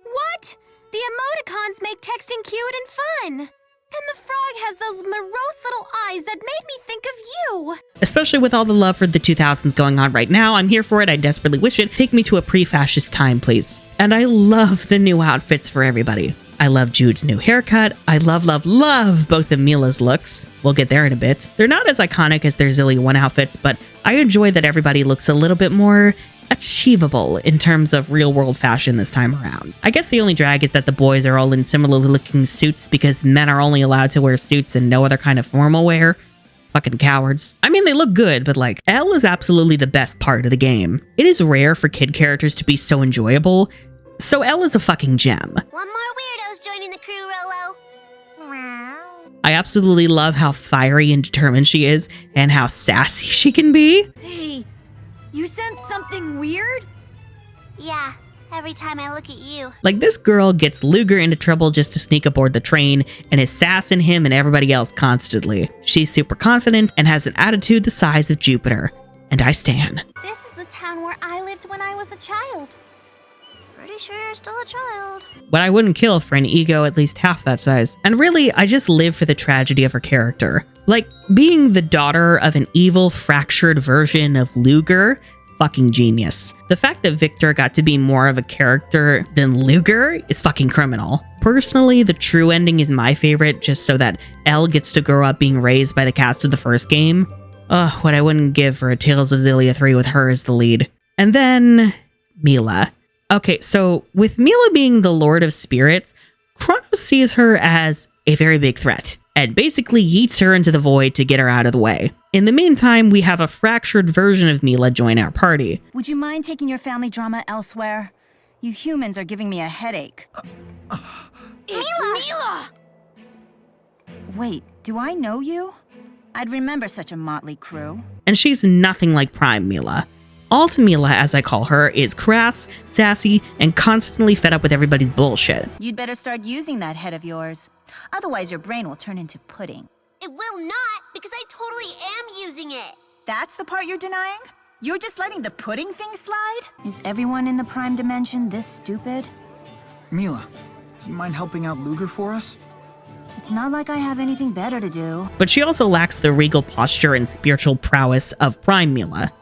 What? The emoticons make texting cute and fun. And the frog has those morose little eyes that made me think of you. Especially with all the love for the 2000s going on right now, I'm here for it. I desperately wish it. Take me to a pre-fascist time, please. And I love the new outfits for everybody. I love Jude's new haircut. I love both of Milla's looks. We'll get there in a bit. They're not as iconic as their Xillia 1 outfits, but I enjoy that everybody looks a little bit more achievable in terms of real-world fashion this time around. I guess the only drag is that the boys are all in similar-looking suits because men are only allowed to wear suits and no other kind of formal wear. Fucking cowards. I mean, they look good, but like, Elle is absolutely the best part of the game. It is rare for kid characters to be so enjoyable, so Elle is a fucking gem. One more weirdo's joining the crew, Rolo. I absolutely love how fiery and determined she is and how sassy she can be. Hey, you sent something weird? Yeah, every time I look at you. Like, this girl gets Luger into trouble just to sneak aboard the train and is sassing him and everybody else constantly. She's super confident and has an attitude the size of Jupiter. And I stan. This is the town where I lived when I was a child. Pretty sure you're still a child. What I wouldn't kill for an ego at least half that size. And really, I just live for the tragedy of her character. Like, being the daughter of an evil, fractured version of Luger, fucking genius. The fact that Victor got to be more of a character than Luger is fucking criminal. Personally, the true ending is my favorite, just so that Elle gets to grow up being raised by the cast of the first game. Ugh, what I wouldn't give for a Tales of Xillia 3 with her as the lead. And then Milla. Okay, so with Milla being the Lord of Spirits, Kronos sees her as a very big threat and basically yeets her into the void to get her out of the way. In the meantime, we have a fractured version of Milla join our party. Would you mind taking your family drama elsewhere? You humans are giving me a headache. It's Milla! Wait, do I know you? I'd remember such a motley crew. And she's nothing like Prime Milla. Alt Milla, as I call her, is crass, sassy, and constantly fed up with everybody's bullshit. You'd better start using that head of yours. Otherwise your brain will turn into pudding. It will not, because I totally am using it. That's the part you're denying? You're just letting the pudding thing slide? Is everyone in the Prime Dimension this stupid? Milla, do you mind helping out Luger for us? It's not like I have anything better to do. But she also lacks the regal posture and spiritual prowess of Prime Milla.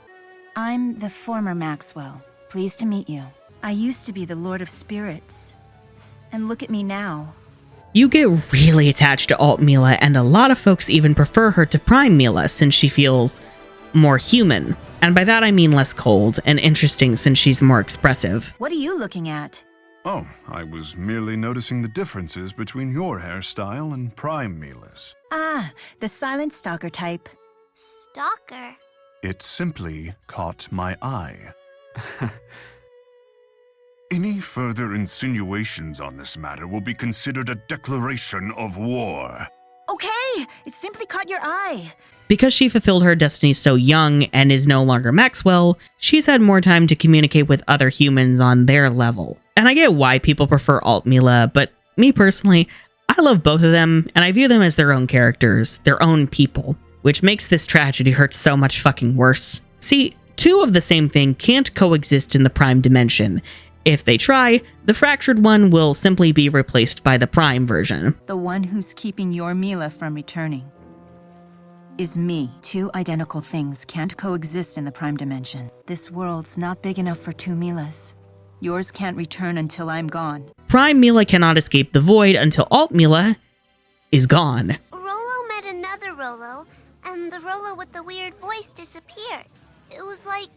I'm the former Maxwell. Pleased to meet you. I used to be the Lord of Spirits. And look at me now. You get really attached to Alt Milla, and a lot of folks even prefer her to Prime Milla since she feels more human. And by that I mean less cold and interesting since she's more expressive. What are you looking at? Oh, I was merely noticing the differences between your hairstyle and Prime Milla's. Ah, the silent stalker type. Stalker? It simply caught my eye. Any further insinuations on this matter will be considered a declaration of war. Okay, it simply caught your eye. Because she fulfilled her destiny so young and is no longer Maxwell, she's had more time to communicate with other humans on their level. And I get why people prefer Alt Milla, but me personally, I love both of them, and I view them as their own characters, their own people, which makes this tragedy hurt so much fucking worse. See, two of the same thing can't coexist in the Prime Dimension. If they try, the fractured one will simply be replaced by the Prime version. The one who's keeping your Milla from returning is me. Two identical things can't coexist in the Prime Dimension. This world's not big enough for two Millas. Yours can't return until I'm gone. Prime Milla cannot escape the void until Alt Milla is gone. Rollo met another Rollo, and the Rollo with the weird voice disappeared. It was like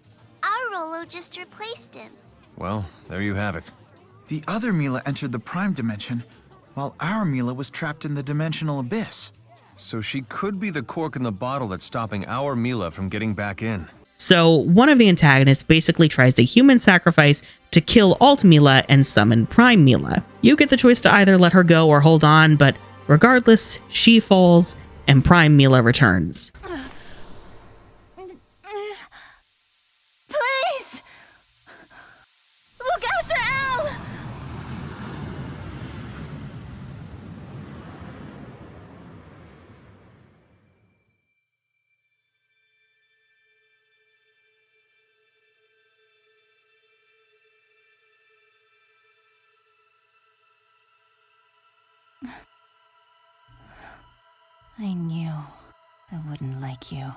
our Rollo just replaced him. Well, there you have it. The other Milla entered the Prime Dimension, while our Milla was trapped in the Dimensional Abyss. So she could be the cork in the bottle that's stopping our Milla from getting back in. So one of the antagonists basically tries a human sacrifice to kill Alt Milla and summon Prime Milla. You get the choice to either let her go or hold on, but regardless, she falls and Prime Milla returns. Please! Look after Al! I knew I wouldn't like you.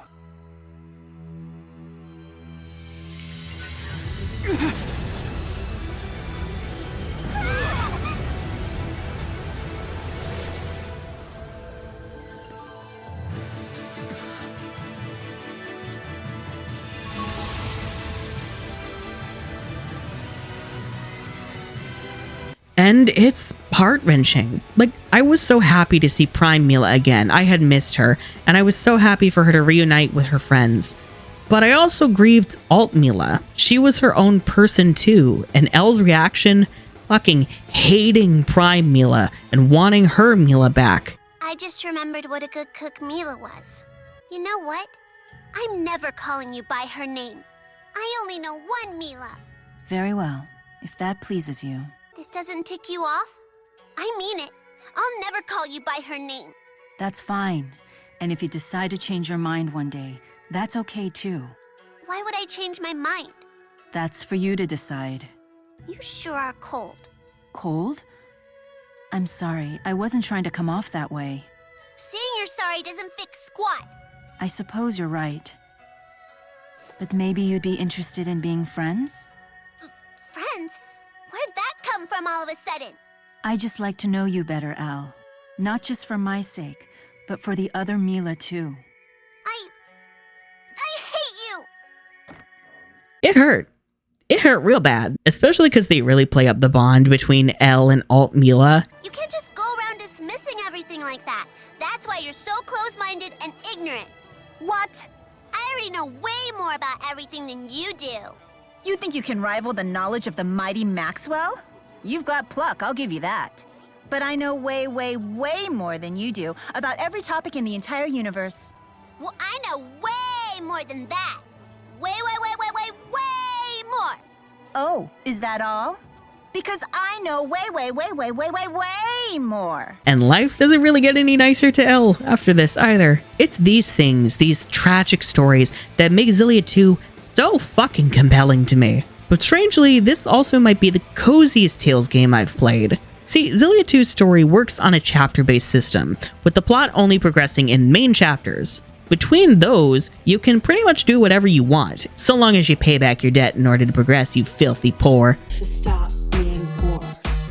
And it's heart-wrenching. Like, I was so happy to see Prime Milla again. I had missed her, and I was so happy for her to reunite with her friends. But I also grieved Alt Milla. She was her own person too, and Elle's reaction, fucking hating Prime Milla and wanting her Milla back. I just remembered what a good cook Milla was. You know what? I'm never calling you by her name. I only know one Milla. Very well, if that pleases you. This doesn't tick you off? I mean it. I'll never call you by her name. That's fine. And if you decide to change your mind one day, that's okay too. Why would I change my mind? That's for you to decide. You sure are cold. Cold? I'm sorry, I wasn't trying to come off that way. Saying you're sorry doesn't fix squat. I suppose you're right. But maybe you'd be interested in being friends? Friends? Where'd that come from all of a sudden? I just like to know you better, Al. Not just for my sake, but for the other Milla too. It hurt. It hurt real bad, especially because they really play up the bond between Elle and Alt Milla. You can't just go around dismissing everything like that. That's why you're so close-minded and ignorant. What? I already know way more about everything than you do. You think you can rival the knowledge of the mighty Maxwell? You've got pluck, I'll give you that. But I know way, way, way more than you do about every topic in the entire universe. Well, I know way more than that. Way more. Oh, is that all? Because I know way more. And life doesn't really get any nicer to Elle after this either. It's these things, these tragic stories, that make Xillia 2 so fucking compelling to me. But strangely, this also might be the coziest Tales game I've played. See, Xillia 2's story works on a chapter-based system, with the plot only progressing in main chapters. Between those, you can pretty much do whatever you want, so long as you pay back your debt in order to progress, you filthy poor. Stop being poor.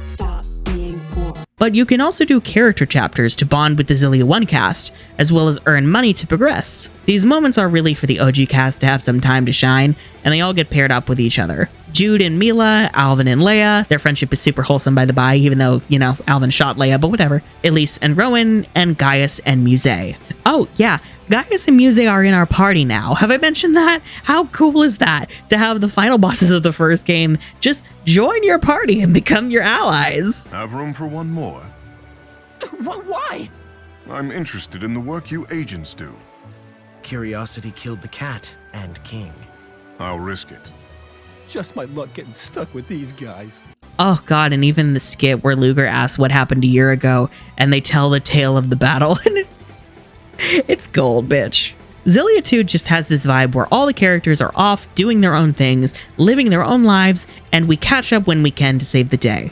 Stop being poor. But you can also do character chapters to bond with the Xillia 1 cast, as well as earn money to progress. These moments are really for the OG cast to have some time to shine, and they all get paired up with each other. Jude and Milla, Alvin and Leia, their friendship is super wholesome by the by, even though, you know, Alvin shot Leia, but whatever. Elise and Rowan, and Gaius and Muse. Oh, yeah, Gaius and Muse are in our party now. Have I mentioned that? How cool is that? To have the final bosses of the first game just join your party and become your allies. Have room for one more? Why? I'm interested in the work you agents do. Curiosity killed the cat and king. I'll risk it. Just my luck getting stuck with these guys. Oh god, and even the skit where Luger asks what happened a year ago, and they tell the tale of the battle, and it's gold, bitch. Xillia 2 just has this vibe where all the characters are off doing their own things, living their own lives, and we catch up when we can to save the day.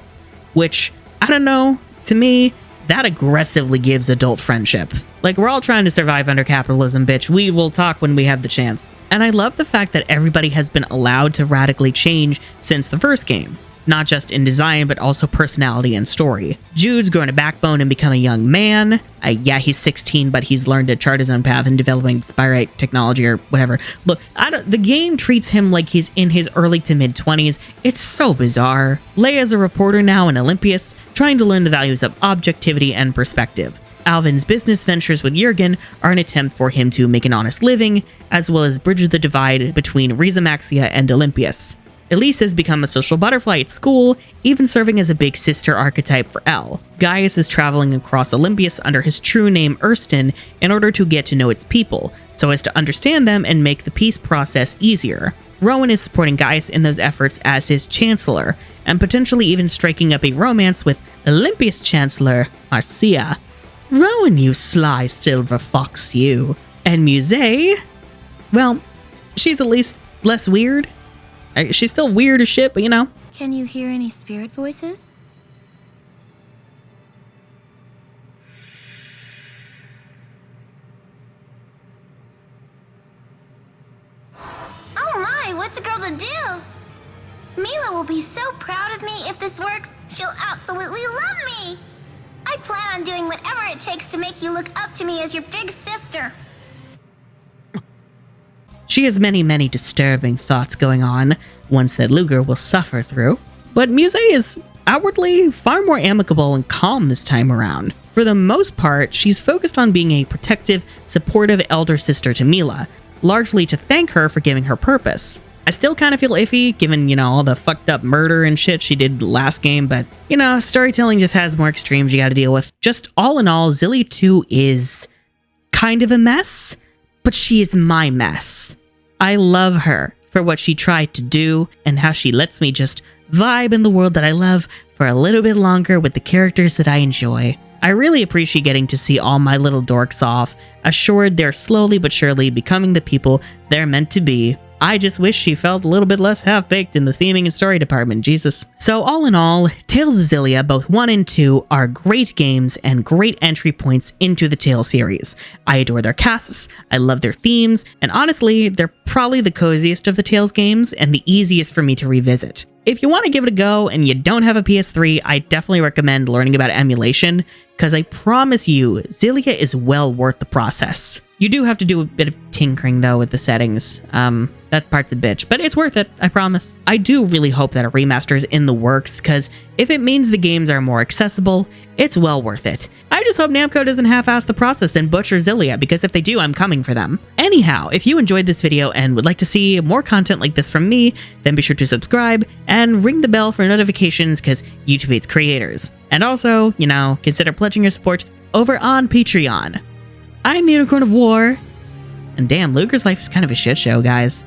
Which, I don't know, to me, that aggressively gives adult friendship. Like, we're all trying to survive under capitalism, bitch. We will talk when we have the chance. And I love the fact that everybody has been allowed to radically change since the first game. Not just in design, but also personality and story. Jude's growing a backbone and become a young man. Yeah, he's 16, but he's learned to chart his own path in developing spyrite technology or whatever. Look, the game treats him like he's in his early to mid-20s. It's so bizarre. Leia's a reporter now in Olympias, trying to learn the values of objectivity and perspective. Alvin's business ventures with Jurgen are an attempt for him to make an honest living, as well as bridge the divide between Rizamaxia and Olympias. Elise has become a social butterfly at school, even serving as a big sister archetype for Elle. Gaius is traveling across Olympias under his true name Erston in order to get to know its people, so as to understand them and make the peace process easier. Rowan is supporting Gaius in those efforts as his chancellor, and potentially even striking up a romance with Olympias chancellor Marcia. Rowan, you sly silver fox, you. And Muse, well, she's at least less weird. She's still weird as shit, but you know. Can you hear any spirit voices? Oh my, what's a girl to do? Milla will be so proud of me if this works. She'll absolutely love me. I plan on doing whatever it takes to make you look up to me as your big sister. She has many, many disturbing thoughts going on, ones that Luger will suffer through. But Muse is outwardly far more amicable and calm this time around. For the most part, she's focused on being a protective, supportive elder sister to Milla, largely to thank her for giving her purpose. I still kind of feel iffy, given, you know, all the fucked up murder and shit she did last game, but, you know, storytelling just has more extremes you gotta deal with. Just all in all, Xillia 2 is kind of a mess, but she is my mess. I love her for what she tried to do and how she lets me just vibe in the world that I love for a little bit longer with the characters that I enjoy. I really appreciate getting to see all my little dorks off, assured they're slowly but surely becoming the people they're meant to be. I just wish she felt a little bit less half-baked in the theming and story department, Jesus. So all in all, Tales of Xillia, both 1 and 2, are great games and great entry points into the Tales series. I adore their casts, I love their themes, and honestly, they're probably the coziest of the Tales games and the easiest for me to revisit. If you want to give it a go and you don't have a PS3, I definitely recommend learning about emulation, because I promise you, Xillia is well worth the process. You do have to do a bit of tinkering though with the settings. That part's a bitch, but it's worth it, I promise. I do really hope that a remaster is in the works, because if it means the games are more accessible, it's well worth it. I just hope Namco doesn't half-ass the process and butcher Xillia, because if they do, I'm coming for them. Anyhow, if you enjoyed this video and would like to see more content like this from me, then be sure to subscribe and ring the bell for notifications, because YouTube hates creators. And also, you know, consider pledging your support over on Patreon. I'm the Unicorn of War, and damn, Luger's life is kind of a shit show, guys.